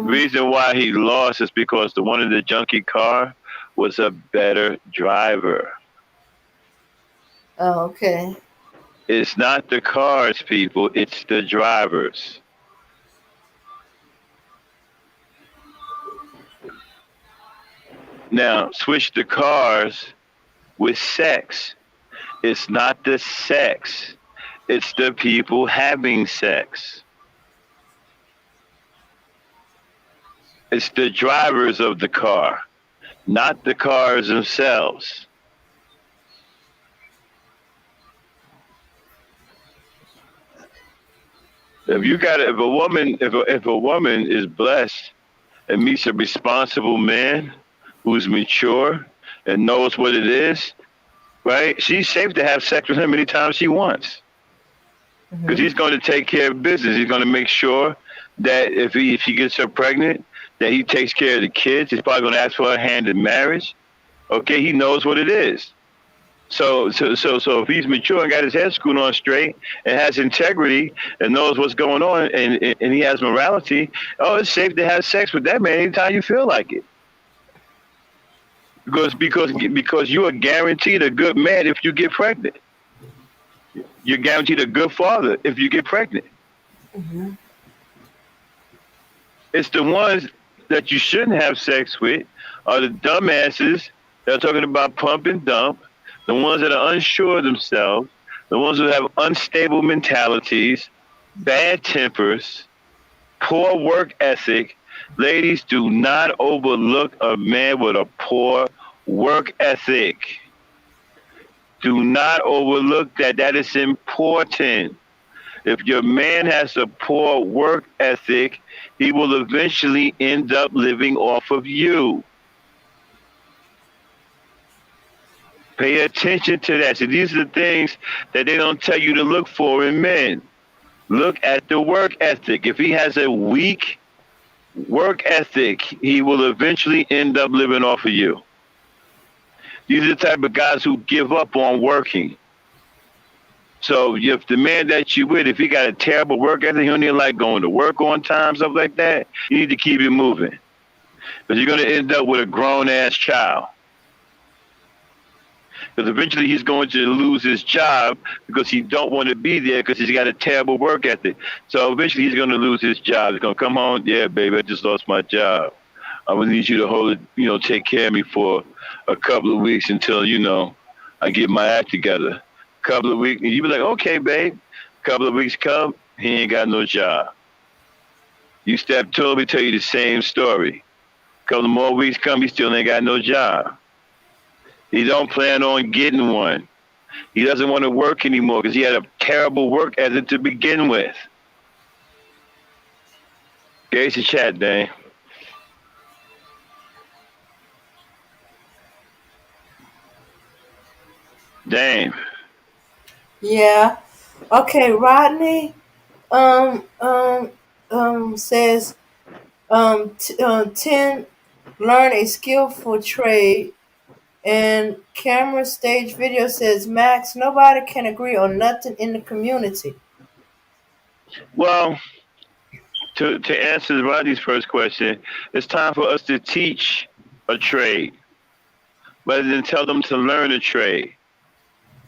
Reason why he lost is because the one in the junky car was a better driver. Oh, okay. It's not the cars, people. It's the drivers. Now, switch the cars with sex. It's not the sex. It's the people having sex. It's the drivers of the car, not the cars themselves. If a woman is blessed and meets a responsible man who's mature and knows what it is, right? She's safe to have sex with him anytime she wants, because he's going to take care of business. He's going to make sure that if she gets her pregnant, that he takes care of the kids. He's probably going to ask for her hand in marriage. Okay, he knows what it is. So if he's mature and got his head screwed on straight and has integrity and knows what's going on and he has morality, oh, it's safe to have sex with that man anytime you feel like it. Because you are guaranteed a good man if you get pregnant. You're guaranteed a good father if you get pregnant. Mm-hmm. It's the ones that you shouldn't have sex with are the dumbasses that are talking about pump and dump, the ones that are unsure of themselves, the ones who have unstable mentalities, bad tempers, poor work ethic. Ladies, do not overlook a man with a poor work ethic. Do not overlook that. That is important. If your man has a poor work ethic, he will eventually end up living off of you. Pay attention to that. So these are the things that they don't tell you to look for in men. Look at the work ethic. If he has a weak work ethic, he will eventually end up living off of you. These are the type of guys who give up on working. So if the man that you with, if he got a terrible work ethic, he don't even like going to work on time, stuff like that, you need to keep it moving. Because you're going to end up with a grown-ass child. Because eventually he's going to lose his job because he don't want to be there because he's got a terrible work ethic. So eventually he's going to lose his job. He's going to come home, yeah, baby, I just lost my job. I'm going to need you to hold it, take care of me for a couple of weeks until, I get my act together. Couple of weeks, and you be like, okay, babe. Couple of weeks come, he ain't got no job. You step to him, he tell you the same story. Couple more weeks come, he still ain't got no job. He don't plan on getting one. He doesn't want to work anymore because he had a terrible work ethic to begin with. Okay, it's a chat, Dane. Dane. Yeah. Okay, Rodney says 10 learn a skillful trade, and camera stage video says Max, nobody can agree on nothing in the community. Well, to answer Rodney's first question, it's time for us to teach a trade rather than tell them to learn a trade.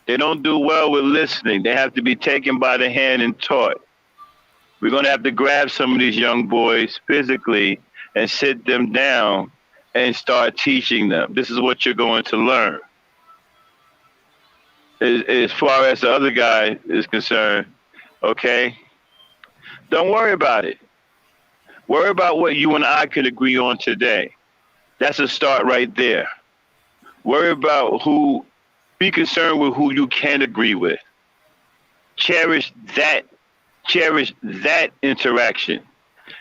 They don't do well with listening. They have to be taken by the hand and taught. We're going to have to grab some of these young boys physically and sit them down and start teaching them. This is what you're going to learn. As far as the other guy is concerned, okay, don't worry about it. Worry about what you and I could agree on today. That's a start right there. Worry about who, be concerned with who you can agree with. Cherish that, cherish that interaction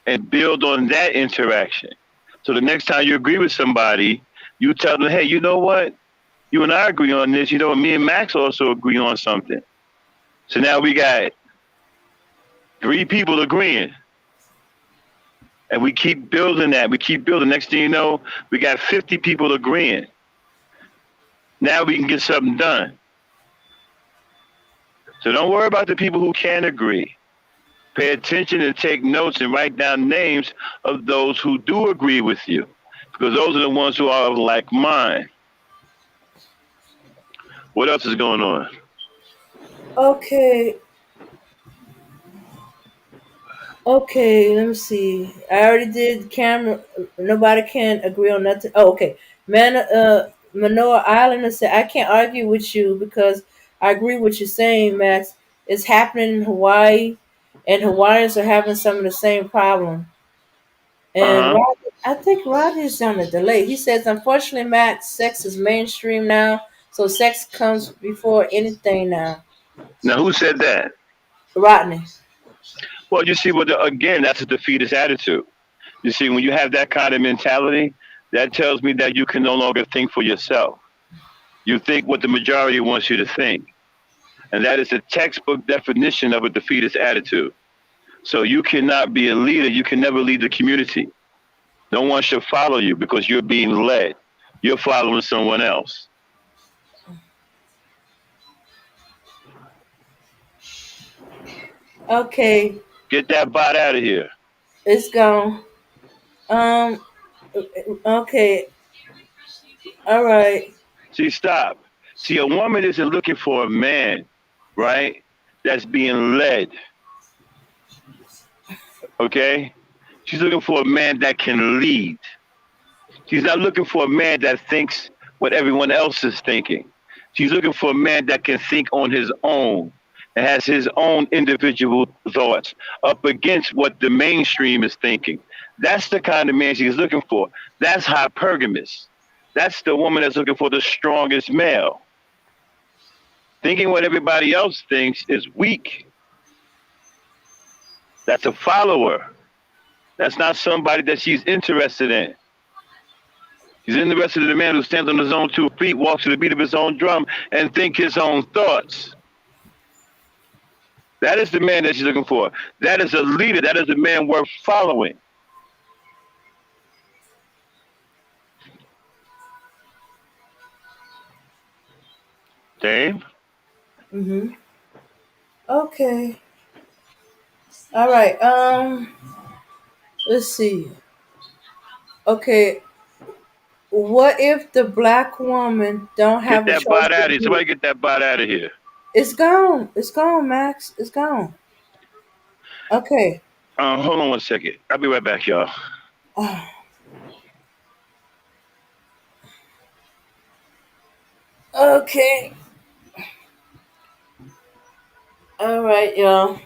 and build on that interaction. So the next time you agree with somebody, you tell them, hey, you know what? You and I agree on this. You know, me and Max also agree on something. So now we got three people agreeing. And we keep building that. We keep building. Next thing you know, we got 50 people agreeing. Now we can get something done. So don't worry about the people who can't agree. Pay attention and take notes and write down names of those who do agree with you, because those are the ones who are of like mind. What else is going on? Okay. Okay, let me see. I already did camera. Nobody can agree on nothing. Oh, okay. Manoa Islander said, I can't argue with you because I agree with you saying, Max. It's happening in Hawaii, and Hawaiians are having some of the same problem. And Uh huh. I think Rodney's on a delay. He says, unfortunately, Max, sex is mainstream now, so sex comes before anything now. Now, who said that? Rodney. Well, you see, again, that's a defeatist attitude. You see, when you have that kind of mentality, that tells me that you can no longer think for yourself. You think what the majority wants you to think. And that is a textbook definition of a defeatist attitude. So you cannot be a leader. You can never lead the community. No one should follow you because you're being led. You're following someone else. Okay, Get that bot out of here. it's gone. Um, okay, all right. See, stop. See, a woman isn't looking for a man, right? That's being led. Okay? She's looking for a man that can lead. She's not looking for a man that thinks what everyone else is thinking. She's looking for a man that can think on his own and has his own individual thoughts up against what the mainstream is thinking. That's the kind of man she's looking for. That's hypergamous. That's the woman that's looking for the strongest male. Thinking what everybody else thinks is weak. That's a follower. That's not somebody that she's interested in. He's interested in a man who stands on his own 2 feet, walks to the beat of his own drum, and think his own thoughts. That is the man that she's looking for. That is a leader. That is a man worth following. Dave? Mhm. Okay. All right. Let's see. Okay. What if the black woman don't Get have a that choice bot out to of here. do? Somebody get that bot out of here. It's gone. It's gone, Max. It's gone. Okay. Hold on 1 second. I'll be right back, y'all. Okay. All right, y'all.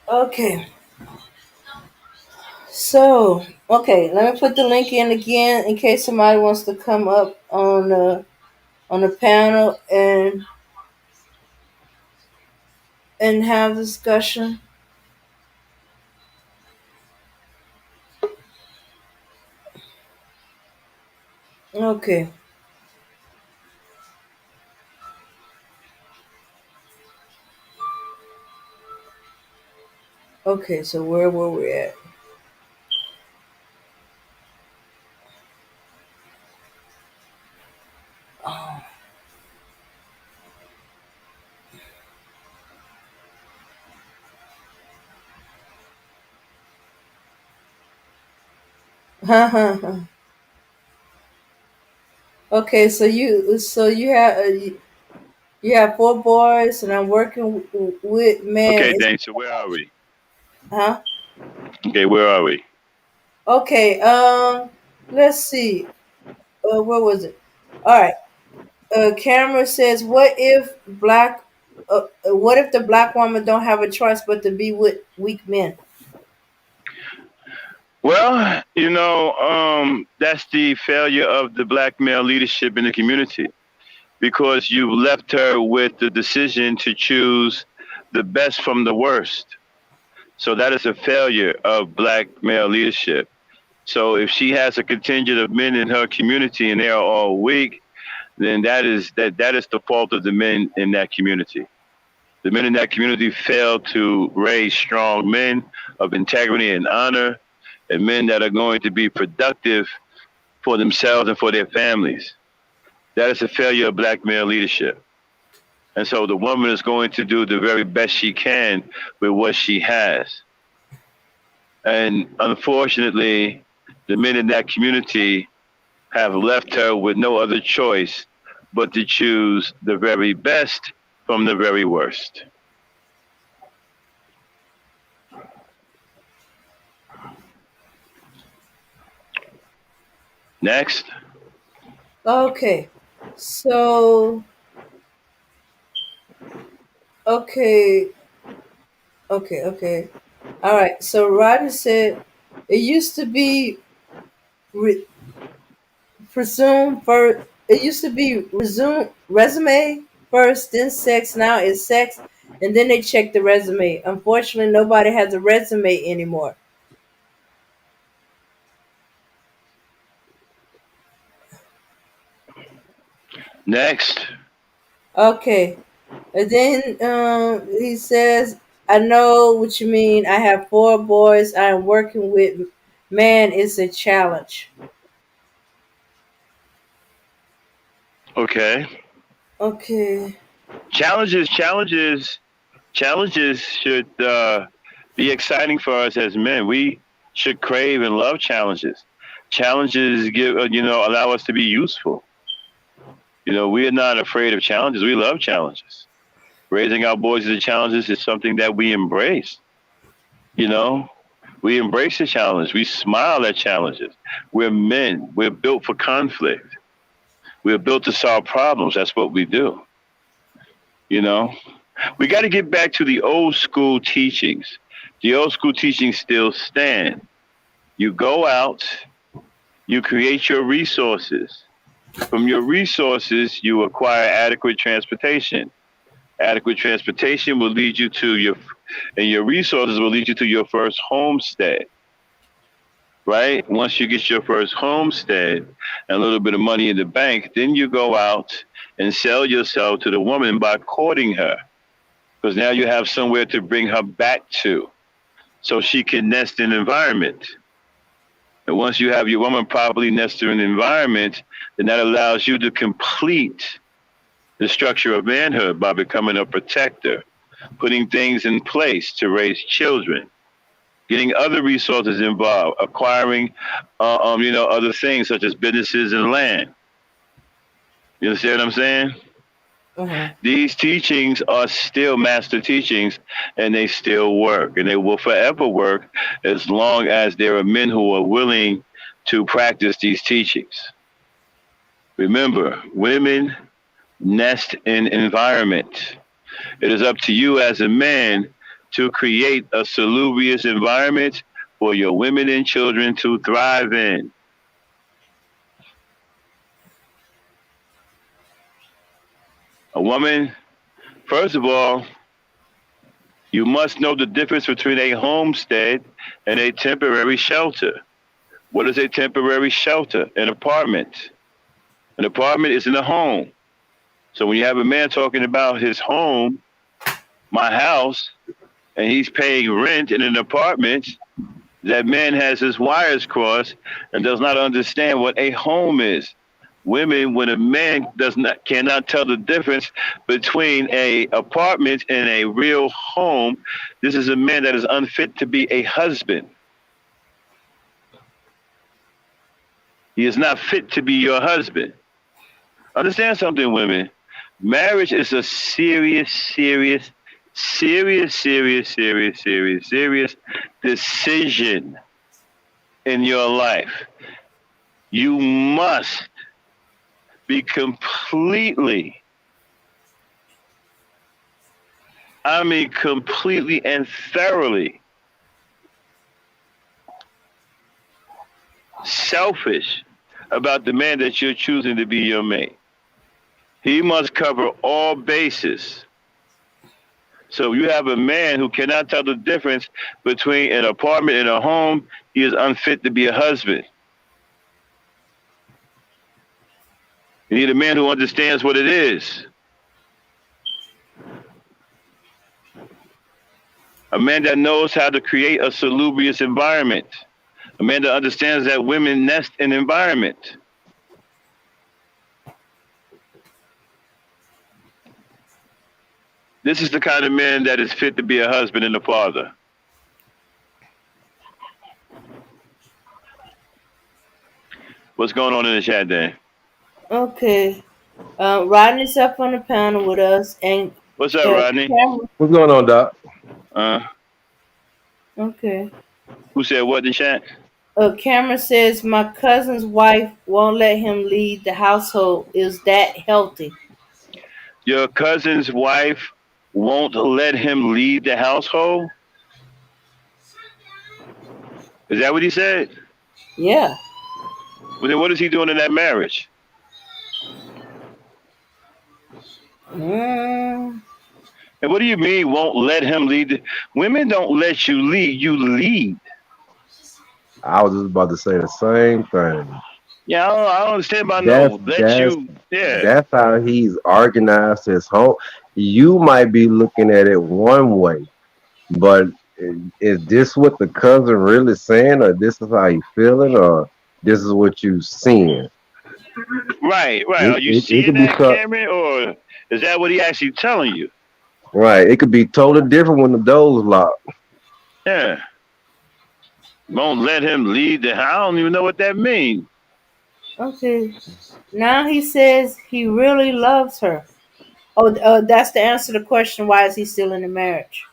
Okay. So, okay, let me put the link in again in case somebody wants to come up on the panel and have discussion. Okay. Okay, so where were we at? Oh. Okay, you have four boys, and I'm working with man. Okay, Dane. So where are we? Huh? Okay, where are we? Okay. Let's see. Where was it? All right. Camera says, what if the black woman don't have a choice but to be with weak men? Well, that's the failure of the black male leadership in the community because you left her with the decision to choose the best from the worst. So that is a failure of black male leadership. So if she has a contingent of men in her community and they are all weak, then that is the fault of the men in that community. The men in that community failed to raise strong men of integrity and honor, and men that are going to be productive for themselves and for their families. That is a failure of black male leadership. And so the woman is going to do the very best she can with what she has. And unfortunately, the men in that community have left her with no other choice but to choose the very best from the very worst. Next. Okay. So, okay. Okay. All right. So Rodney said it used to be re- presumed first. It used to be resume first, then sex. Now it's sex, and then they check the resume. Unfortunately, nobody has a resume anymore. Next. Okay. And then he says, I know what you mean. I have four boys I'm working with. Man, it's a challenge. Okay. Okay. Challenges should be exciting for us as men. We should crave and love challenges. Challenges give allow us to be useful. We are not afraid of challenges. We love challenges. Raising our boys to challenges is something that we embrace. You know, we embrace the challenge. We smile at challenges. We're men. We're built for conflict. We're built to solve problems. That's what we do. You know, we got to get back to the old school teachings. The old school teachings still stand. You go out, you create your resources. From your resources, you acquire adequate transportation. Adequate transportation will lead you to and your resources will lead you to your first homestead, right? Once you get your first homestead and a little bit of money in the bank, then you go out and sell yourself to the woman by courting her. Because now you have somewhere to bring her back to so she can nest in environment. And once you have your woman properly nested in environment, then that allows you to complete the structure of manhood by becoming a protector, putting things in place to raise children, getting other resources involved, acquiring, other things such as businesses and land. You understand what I'm saying? Uh-huh. These teachings are still master teachings and they still work and they will forever work as long as there are men who are willing to practice these teachings. Remember, women nest in environment. It is up to you as a man to create a salubrious environment for your women and children to thrive in. A woman, first of all, you must know the difference between a homestead and a temporary shelter. What is a temporary shelter? An apartment. An apartment is in a home. So when you have a man talking about his home, my house, and he's paying rent in an apartment, that man has his wires crossed and does not understand what a home is. Women, when a man cannot tell the difference between a apartment and a real home, this is a man that is unfit to be a husband. He is not fit to be your husband. Understand something, women. Marriage is a serious decision in your life. You must be completely and thoroughly selfish about the man that you're choosing to be your mate. He must cover all bases. So you have a man who cannot tell the difference between an apartment and a home. He is unfit to be a husband. You need a man who understands what it is. A man that knows how to create a salubrious environment. A man that understands that women nest in environment. This is the kind of man that is fit to be a husband and a father. What's going on in the chat, Dan? Okay. Rodney's up on the panel with us, and What's up, Rodney? What's going on, Doc? Okay. Who said what in the chat? Cameron says my cousin's wife won't let him lead the household. Is that healthy? Your cousin's wife won't let him lead the household? Is that what he said? Yeah. Well, then what is he doing in that marriage? And what do you mean won't let him lead? Women don't let you lead, you lead. I was just about to say the same thing. Yeah, I don't understand about That's how he's organized his home. You might be looking at it one way, but is this what the cousin really saying, or this is how he feeling, or this is what you seeing? Right. Are you seeing that, Cameron, or is that what he actually telling you? Right. It could be totally different when the door's locked. Yeah. Won't let him lead the house. I don't even know what that means. Okay. Now he says he really loves her. Oh, that's the answer to the question. Why is he still in the marriage?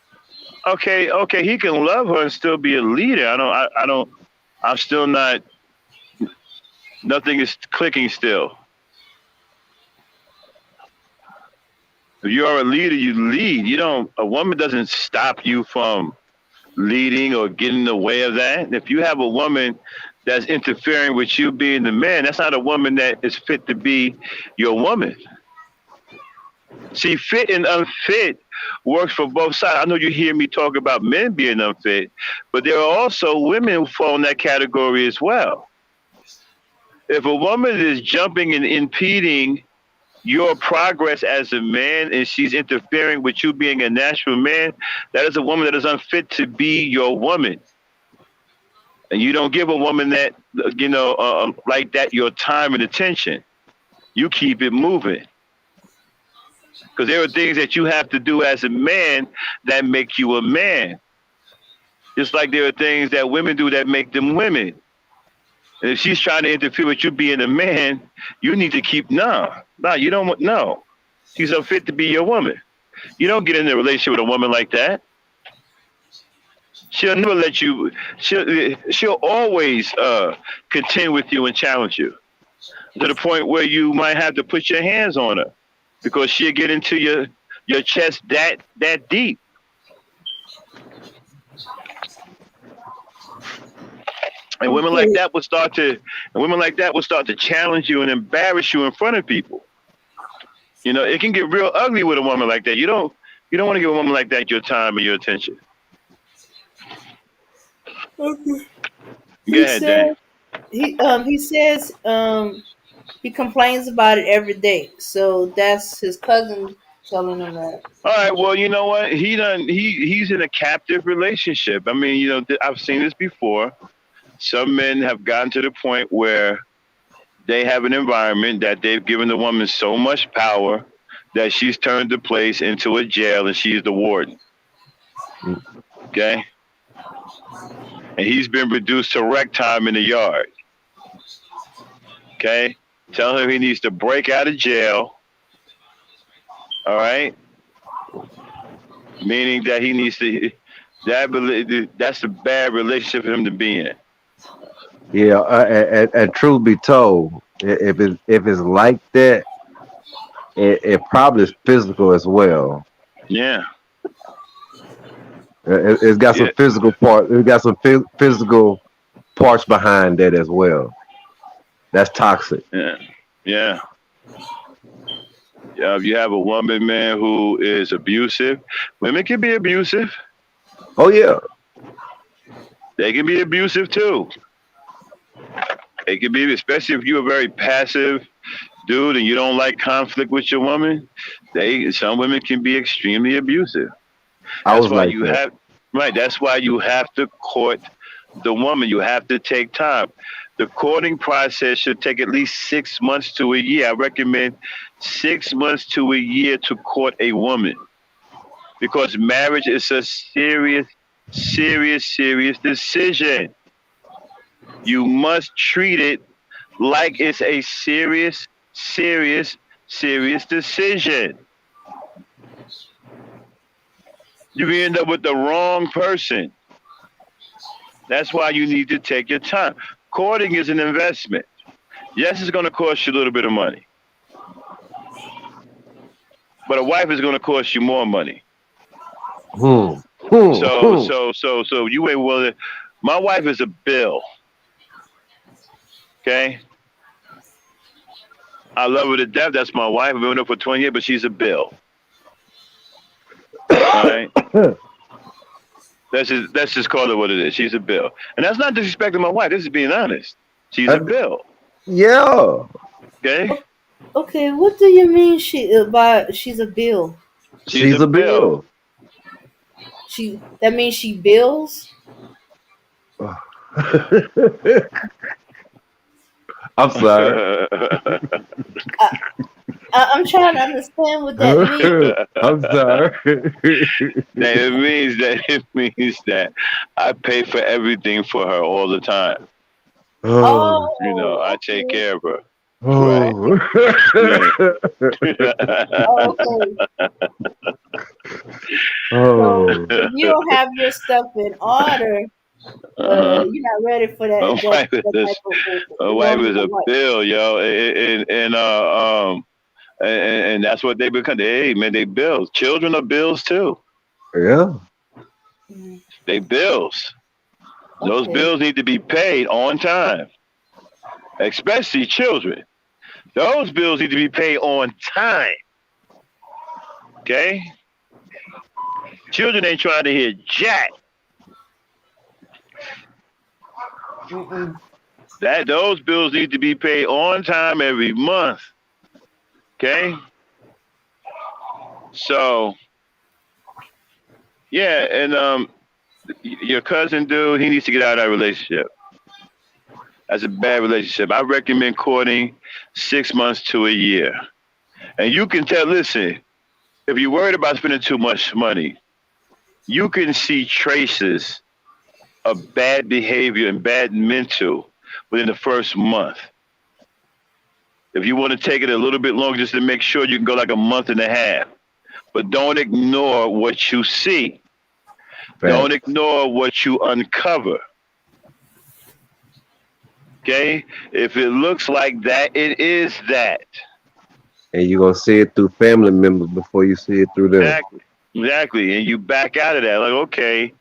Okay. He can love her and still be a leader. I'm still not. Nothing is clicking still. If you are a leader, you lead. A woman doesn't stop you from leading or getting in the way of that. If you have a woman that's interfering with you being the man, that's not a woman that is fit to be your woman. See, fit and unfit works for both sides. I know you hear me talk about men being unfit, but there are also women who fall in that category as well. If a woman is jumping and impeding your progress as a man and she's interfering with you being a natural man, that is a woman that is unfit to be your woman. And you don't give a woman that, like that, your time and attention. You keep it moving. Because there are things that you have to do as a man that make you a man. Just like there are things that women do that make them women. And if she's trying to interfere with you being a man, you need to keep, no, you don't want, no. She's unfit to be your woman. You don't get in a relationship with a woman like that. She'll never let you, she'll always contend with you and challenge you to the point where you might have to put your hands on her because she'll get into your chest that deep. And women like Okay. that will start to challenge you and embarrass you in front of people. You know, it can get real ugly with a woman like that. You don't want to give a woman like that your time and your attention. Okay. Go He ahead, said Dane. he says he complains about it every day. So that's his cousin telling him that. All right, well, you know what? He's in a captive relationship. I mean, I've seen this before. Some men have gotten to the point where they have an environment that they've given the woman so much power that she's turned the place into a jail and she's the warden. Okay? And he's been reduced to rec time in the yard. Okay? Tell him he needs to break out of jail. All right? Meaning that he needs to, that's a bad relationship for him to be in. Yeah, and truth be told, if it's like that, it probably is physical as well. Yeah. It's got some Yeah. physical part. It got some physical parts behind that as well. That's toxic. Yeah. Yeah. Yeah. If you have a woman, man, who is abusive, women can be abusive. Oh yeah. They can be abusive too. It can be, especially if you're a very passive dude and you don't like conflict with your woman. Some women can be extremely abusive. I That's was why like you that. have right. That's why you have to court the woman. You have to take time. The courting process should take at least 6 months to a year. I recommend 6 months to a year to court a woman because marriage is a serious, serious, serious decision. You must treat it like it's a serious, serious, serious decision. You can end up with the wrong person. That's why you need to take your time. Courting is an investment. Yes, it's going to cost you a little bit of money. But a wife is going to cost you more money. So you ain't willing. My wife is a bill. Okay? I love her to death. That's my wife. I've been with her for 20 years, but she's a bill. All right? Let's just call it what it is. She's a bill. And that's not disrespecting my wife. This is being honest. She's a bill. Yeah. Okay? Okay, what do you mean she's a bill? She's a bill. That means she bills? I'm sorry. I'm trying to understand what that means. I'm sorry. It means that I pay for everything for her all the time. Oh, You know, I take care of her. Oh. okay. Oh. So if you don't have your stuff in order, you're not ready for that. My wife is a bill, yo, and that's what they become. Hey, man, they bills. Children are bills too. Yeah. They bills. Those bills need to be paid on time, especially children. Those bills need to be paid on time. Okay? Children ain't trying to hear jack. Those bills need to be paid on time every month. Okay? So, yeah, and your cousin dude, he needs to get out of that relationship. That's a bad relationship. I recommend courting 6 months to a year. And you can tell, listen, if you're worried about spending too much money, you can see traces of bad behavior and bad mental within the first month. If you want to take it a little bit longer just to make sure, you can go like a month and a half. But don't ignore what you see. Don't ignore what you uncover. Okay? If it looks like that, it is that. and you're gonna see it through family members before you see it through them. Exactly. And you back out of that, like, okay,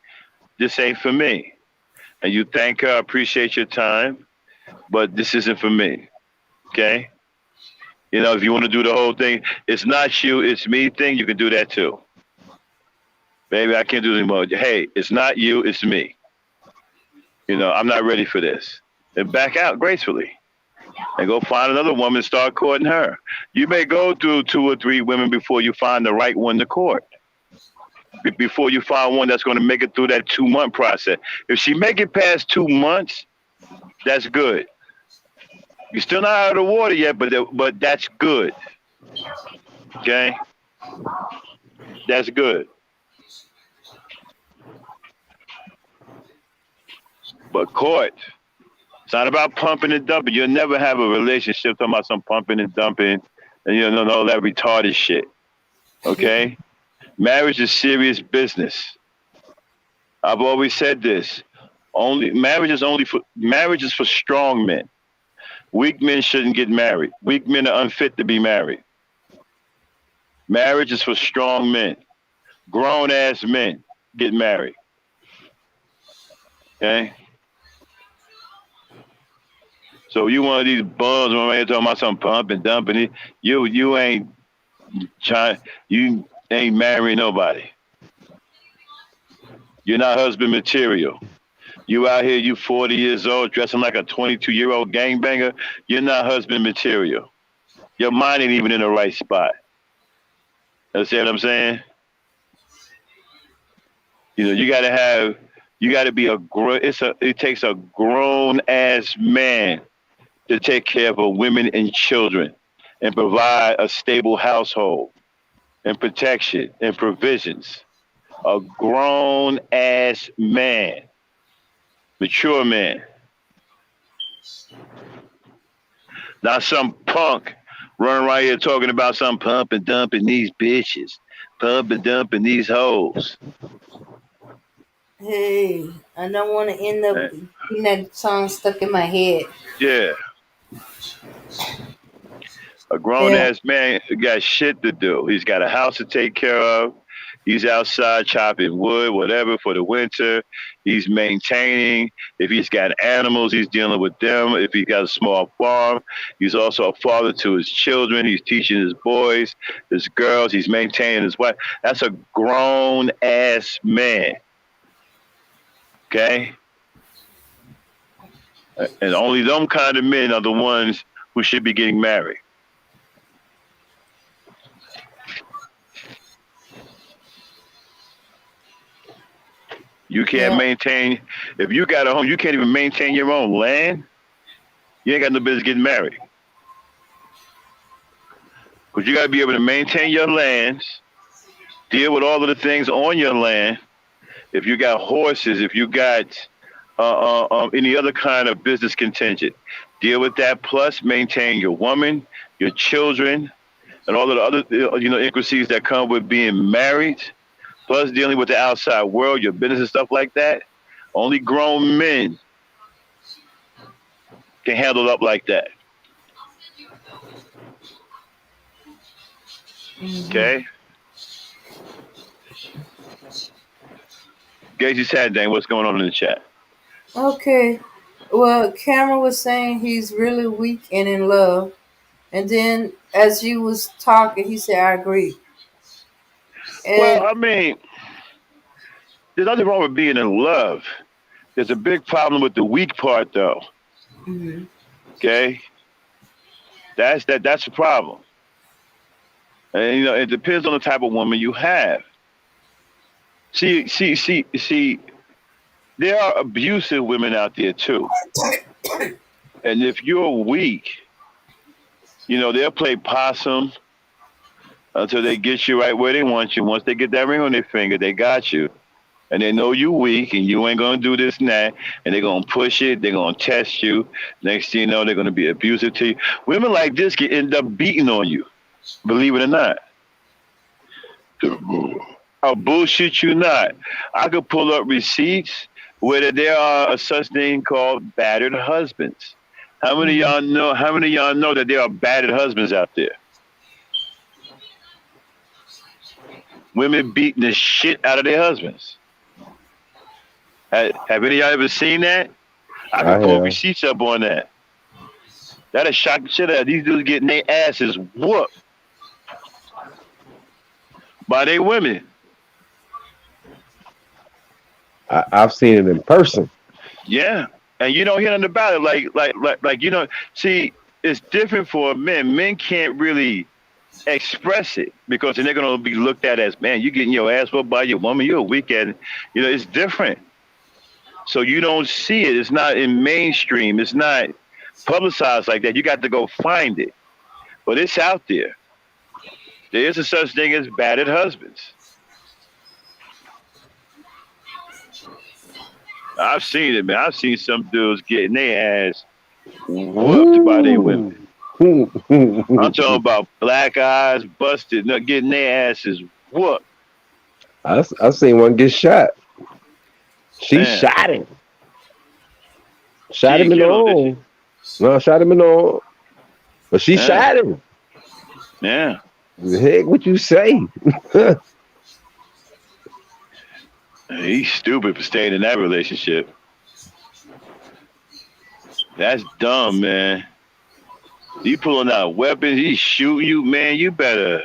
this ain't for me. And you thank her, appreciate your time, but this isn't for me. Okay? You know, if you want to do the whole thing, it's not you, it's me thing, you can do that too. Baby, I can't do it anymore. Hey, it's not you, it's me. You know, I'm not ready for this. And back out gracefully. And go find another woman and start courting her. You may go through 2 or 3 women before you find the right one to court. Before you find one that's going to make it through that 2-month process. If she make it past 2 months, that's good. You're still not out of the water yet, but that's good. Okay? That's good. But court, it's not about pumping and dumping. You'll never have a relationship talking about some pumping and dumping and you know all that retarded shit. Okay? Marriage is serious business. I've always said this. Marriage is for strong men. Weak men shouldn't get married. Weak men are unfit to be married. Marriage is for strong men. Grown ass men get married. Okay? So you one of these bums when you're talking about some pump and dumping, you ain't marrying nobody. You're not husband material. You out here, you 40 years old, dressing like a 22-year-old gangbanger. You're not husband material. Your mind ain't even in the right spot. Understand what I'm saying? You know, you gotta be it takes a grown ass man to take care of a women and children and provide a stable household and protection and provisions. A grown ass man, mature man. Not some punk running around here talking about some pump and dumping these bitches, pump and dumping these hoes. Hey, I don't want to end up getting that song stuck in my head. Yeah. A grown ass man got shit to do. He's got a house to take care of. He's outside chopping wood, whatever, for the winter. He's maintaining. If he's got animals, he's dealing with them. If he's got a small farm, he's also a father to his children. He's teaching his boys, his girls. He's maintaining his wife. That's a grown ass man. Okay? And only them kind of men are the ones who should be getting married. You can't maintain, if you got a home, you can't even maintain your own land. You ain't got no business getting married. But you got to be able to maintain your lands, deal with all of the things on your land. If you got horses, if you got any other kind of business contingent, deal with that. Plus, maintain your woman, your children, and all of the other intricacies that come with being married. Plus, dealing with the outside world, your business and stuff like that. Only grown men can handle it up like that. Mm-hmm. Okay? Gage's hat, Dang, what's going on in the chat? Okay. Well, Cameron was saying he's really weak and in love. And then as you was talking, he said, I agree. Well, I mean, there's nothing wrong with being in love. There's a big problem with the weak part, though. Mm-hmm. Okay? That's the problem. And, it depends on the type of woman you have. See, there are abusive women out there, too. And if you're weak, they'll play possum until they get you right where they want you. Once they get that ring on their finger, they got you. And they know you weak and you ain't going to do this and that. And they're going to push it. They're going to test you. Next thing you know, they're going to be abusive to you. Women like this can end up beating on you, believe it or not. I'll bullshit you not. I could pull up receipts where there are a such thing called battered husbands. How many of y'all know that there are battered husbands out there? Women beating the shit out of their husbands. Have any of y'all ever seen that? I I can pull have. receipts up on that. That'll shock the shit out of these dudes getting their asses whooped by their women. I've seen it in person. Yeah. And you don't hear nothing about it. See, it's different for men. Men can't really express it because then they're gonna be looked at as, man, you getting your ass whooped by your woman, you're a weak at it. It's different. So you don't see it. It's not in mainstream. It's not publicized like that. You got to go find it. But it's out there. There is a such thing as battered husbands. I've seen it, man. I've seen some dudes getting their ass whooped by their women. I'm talking about black eyes busted, not getting their asses whooped. I seen one get shot. She Man, shot him. she Shot him didn't in the kill him, did she? arm. No, shot him in the arm. But she Yeah, shot him. yeah. The heck, what you say? He's stupid for staying in that relationship. That's dumb, man. He pulling out weapons. He shooting you, man. You better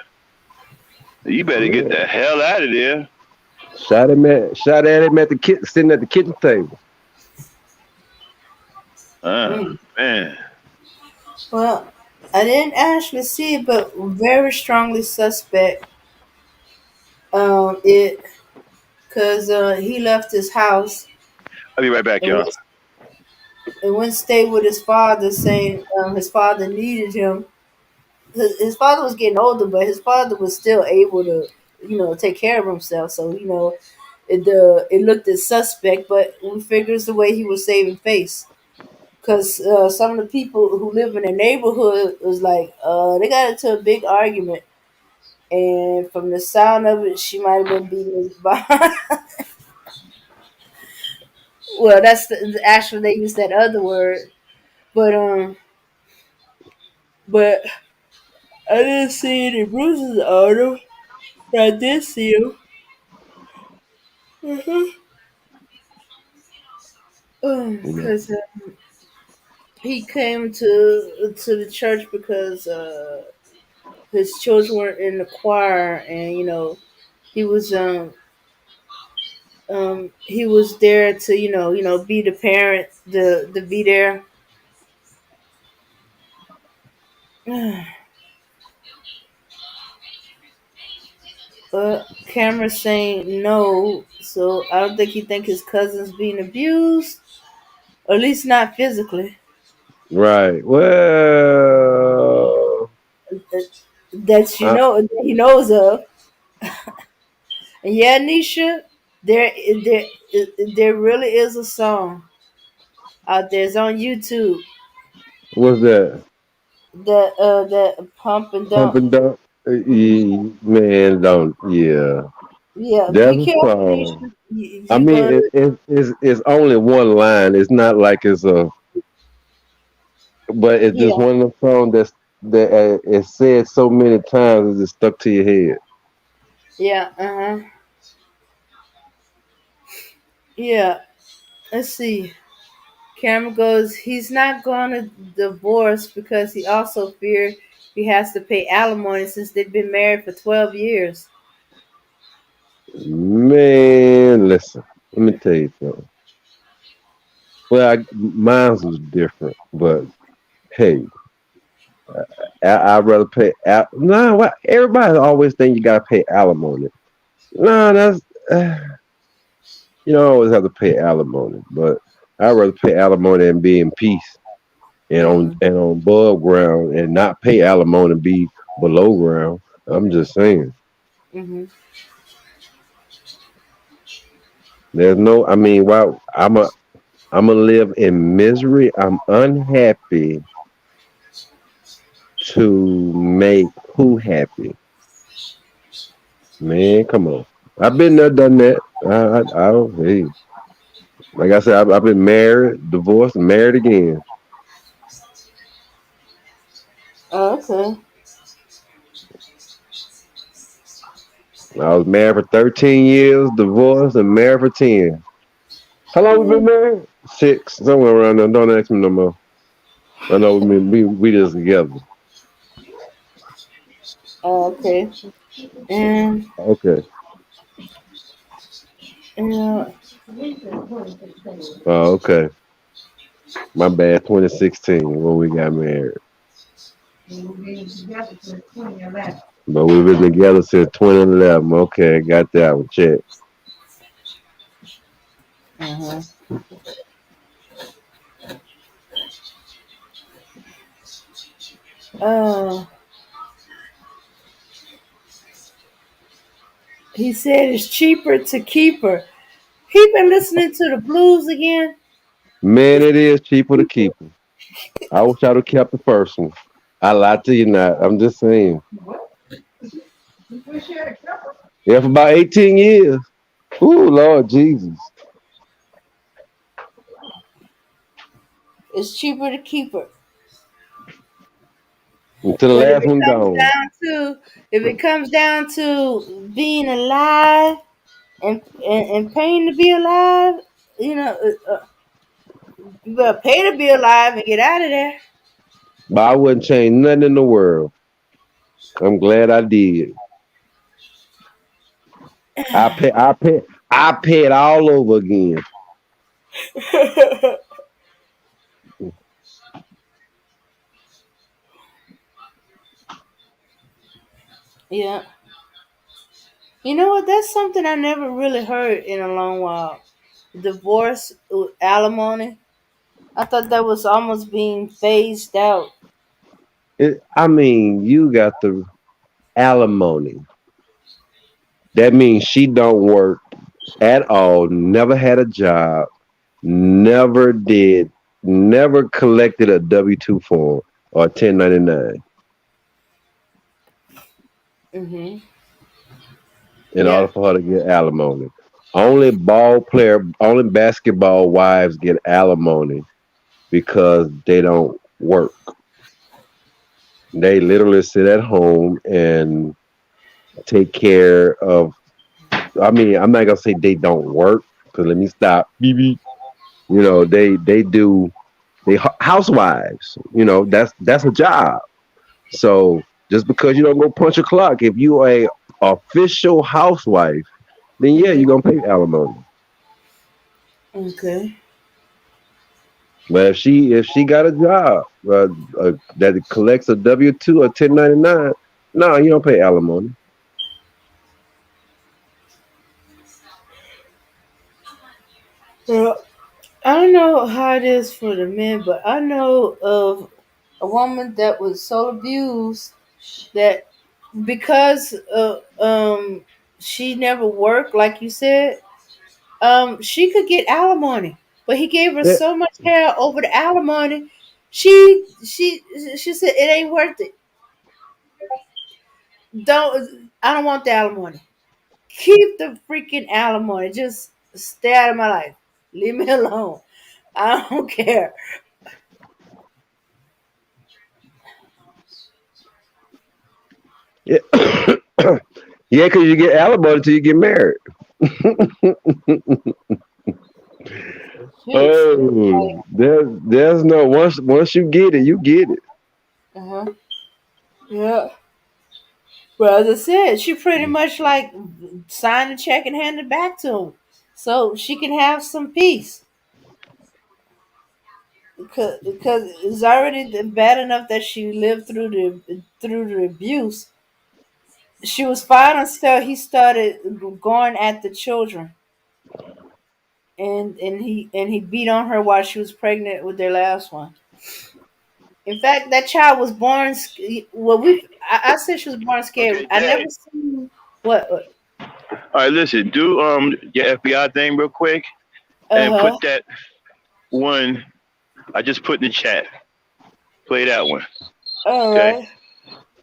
get the Yeah. hell out of there. Shot at him at the sitting at the kitchen table. Man. Well, I didn't actually see it, but very strongly suspect. It because he left his house I'll be right back, and y'all. went to stay with his father, saying his father needed him. His father was getting older, but his father was still able to, take care of himself. So it looked as suspect, but we figure it's the way he was saving face. Because some of the people who live in the neighborhood was like, they got into a big argument, and from the sound of it, she might have been beating his behind. Well, that's actually they use that other word, but I didn't see any bruises on him. I did see him. Yeah. Because he came to the church because his children were in the choir, and he was he was there to be the parent, the be there. But Cameron's saying no, so I don't think he think his cousin's being abused, or at least not physically. Right. Well, That I, that he knows of. And yeah, Nisha, there there there really is a song out there. It's on YouTube. what's that? That pump and Pump dump. and dump. Man, don't. Yeah, Yeah, be that's a careful, song. Nisha. I You're mean, gonna. it's only one line. It's not like but it's just Yeah, one of the songs that it's said so many times it's stuck to your head. yeah, yeah. Let's see. Cameron goes. He's not going to divorce because he also feared he has to pay alimony since they've been married for 12 years. Man, listen. Let me tell you something. Well, mine was different, but hey, I'd rather pay. No, what? Everybody always think you gotta pay alimony. No, that's you don't always have to pay alimony, but I'd rather pay alimony and be in peace Mm-hmm. and on above ground and not pay alimony and be below ground. I'm just saying. Mm-hmm. There's no. I mean, wow. I'm gonna live in misery. I'm unhappy to make who happy. Man, come on. I've been there, done that. I don't. Hey, like I said, I've been married, divorced, and married again. Oh, okay. I was married for 13 years, divorced, and married for 10. How long we been married? 6, somewhere around there. Don't ask me no more. I know we just together. Okay. And Okay. uh, Oh, okay. My bad. 2016 when we got married. But we've been together since 2011. Okay, got that one checked. uh-huh. uh, he said it's cheaper to keep her. He been listening to the blues again. Man, it is cheaper to keep them. I wish I'd have kept the first one. I lied to you not. I'm just saying. Yeah, for about 18 years. Ooh, Lord Jesus. It's cheaper to keep her. Until the But last one gone. if it comes down to being alive and paying to be alive, you know, you better pay to be alive and get out of there. But I wouldn't change nothing in the world. I'm glad I did. I pay it all over again. Yeah. You know what? That's something I never really heard in a long while. Divorce, alimony. I thought that was almost being phased out. I mean, you got the alimony. That means she don't work at all, never had a job, never did, never collected a W-2 form or 1099 Hmm. in Yeah. order for her to get alimony. Only basketball wives get alimony because they don't work. They literally sit at home and take care of. I mean, I'm not gonna say they don't work because let me stop. Beep, beep. You know, they do. Housewives. You know, that's a job. So just because you don't go punch a clock, if you are a official housewife, then yeah, Hmm. you're gonna pay alimony. Okay. But if she got a job that collects a W-2 or 1099, no, you don't pay alimony. Well, I don't know how it is for the men, but I know of a woman that was so abused that because she never worked, like you said, she could get alimony, but he gave her Yeah, so much hair over the alimony. She said it ain't worth it. I don't want the alimony. Keep the freaking alimony. Just stay out of my life. Leave me alone. I don't care. yeah, yeah, because you get alimony until you get married. Jeez. Oh, there's no once you get it, you get it. Uh-huh. Yeah. Well, as I said, she pretty much like signed a check and handed it back to him, so she can have some peace. Because it's already bad enough that she lived through the abuse. She was fine until he started going at the children, and he beat on her while she was pregnant with their last one. In fact, that child was born. Well, I said she was born scared. Okay, I never Dad. seen what. All right, listen. Do your FBI thing real quick Uh and put huh. that one I just put in the chat. Play that one. All Okay. right.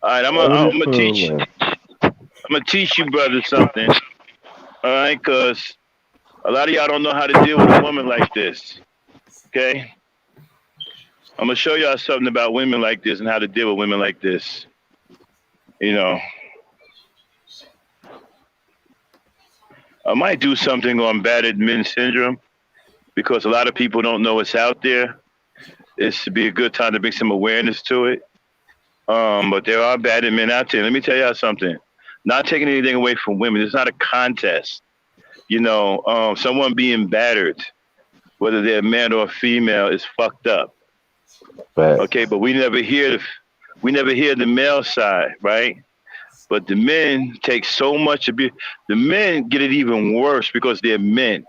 All right. I'm Let gonna me I'm gonna put teach. on I'm gonna teach you brothers something. All right, because a lot of y'all don't know how to deal with a woman like this. Okay. I'm gonna show y'all something about women like this and how to deal with women like this. You know. I might do something on battered men syndrome because a lot of people don't know it's out there. It's to be a good time to bring some awareness to it. But there are battered men out there. Let me tell y'all something. Not taking anything away from women. It's not a contest. Someone being battered, whether they're a man or a female, is fucked up. Okay, but we never hear the male side, right? But the men take so much abuse. The men get it even worse because they're men,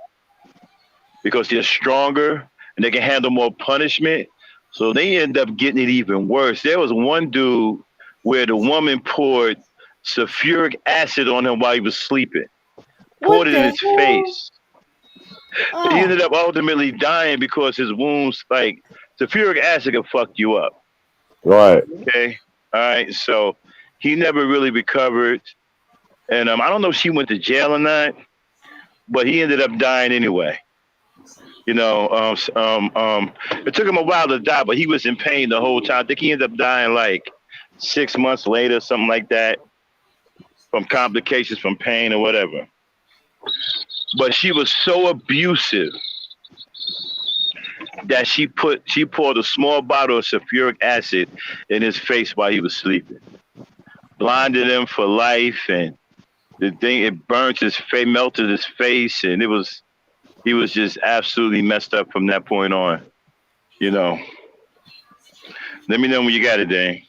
because they're stronger and they can handle more punishment. So they end up getting it even worse. There was one dude where the woman poured sulfuric acid on him while he was sleeping, poured it in his face. He ended up ultimately dying because his wounds, like sulfuric acid, can fuck you up. Right. Okay. All right. So he never really recovered, and I don't know if she went to jail or not, but he ended up dying anyway. It took him a while to die, but he was in pain the whole time. I think he ended up dying like 6 months later, something like that, from complications from pain or whatever. But she was so abusive that she poured a small bottle of sulfuric acid in his face while he was sleeping, blinded him for life, and it burnt his face, melted his face, and he was just absolutely messed up from that point on. Let me know when you got it, Dane.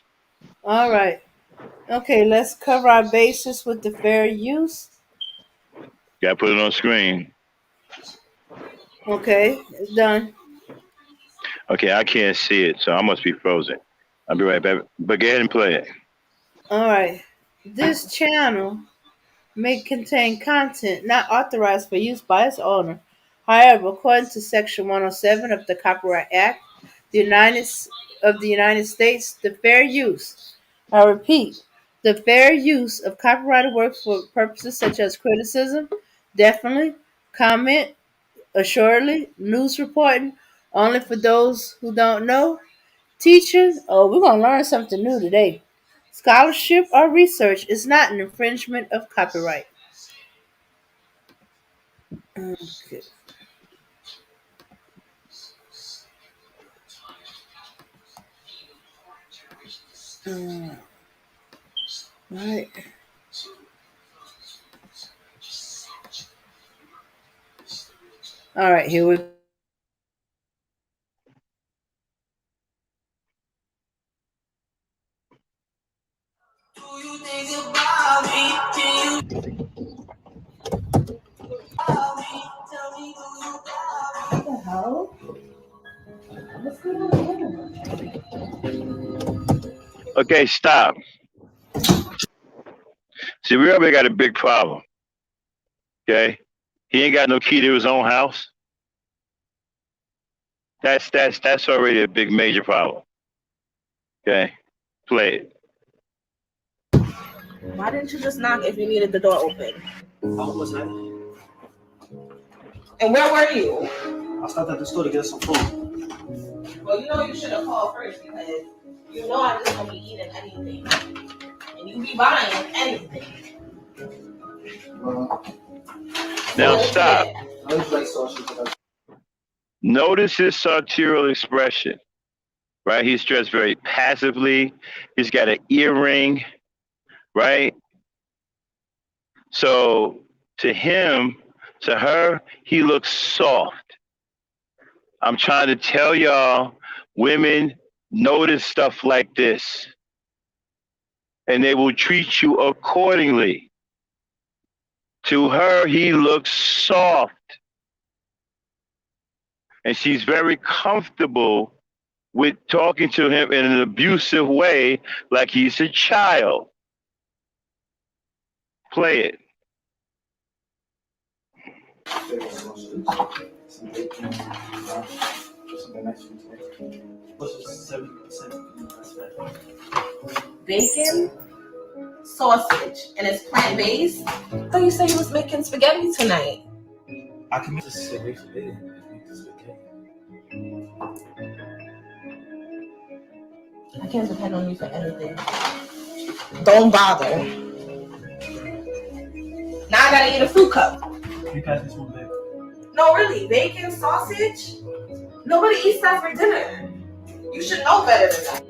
All right. Okay, let's cover our bases with the fair use. Gotta put it on screen. Okay, it's done. Okay, I can't see it, so I must be frozen. I'll be right back. But go ahead and play it. All right. This channel may contain content not authorized for use by its owner. However, according to Section 107 of the Copyright Act the United States, the fair use, I repeat, the fair use of copyrighted works for purposes such as criticism, definitely, comment, assuredly, news reporting, only for those who don't know, teachers, we're going to learn something new today. Scholarship or research is not an infringement of copyright. Okay. Right. All right, here we go. Okay, stop. See, we already got a big problem. Okay, he ain't got no key to his own house. That's already a big major problem. Okay, play it. Why didn't you just knock if you needed the door open? How was I? And where were you? I stopped at the store to get some food. Well, you should have called first because I just don't be eating anything. And you be buying anything. Now stop. I just like sausage. Notice his sartorial expression, right? He's dressed very passively. He's got an earring, right? So to her, he looks soft. I'm trying to tell y'all, women notice stuff like this, and they will treat you accordingly. To her, he looks soft. And she's very comfortable with talking to him in an abusive way, like he's a child. Play it. Bacon, sausage, and it's plant-based. I thought you said you was making spaghetti tonight. I can make this spaghetti. I can't depend on you for anything. Don't bother. Now I gotta eat a fruit cup. You pass me some back. No, really, bacon, sausage? Nobody eats that for dinner. You should know better than that.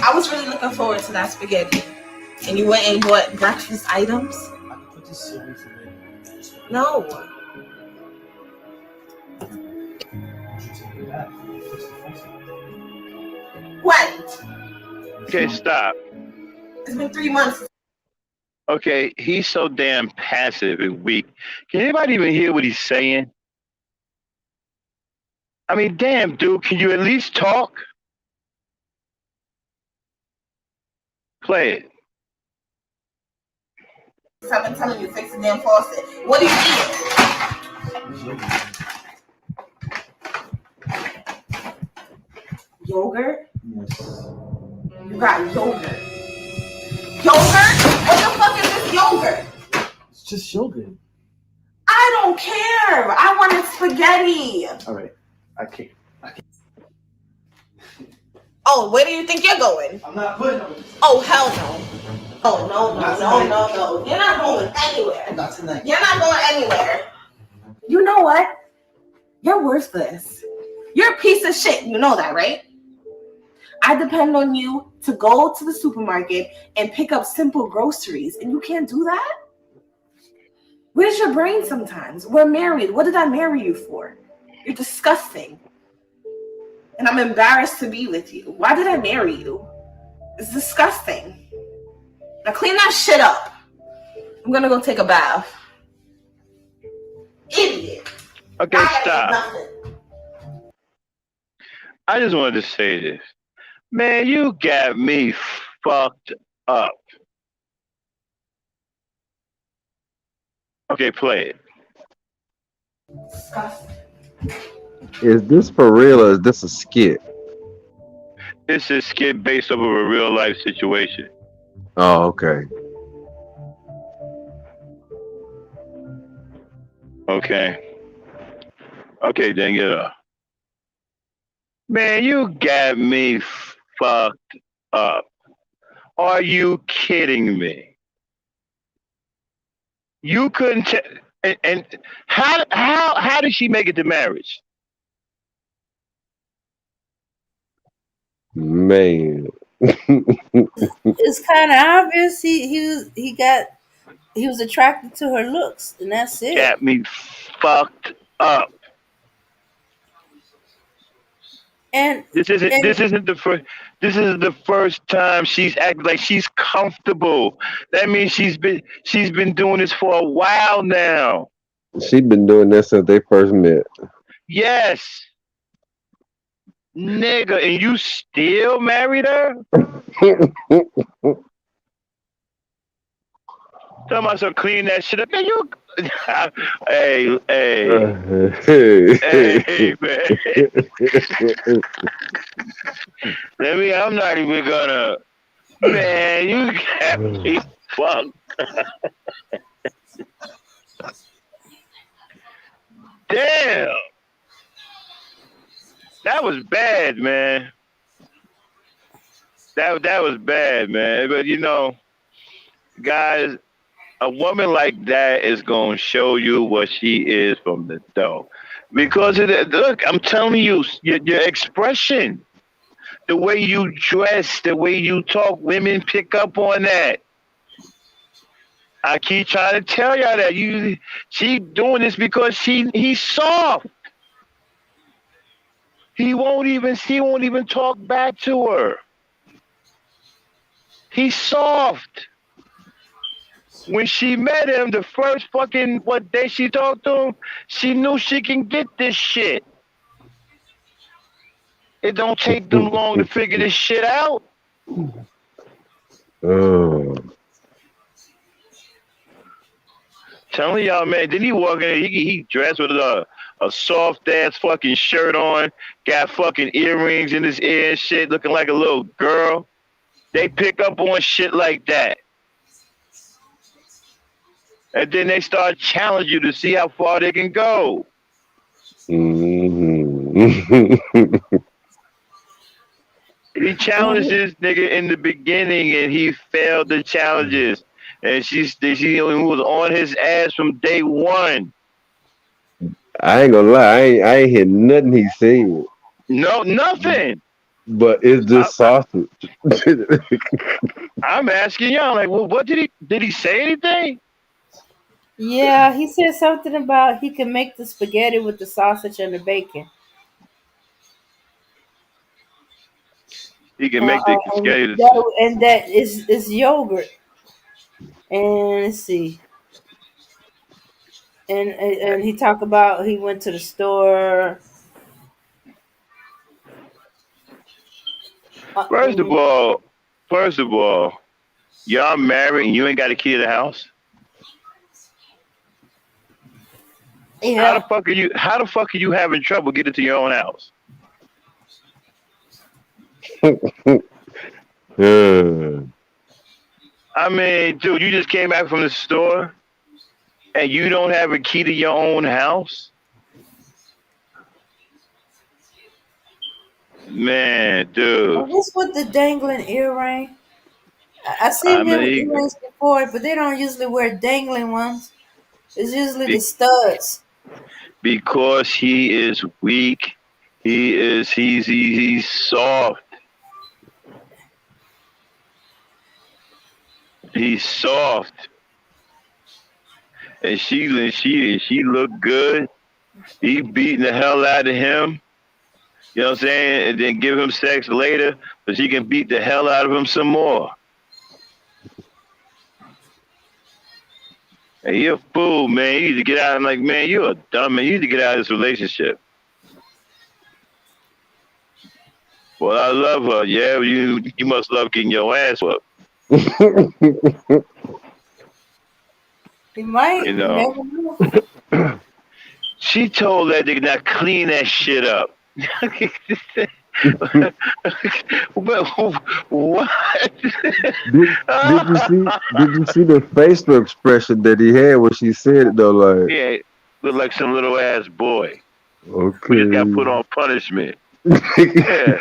I was really looking forward to that spaghetti. And you went and bought breakfast items? I can put this away for later. No. You should take it back. Fix the faucet. When? Okay, stop. It's been 3 months. Okay, he's so damn passive and weak. Can anybody even hear what he's saying? I mean, damn, dude, can you at least talk? Play it. I've been telling you, fix the damn faucet. What do you eat? Yogurt? Yes. You got yogurt. Yogurt? What the fuck is this yogurt? It's just yogurt. I don't care. I wanted spaghetti. Alright. I can't. Oh, where do you think you're going? I'm not putting them. Oh, hell no. Oh, no. You're not going anywhere. Not tonight. You're not going anywhere. You know what? You're worthless. You're a piece of shit. You know that, right? I depend on you to go to the supermarket and pick up simple groceries, and you can't do that? Where's your brain sometimes? We're married. What did I marry you for? You're disgusting. And I'm embarrassed to be with you. Why did I marry you? It's disgusting. Now clean that shit up. I'm gonna go take a bath. Idiot. Okay, I stop. nothing. I just wanted to say this. Man, you got me fucked up. Okay, play it. Disgusting. Is this for real or is this a skit? This is skit based off of a real life situation. Oh, okay. Okay, then get up. Man, you got me fucked up. Are you kidding me? You couldn't and how did she make it to marriage? Man. It's kind of obvious he was attracted to her looks, and that's it. Got me fucked up. And This isn't the first time she's acting like she's comfortable. That means she's been doing this for a while now. She been doing this since they first met. Yes. Nigga, and you still married her? Tell myself clean that shit up. Man, you hey, man. I'm not even gonna. Man, you got me fucked. Damn. That was bad, man. That was bad, man. But you know, guys, a woman like that is gonna show you what she is from the dough. Because look, I'm telling you, your expression, the way you dress, the way you talk, women pick up on that. I keep trying to tell y'all that she doing this because he's soft. She won't even talk back to her. He's soft. When she met him, the first fucking day she talked to him, she knew she can get this shit. It don't take them long to figure this shit out. Telling y'all, man, then he walk in, he dressed with a soft ass fucking shirt on, got fucking earrings in his ear and shit, looking like a little girl. They pick up on shit like that. And then they start challenging you to see how far they can go. He challenged this nigga in the beginning, and he failed the challenges. And she was on his ass from day one. I ain't gonna lie, I ain't hear nothing he said. No, nothing. But it's I, just sausage. I'm asking y'all, like, well, what did he say anything? Yeah, he said something about he can make the spaghetti with the sausage and the bacon. He can make the And spaghetti. that is yogurt. And let's see. And he talked about he went to the store. First of And, all, first of all, y'all married and you ain't got a key to the house. How the yeah, fuck are you? How the fuck are you having trouble getting to your own house? Hmm. I mean, dude, you just came back from the store and you don't have a key to your own house, man, dude. what's with the dangling earring? I I seen them mean, earrings before, but they don't usually wear dangling ones. It's usually the be, studs. because he is weak. He's soft. He's soft, and she looked good. He beating the hell out of him. You know what I'm saying? And then give him sex later, so she can beat the hell out of him some more. Hey, you're a fool, man. You need to get out. I'm like, man, you're a dumb man. You need to get out of this relationship. Well, I love her. Yeah, you must love getting your ass whooped. He might. You You know. never know. She told that nigga not clean that shit up. But what? Did you see the facial expression that he had when she said it though? Like, Yeah, look like some little ass boy. We just got okay. put on punishment. Yeah,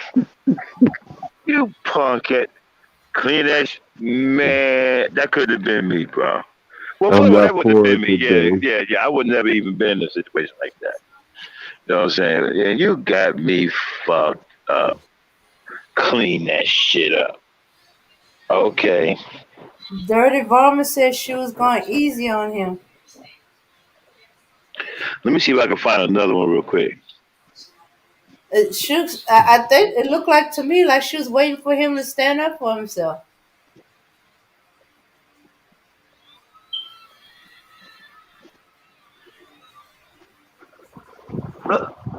you punk it. Clean that man. That could have been me, bro. I'm Well, that not would have for been it me. today. Yeah. I would never even been in a situation like that. You know what I'm saying? Yeah, you got me fucked up. Clean that shit up. Okay. Dirty Vomit said she was going easy on him. Let me see if I can find another one real quick. I think it looked like to me like she was waiting for him to stand up for himself.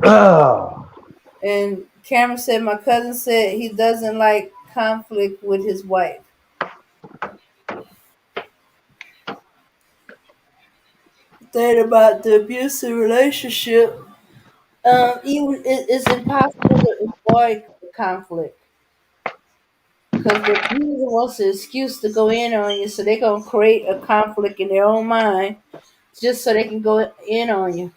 Oh, And Cameron said my cousin said he doesn't like conflict with his wife. That about the abusive relationship. It's impossible to avoid conflict because the abuser wants an excuse to go in on you, so they're gonna create a conflict in their own mind just so they can go in on you.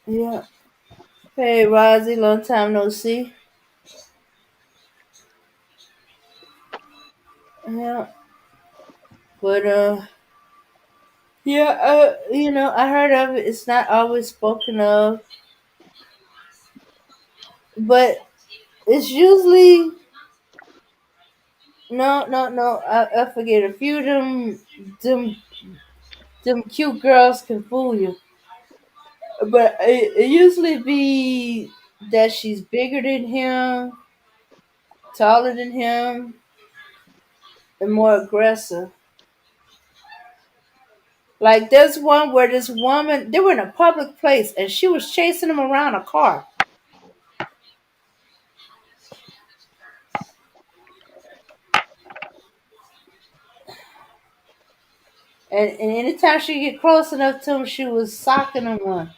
Yeah. Hey, Rozzy, long time no see. Yeah, but yeah, I heard of it. It's not always spoken of, but it's usually no. I forget. A few of them cute girls can fool you, but it usually be that she's bigger than him, taller than him, and more aggressive. Like there's one where this woman they were in a public place and she was chasing him around a car. And anytime she get close enough to him, she was socking him one.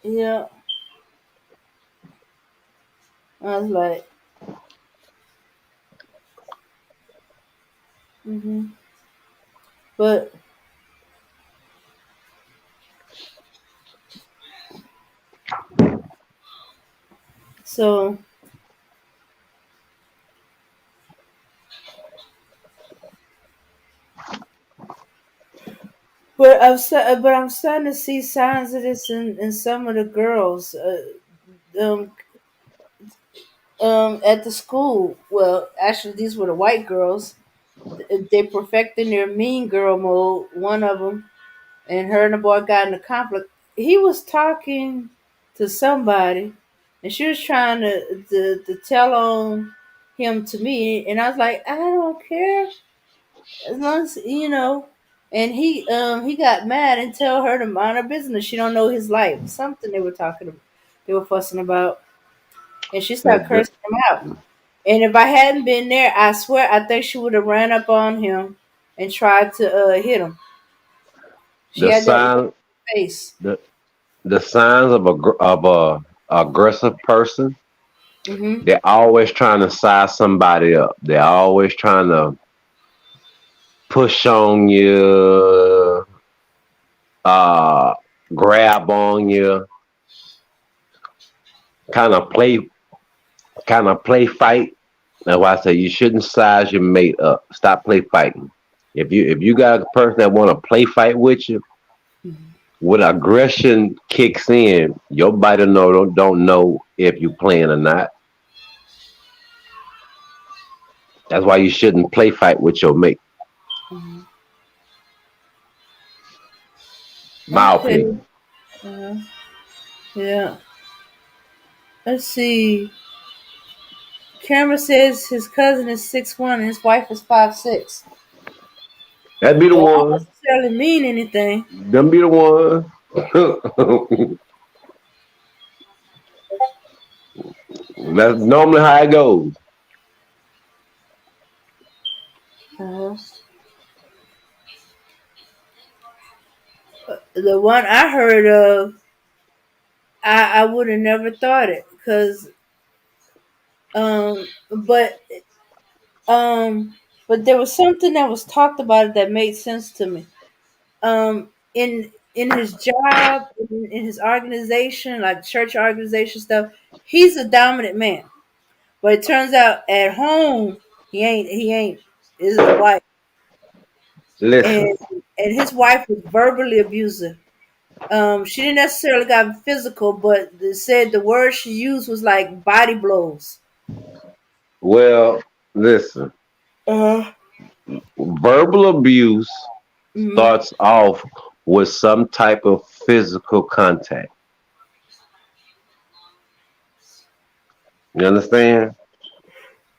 Yeah. I was like, but so, but I'm starting to see signs of this in some of the girls. Um, at the school. Well, actually, these were the white girls. They perfecting their mean girl mode. One of them, and her and the boy got in a conflict. He was talking to somebody, and she was trying to tell on him to me, and I was like, I don't care as long as you know. And he got mad and tell her to mind her business. She don't know his life. Something they were talking about, they were fussing about, and she started The, cursing him out. And if I hadn't been there, I swear I think she would have ran up on him and tried to hit him. She the had that look sign, on her face. the the signs of a aggressive person. Hmm. They're always trying to size somebody up. They're always trying to push on you, uh, grab on you, kind of play, fight. That's why I say you shouldn't size your mate up. Stop play fighting. If you got a person that want to play fight with you, when aggression kicks in, your body don't know if you playing or not. That's why you shouldn't play fight with your mate. Hmm. My Okay. opinion. Uh, yeah. Let's see. Cameron says his cousin is 6'1" and his wife is 5'6". That be the That don't one. necessarily mean anything. Them be the one. That's normally how it goes. Uh, the one I heard of, I would have never thought it, cause but Um, but there was something that was talked about that made sense to me. In his job, in his organization, like church organization stuff, he's a dominant man. But it turns out at home he ain't. He ain't. Is his wife, Listen, and his wife was verbally abusive. She didn't necessarily got physical, but they said the word she used was like body blows. well, listen. Uh, Verbal abuse mm-hmm. starts off with some type of physical contact. You understand?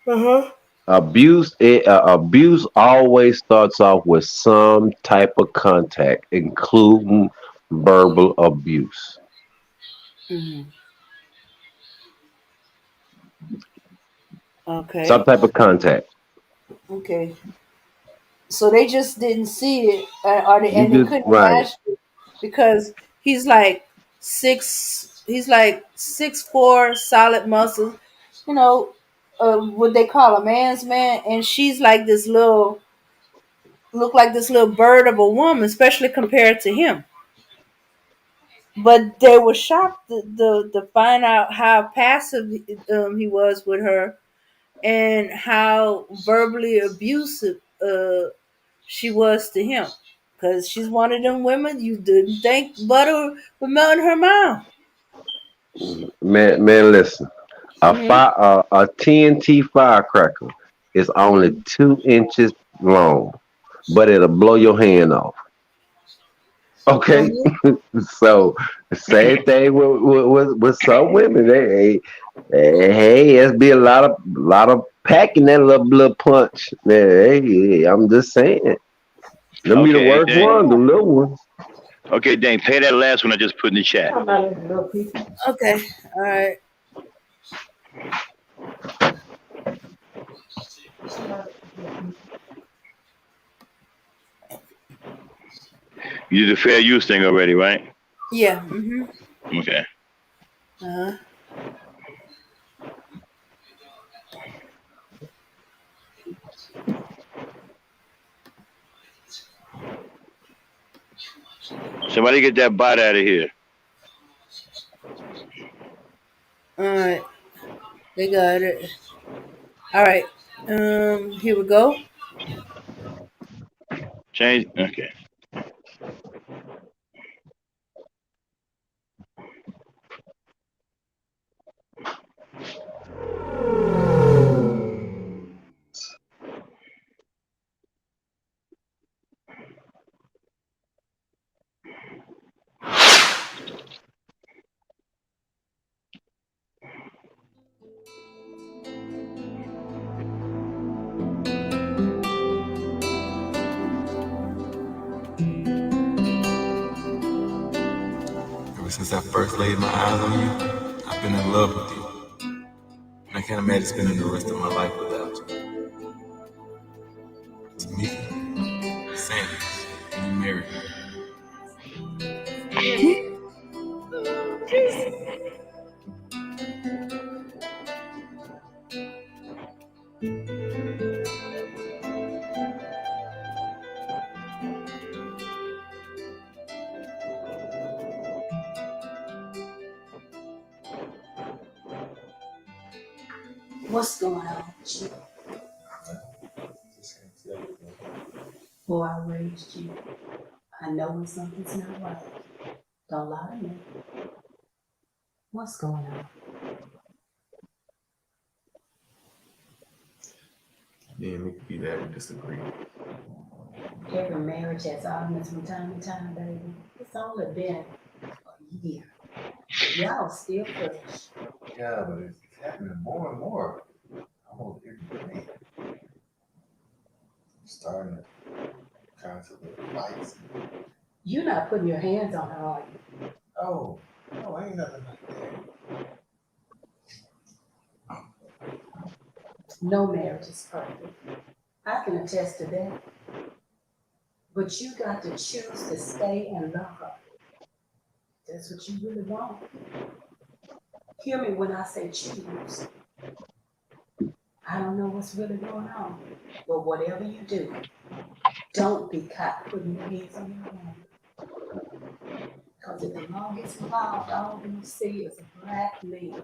Uh-huh. Abuse always starts off with some type of contact, including verbal abuse. Hmm. Okay. Some type of contact. Okay. So they just didn't see it, You and they just couldn't right. imagine it because he's like six. He's like 6'4", solid muscles. You know, what they call a man's man, and she's like this little, look like this little bird of a woman, especially compared to him. But they were shocked to find out how passive he was with her and how verbally abusive she was to him. Because she's one of them women you didn't think butter would melt in her mouth. Man, listen. Hmm. A TNT firecracker is only Hmm. 2 inches long, but it'll blow your hand off. Okay, Hmm. so same thing with some women. Hey, it's be a lot of packing that little punch. Man, hey, I'm just saying. Them be the Okay, worst Dane. ones, the little ones. Okay, Dane, pay that last one I just put in the chat. Okay. All right. You did the fair use thing already, right? Yeah. Hmm. Okay. Uh-huh. Somebody get that bot out of here. All right, they got it. All right, here we go. Change. Okay. Ever since I first laid my eyes on you, I've been in love with you. And I can't imagine spending the rest of my life without you. Tamika Sanders, and you married me. What's going on with you? Boy, I raised you. I know when something's not right. Don't lie to me. What's going on? Yeah, we could be that we disagree. Every marriage has arguments from time to time, baby. It's only been a year. Y'all still fresh. Yeah, but it's happening more and more. Almost every day. I'm starting to constantly fights. You're not putting your hands on her, are you? Oh, no, ain't nothing like that. No marriage is perfect. I can attest to that. But you got to choose to stay and love her. That's what you really want. Hear me when I say choose. I don't know what's really going on, but whatever you do, don't be caught putting your hands on your woman. Because if the law gets involved, all you see is a black man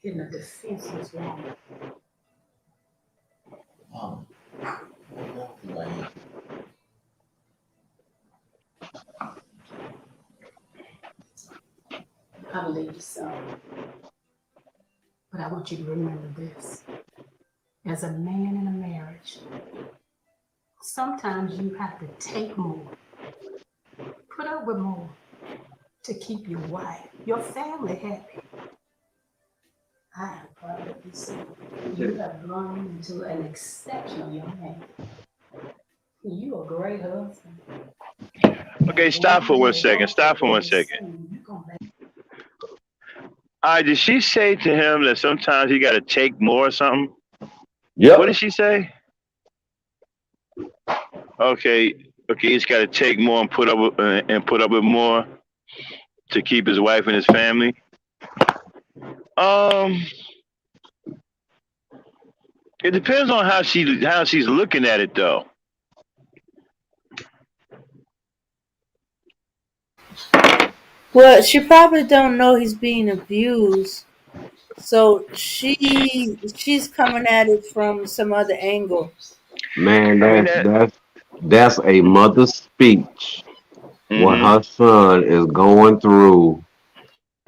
in a defenseless woman. I believe you so. But I want you to remember this. As a man in a marriage, sometimes you have to take more, put up with more to keep your wife, your family happy. I am proud of you, son. You have grown into an exceptional young man. You a great husband. Okay, stop for 1 second. Stop for 1 second. All right, did she say to him that sometimes he got to take more or something? Yep. What did she say? Okay, he's got to take more and put up with more to keep his wife and his family. It depends on how she's looking at it, though. Well, she probably don't know he's being abused, so she's coming at it from some other angle. Man, that's a mother's speech when her son is going through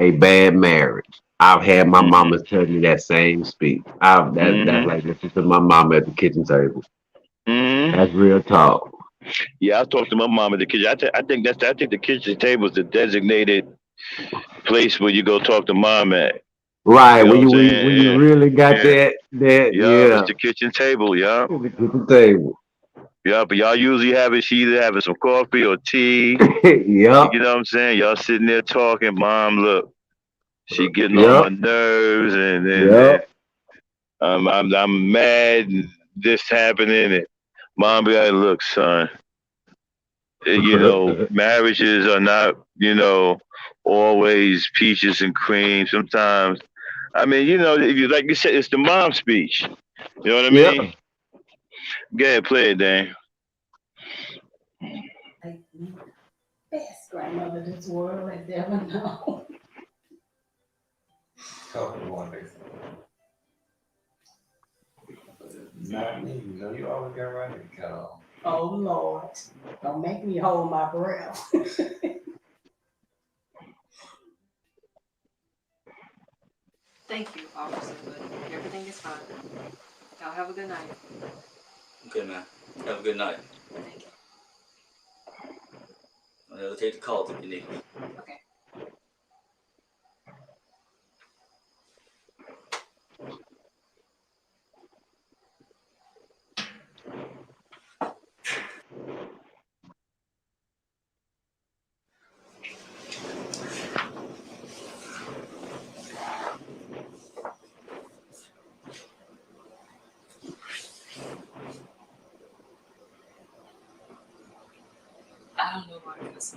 a bad marriage. I've had my mama tell me that same speech. That's like listening to my mama at the kitchen table. That's real talk. Yeah, I talked to my mom at the kitchen. I think the kitchen table is the designated place where you go talk to mom at. Right, when you really got that it's the kitchen table, yeah. The kitchen table. Yeah, but y'all usually she either having some coffee or tea. Yeah. You know what I'm saying? Y'all sitting there talking, mom, look, she getting on my nerves, and then I'm mad and this happening, and mom be like, look, son, marriages are not, always peaches and cream. Sometimes, I mean, if you like you said, it's the mom speech. You know what I mean? Go ahead, play it, Dan. me. Best grandmother this world has ever known. Not me. You know you always got right to cut off. Oh Lord, don't make me hold my breath. Thank you, Officer, but everything is fine. Y'all have a good night. Okay, man. Have a good night. Thank you. Don't hesitate to call if you need me. Okay. I don't know why I cuss.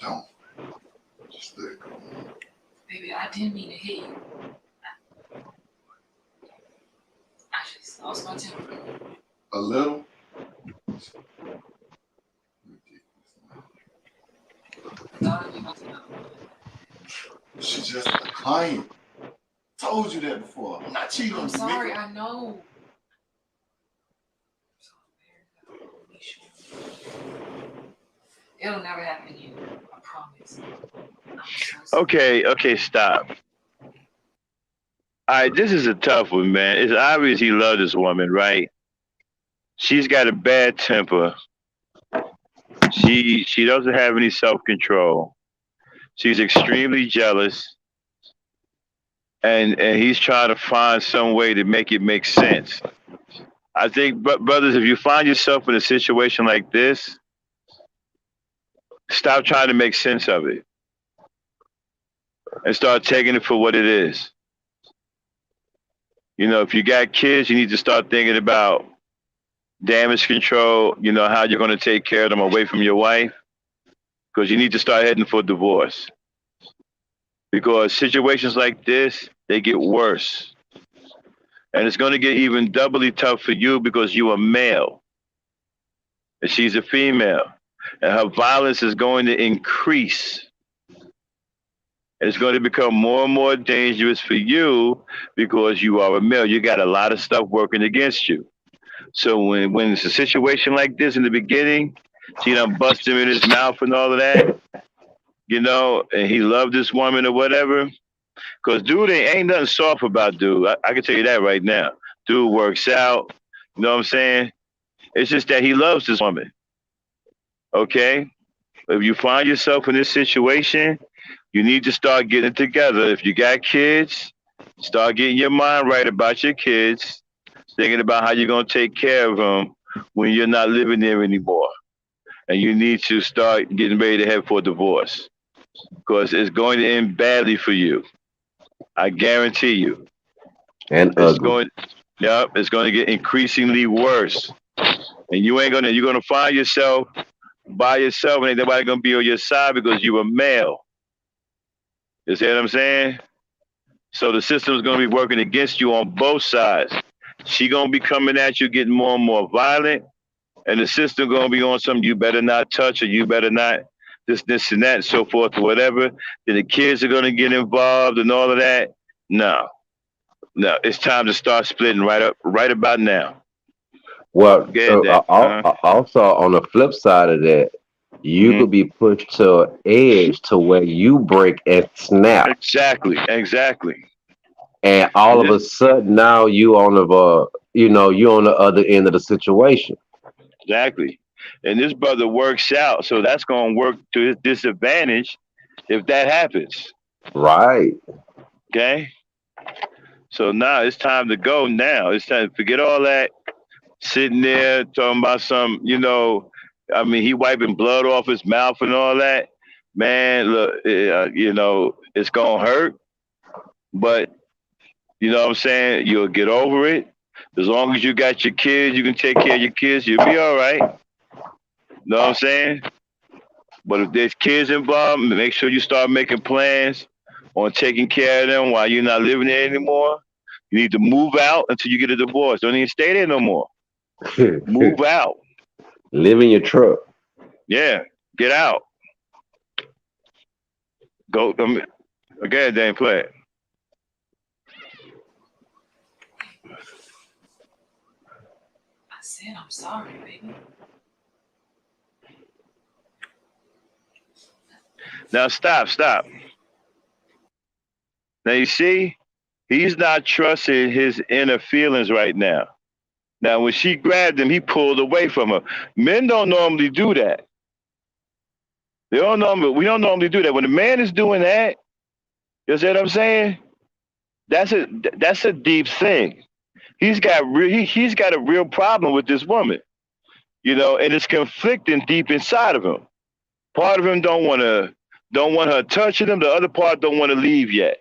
Don't. Just let it go. Baby, I didn't mean to hit you. I just lost my temper. A little. I thought I was enough. She's just a client. Told you that before. I'm not cheating on I'm you. sorry, nigga. I know. It'll never happen again. I promise. I'm so sorry. Okay, stop. All right, this is a tough one, man. It's obvious he loved this woman, right? She's got a bad temper. She doesn't have any self-control. She's extremely jealous. And he's trying to find some way to make it make sense. I think, brothers, if you find yourself in a situation like this, stop trying to make sense of it and start taking it for what it is. You know, if you got kids, you need to start thinking about damage control, you know, how you're going to take care of them away from your wife, because you need to start heading for divorce. Because situations like this, they get worse. And it's going to get even doubly tough for you because you're a male and she's a female. And her violence is going to increase. And it's going to become more and more dangerous for you because you are a male. You got a lot of stuff working against you. So when it's a situation like this in the beginning, she done bust him in his mouth and all of that, you know, and he loved this woman or whatever. Because dude ain't nothing soft about dude. I can tell you that right now. Dude works out. You know what I'm saying? It's just that he loves this woman. Okay? If you find yourself in this situation, you need to start getting it together. If you got kids, start getting your mind right about your kids, thinking about how you're going to take care of them when you're not living there anymore. And you need to start getting ready to head for divorce because it's going to end badly for you. I guarantee you. And it's ugly. It's going to get increasingly worse. And you're going to find yourself by yourself and ain't nobody going to be on your side because you're a male. You see what I'm saying? So the system's going to be working against you on both sides. She going to be coming at you, getting more and more violent. And the system going to be on something you better not touch or you better not this and that and so forth or whatever. Then the kids are going to get involved and all of that. No, it's time to start splitting right about now. Well, also on the flip side of that, you could be pushed to an edge to where you break and snap. Exactly. And all of a sudden now you on you're on the other end of the situation. Exactly. And this brother works out, so that's going to work to his disadvantage if that happens. Right. Okay? So now it's time to go now. It's time to forget all that sitting there talking about some, he wiping blood off his mouth and all that. Man, look, it's going to hurt, but you know what I'm saying? You'll get over it. As long as you got your kids, you can take care of your kids, you'll be all right. Know what I'm saying? But if there's kids involved, make sure you start making plans on taking care of them while you're not living there anymore. You need to move out until you get a divorce. Don't even stay there no more. Move out. Live in your truck. Yeah, get out. Go. Again, Dane, play it. I said I'm sorry, baby. Now stop. Now you see, he's not trusting his inner feelings right now. Now when she grabbed him, he pulled away from her. Men don't normally do that. We don't normally do that. When a man is doing that, you see what I'm saying? That's a deep thing. He's got a real problem with this woman, and it's conflicting deep inside of him. Part of him don't want her touching him. The other part don't want to leave yet.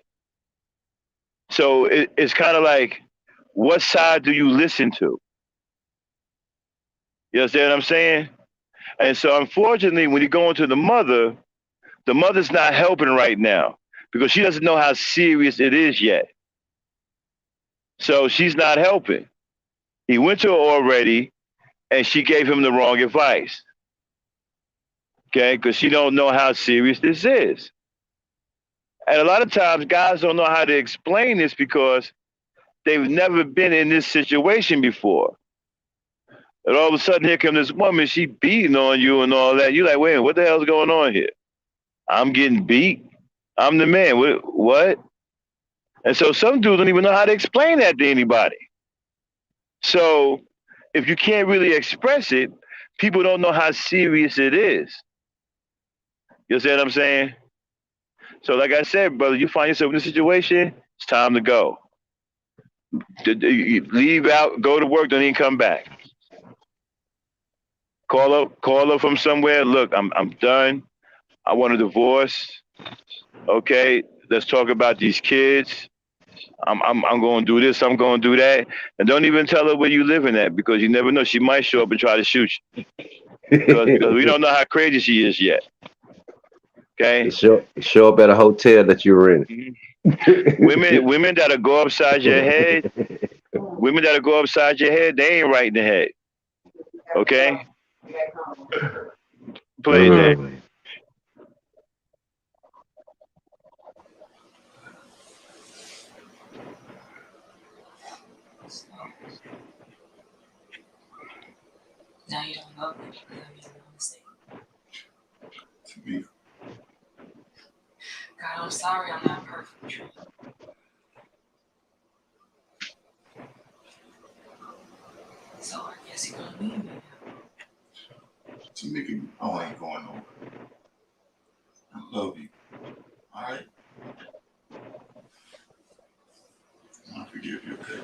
So it's kind of like, what side do you listen to? You understand what I'm saying? And so unfortunately, when you go into the mother's not helping right now because she doesn't know how serious it is yet. So she's not helping. He went to her already, and she gave him the wrong advice. Okay, because she don't know how serious this is. And a lot of times guys don't know how to explain this because they've never been in this situation before. And all of a sudden here comes this woman, she beating on you and all that. You're like, wait, what the hell's going on here? I'm getting beat. I'm the man. What? And so some dudes don't even know how to explain that to anybody. So if you can't really express it, people don't know how serious it is. You see what I'm saying? So like I said, brother, you find yourself in a situation, it's time to go. You leave out, go to work, don't even come back. Call her from somewhere. Look, I'm done. I want a divorce. Okay, let's talk about these kids. I'm going to do this. I'm going to do that. And don't even tell her where you living at because you never know. She might show up and try to shoot you because we don't know how crazy she is yet. Okay. Show up at a hotel that you were in. Women that'll go upside your head. Women that'll go upside your head. They ain't right in the head. Okay. Play that. Now you don't love me because I made a mistake. God, I'm sorry I'm not perfect. So I guess you're gonna leave me now. Tamika, you know I ain't going nowhere. I love you. All right? I forgive you, okay?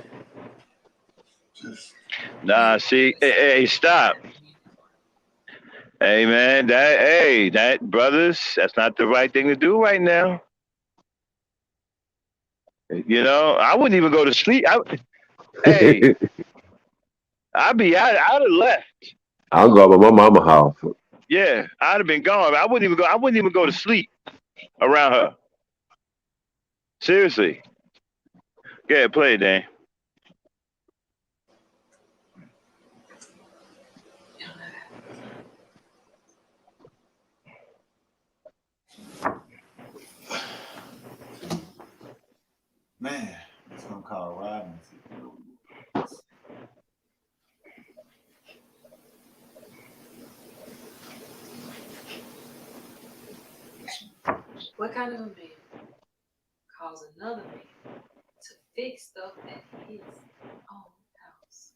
Just. Nah, see, hey, stop. Hey, man, that brothers, that's not the right thing to do right now. I wouldn't even go to sleep. I'd have left. I'll go to my mama's house. Yeah, I'd have been gone. I wouldn't even go to sleep around her. Seriously. Go ahead, play it, Dan. Man, it's gonna call riding. What kind of a man calls another man to fix stuff at his own house?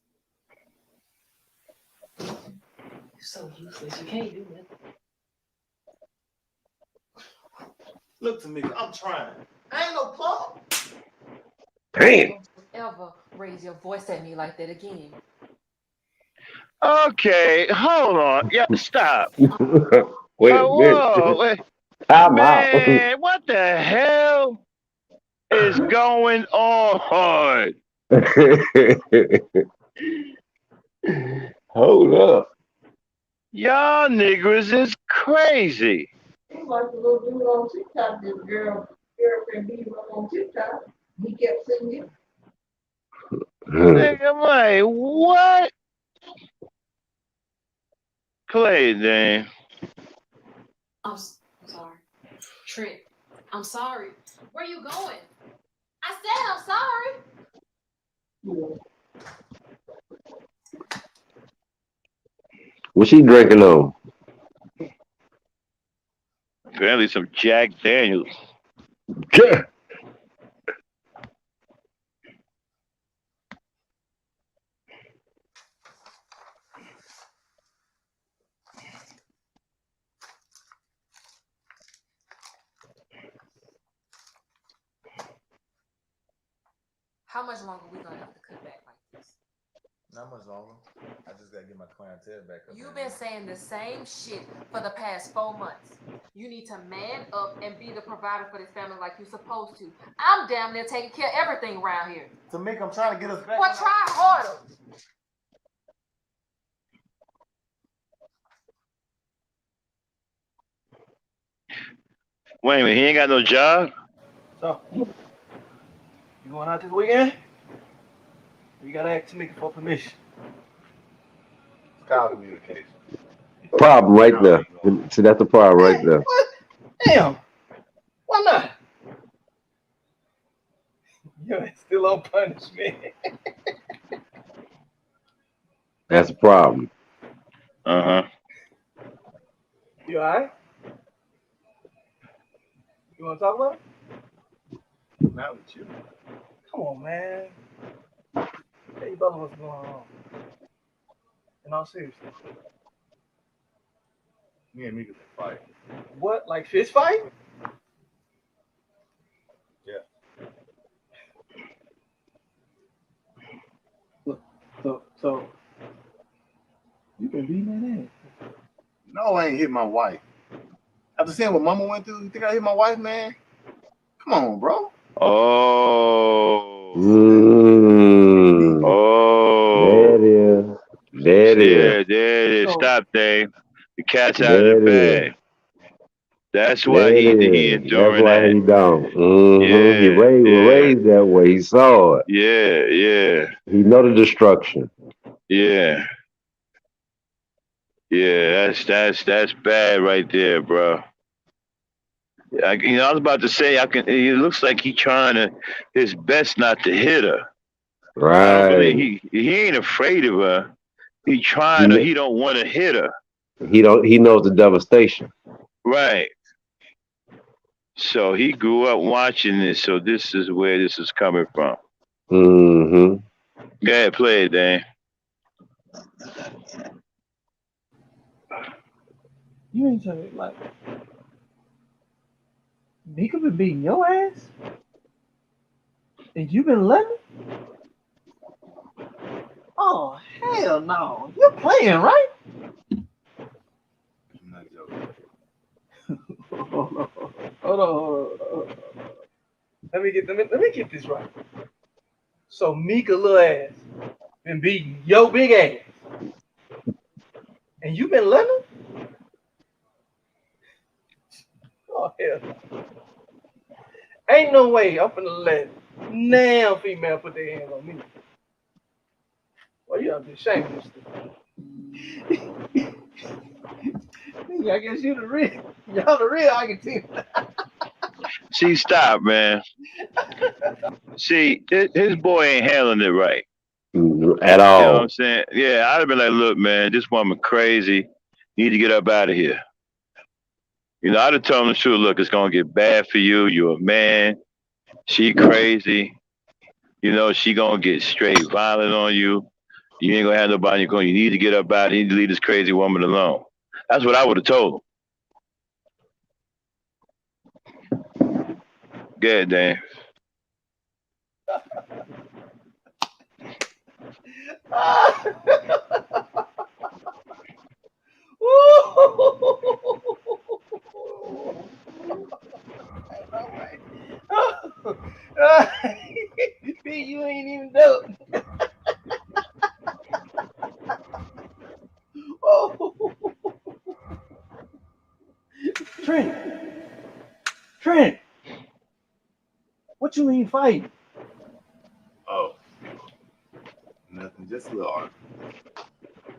You're so useless. You can't do nothing. Look to me, I'm trying. I ain't no punk. Damn. Don't ever raise your voice at me like that again. Okay, hold on. Yeah, stop. Wait a whoa, minute. wait. Time out. Man, what the hell is going on? Hold up. Y'all niggas is crazy. Seems like the little dude on TikTok, this girlfriend beat him up on TikTok. He kept singing. I'm like, what? Play it, Dan. I'm sorry. Trent, I'm sorry. Where you going? I said I'm sorry. What's she drinking on? Apparently some Jack Daniels. Yeah. How much longer we gonna have to cut back like this? Not much longer. I just gotta get my clientele back up. You've been saying the same shit for the past 4 months. You need to man up and be the provider for this family like you're supposed to. I'm damn near taking care of everything around here. Tamika, I'm trying to get us back. Well, try harder. Wait a minute, he ain't got no job? So, you going out this weekend? You gotta ask Tamika for permission. Call communication. Problem right there. See, that's the problem right there. What? Damn. Why not? You ain't still on punishment. That's the problem. Uh-huh. You alright? You wanna talk about it? Not with you. Come on, man. Tell your brother what's going on. In all seriousness. Me and Mika fight. What? Like fist fight? Yeah. So you been beating that ass. No, I ain't hit my wife. After seeing what Mama went through, you think I hit my wife, man? Come on, bro. Oh. There it is. There it is. Yeah, there it is. Stop, Dave. The cat's out of the bag. That's why he enduring That's why that. he don't. He raised that way. He saw it. Yeah. He know the destruction. Yeah. Yeah, that's bad right there, bro. I was about to say, it looks like he trying his best not to hit her. Right. I don't believe he ain't afraid of her. He trying to, he don't want to hit her. He knows the devastation. Right. So he grew up watching this, so this is where this is coming from. Mm-hmm. Go ahead, play it, Dan. You ain't telling me like Mika been beating your ass? And you been letting? Oh hell no. You're playing, right? I'm not joking. Hold on. Let me get this right. So Mika little ass been beating your big ass. And you been letting her? Oh hell no. Ain't no way I'm finna let now female put their hands on me. Well, you have to be ashamed of this stuff. I guess you the real. Y'all the real I can tell. See, stop, man. See, his boy ain't handling it right. At all. You know what I'm saying? Yeah, I'd have been like, look, man, this woman crazy. You need to get up out of here. I'd have told him the truth. Look, it's going to get bad for you. You're a man. She crazy. She going to get straight violent on you. You ain't going to have nobody. You need to get up out of here. You need to leave this crazy woman alone. That's what I would have told him. Go ahead, Dan. You ain't even know. Trent. What you mean fighting? Oh. Nothing, just a little argument.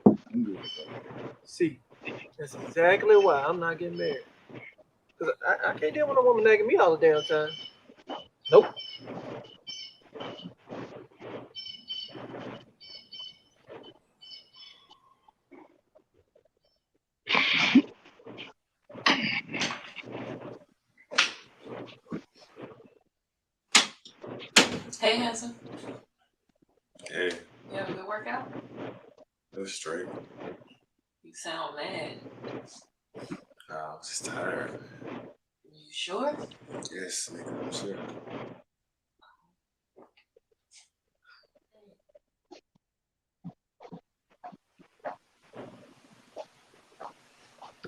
I'm good. See, that's exactly why I'm not getting married. Cause I can't deal with a woman nagging me all the damn time. Nope. Hey, handsome. Hey, You have a good workout? it was straight. You sound mad. I was just tired. You sure? Yes, nigga, I'm sure.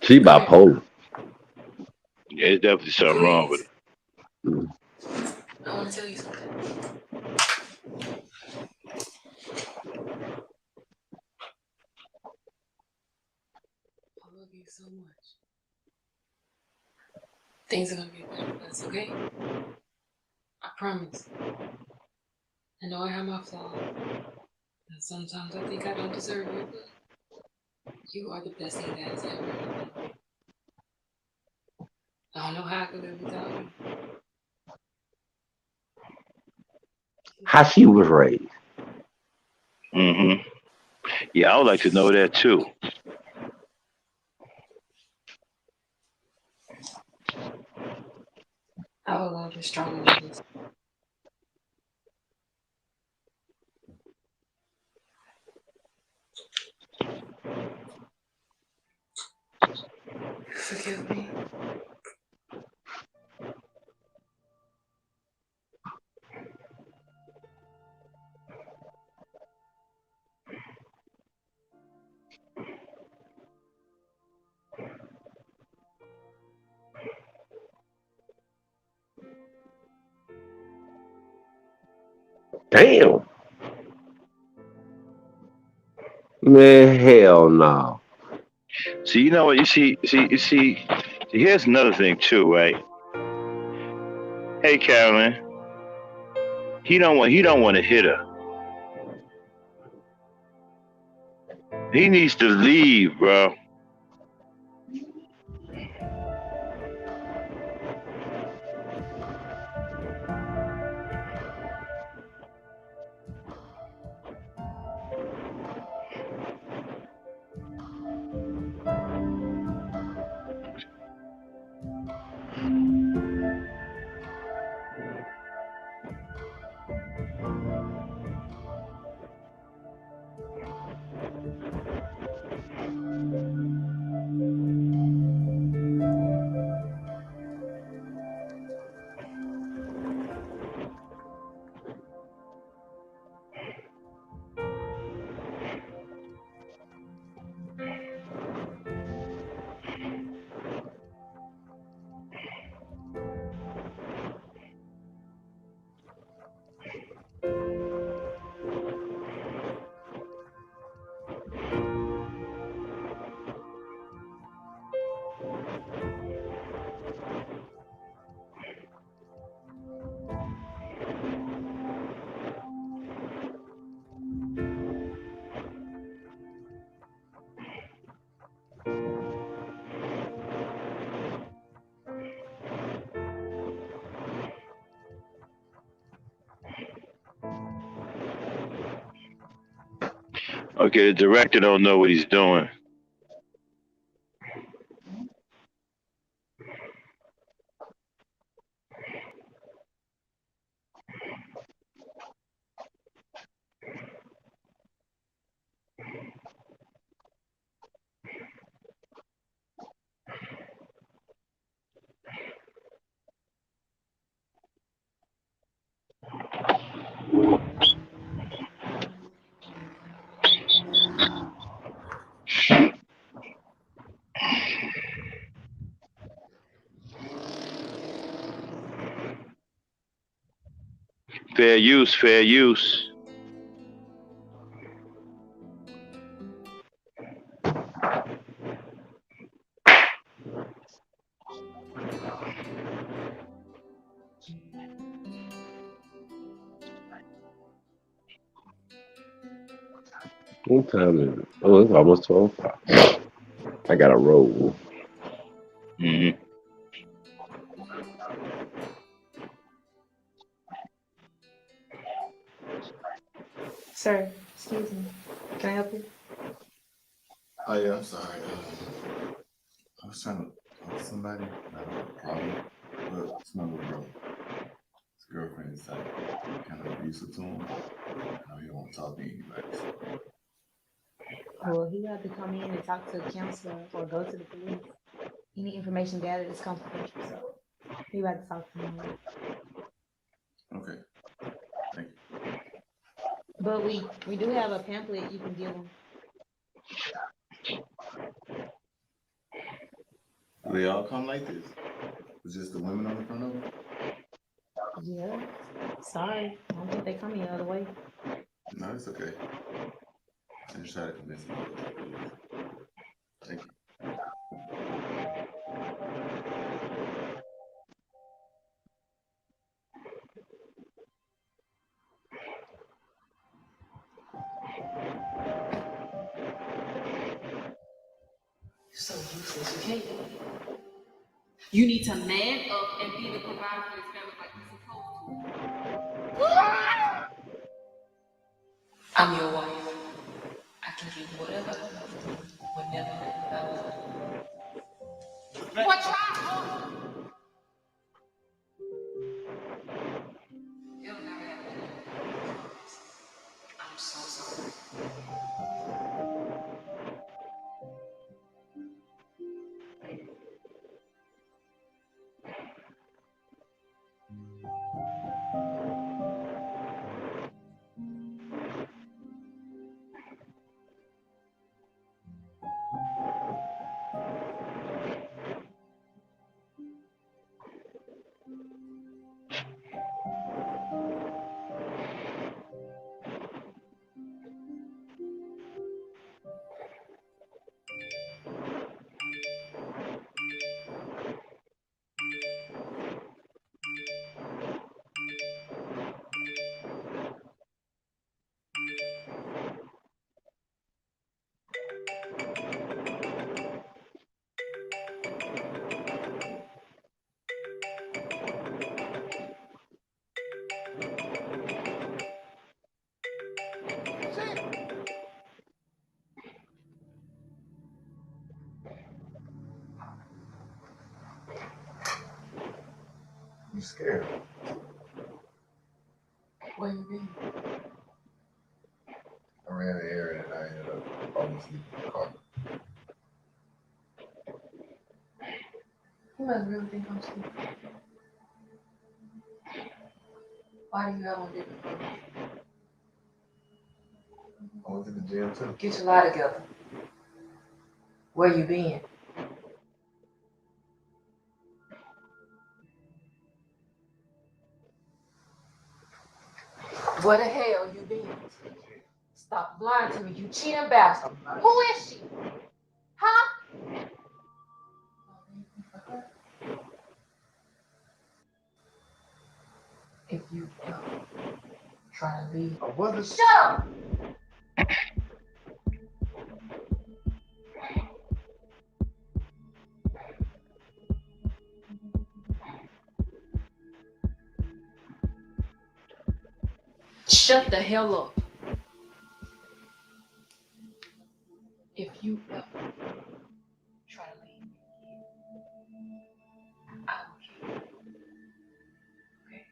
She bipolar. Yeah, there's definitely something wrong with it. I want to tell you something. I love you so much. Things are gonna get better for us, okay? I promise. I know I have my flaws. And sometimes I think I don't deserve you, but you are the best thing that has ever happened. I don't know how I could live without you. How she was raised. Mm-hmm. Yeah, I would like to know that too. Our love is stronger than this. Forgive me. Damn. Man, hell no. See, you know what? You see. Here's another thing too, right? Hey, Carolyn, he don't want to hit her. He needs to leave, bro. Okay, the director don't know what he's doing. Fair use, fair use. What time is it? Oh, it's almost 12 o'clock. I got to roll. Mm-hmm. Sir, excuse me. Can I help you? Oh yeah, I'm sorry. I was trying to talk to somebody about a problem, but it's my little brother. His girlfriend is like kind of abusive to him. I know he don't want to talk to anybody. So. Well, he had to come in and talk to a counselor or go to the police. Any information gathered is confidential, so he had to talk to me. Okay. Thank you. But we do have a pamphlet you can give him. Do they all come like this? It's just the women on the front of them? Yeah. Sorry, I don't think they come any other way. No, it's okay. I just try to convince them. Thank you. You're so useless. You can't do it. You need to man up and be the provider for this family like you're supposed to. I'm your wife. I can give you whatever I love you, whenever I love you. Watch out! You'll never have to do that. I'm so sorry. You scared? Where you been? I ran the area and I ended up almost leaving the car. You must really think I'm stupid. Why do you have on different clothes? I went to the gym too. Get your lie together. Where you been? Where the hell you been? Stop lying to me, you cheating bastard. Who is she? Huh? If you try to leave, I wasn't. shut up! Shut the hell up. If you ever try to leave me again, I will kill you. Okay?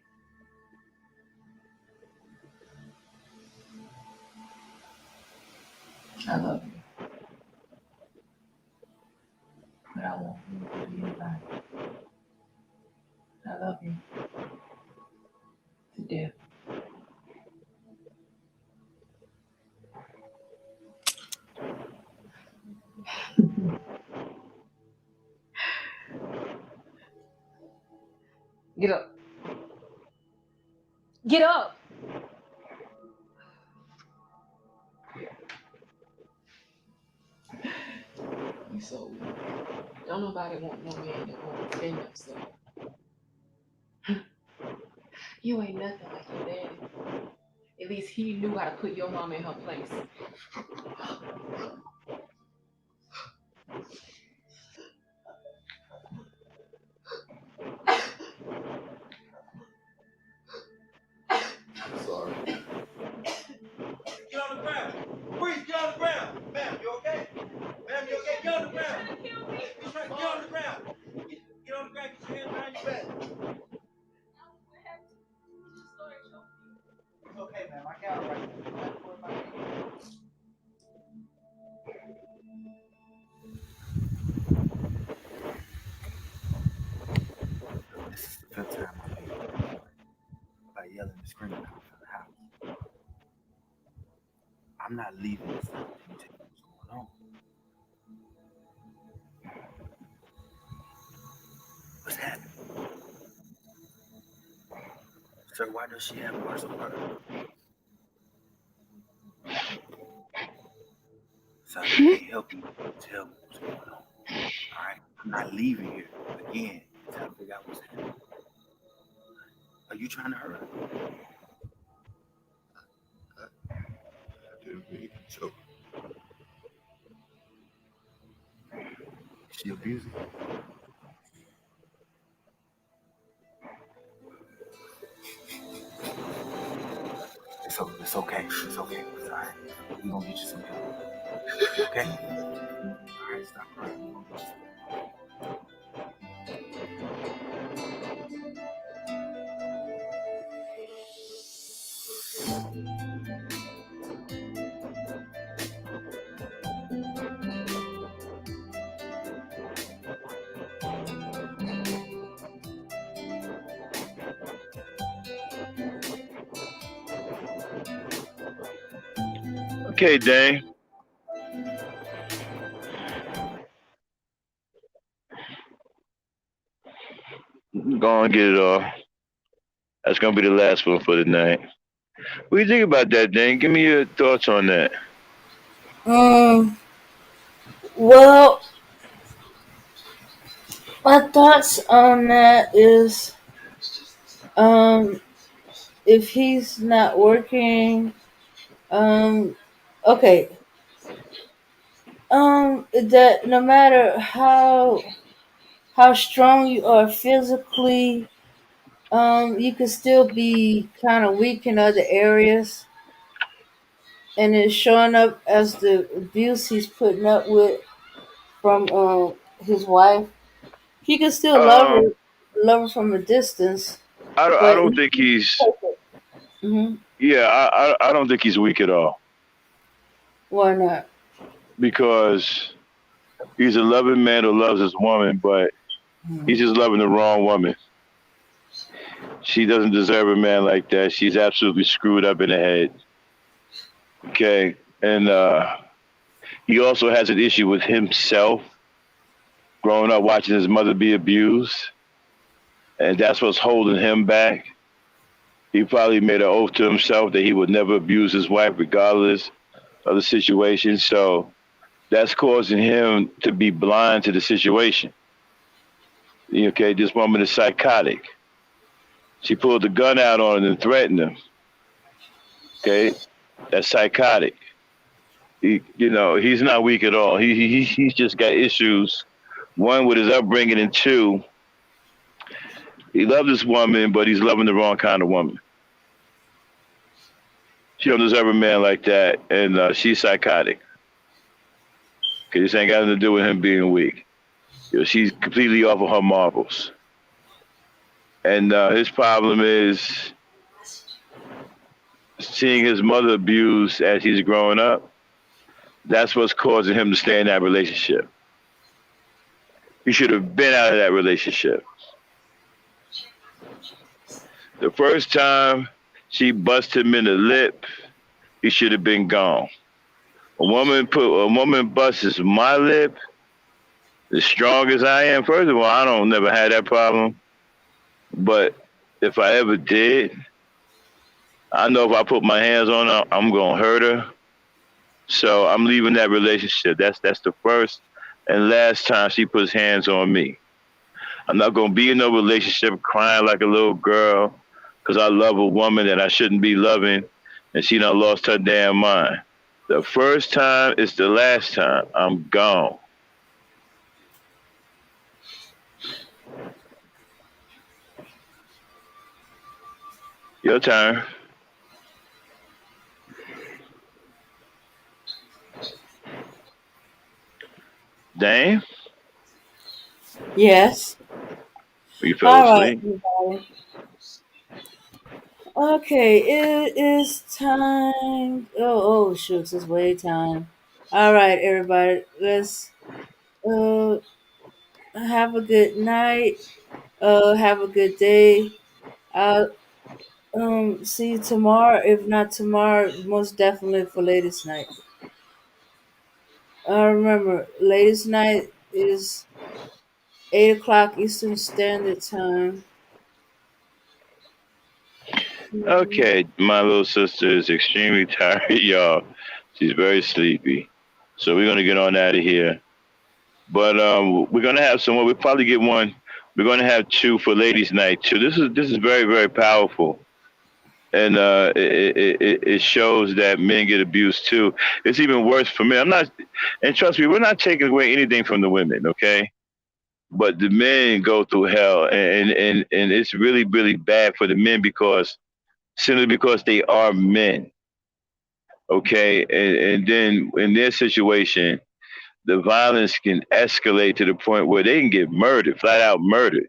I love you. But I won't leave you to anybody. I love you to death. Get up. Get up. You so weak. Don't nobody want no man that won't defend himself. You ain't nothing like your daddy. At least he knew how to put your mama in her place. I'm sorry. screaming coming from the house. I'm not leaving this time. Let me tell you what's going on. What's happening? Sir, why does she have marks on her? So I can't help you tell me what's going on. Alright? I'm not leaving here again until I figure out what's happening. Are you trying to hurt her? I didn't mean to choke. Is she abusing you? It's okay. It's okay. It's alright. We're gonna get you some help. Okay? Alright, stop crying. We're gonna get you some help. Okay, Dane. Go on, get it off. That's gonna be the last one for the night. What do you think about that, Dane? Give me your thoughts on that. Well, my thoughts on that is, if he's not working, okay, that no matter how strong you are physically, you can still be kind of weak in other areas, and it's showing up as the abuse he's putting up with from his wife. He can still Um, love her from a distance, I but don't think he's. hmm Yeah, I don't think he's weak at all why not? because he's a loving man who loves his woman, but he's just loving the wrong woman. She doesn't deserve a man like that. She's absolutely screwed up in the head. Okay, and he also has an issue with himself, growing up watching his mother be abused, and that's what's holding him back. He probably made an oath to himself that he would never abuse his wife, regardless of the situation. So that's causing him to be blind to the situation. Okay, this woman is psychotic. She pulled the gun out on him and threatened him. Okay, that's psychotic. He's not weak at all. He's just got issues. One with his upbringing, and two, he loved this woman, but he's loving the wrong kind of woman. She don't deserve a man like that, and she's psychotic. Okay, this ain't got nothing to do with him being weak. She's completely off of her marbles. And his problem is seeing his mother abused as he's growing up. That's what's causing him to stay in that relationship. He should have been out of that relationship. The first time she busted him in the lip, he should have been gone. A woman busts my lip, as strong as I am. First of all, I don't never had that problem. But if I ever did, I know if I put my hands on her, I'm gonna hurt her. So I'm leaving that relationship. That's the first and last time she puts hands on me. I'm not gonna be in no relationship crying like a little girl because I love a woman that I shouldn't be loving and she done lost her damn mind. The first time is the last time. I'm gone. Your turn. Dane? Yes. You fell All right, asleep? everybody. Okay, it is time. Oh, shoots, it's way time. All right, everybody, let's uh have a good night. Have a good day. Uh, See you tomorrow. If not tomorrow, most definitely for ladies' night. Remember, ladies' night is 8 o'clock Eastern Standard Time. Okay, my little sister is extremely tired, y'all. She's very sleepy. So we're gonna get on out of here. But we're gonna have some more. We'll probably get one. We're gonna have two for ladies' night too. This is very, very powerful. And it shows that men get abused too. It's even worse for men. I'm not, and trust me, we're not taking away anything from the women, okay? But the men go through hell, and it's really, really bad for the men because simply because they are men, okay? And then in their situation, the violence can escalate to the point where they can get murdered, flat out murdered,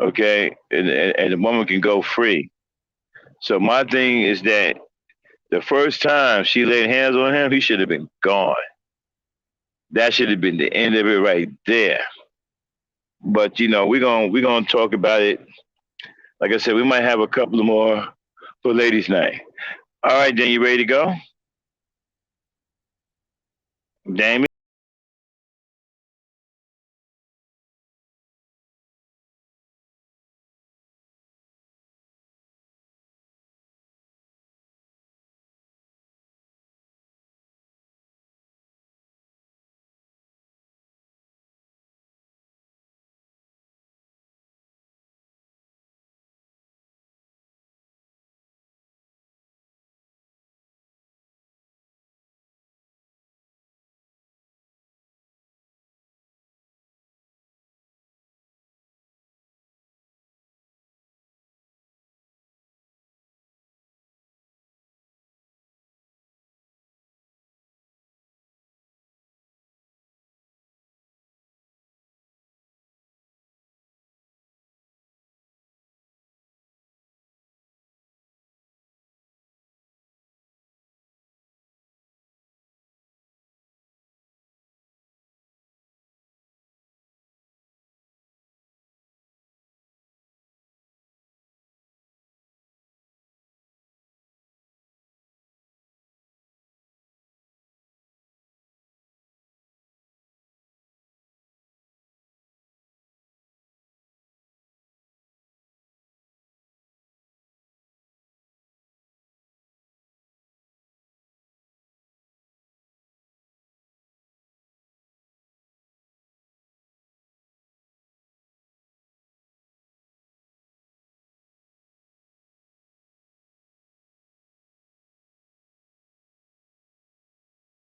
okay? And the woman can go free. So my thing is that the first time she laid hands on him, he should have been gone. That should have been the end of it right there. But you know, we're gonna talk about it. Like I said, we might have a couple more for ladies' night. All right, then you ready to go? Damien?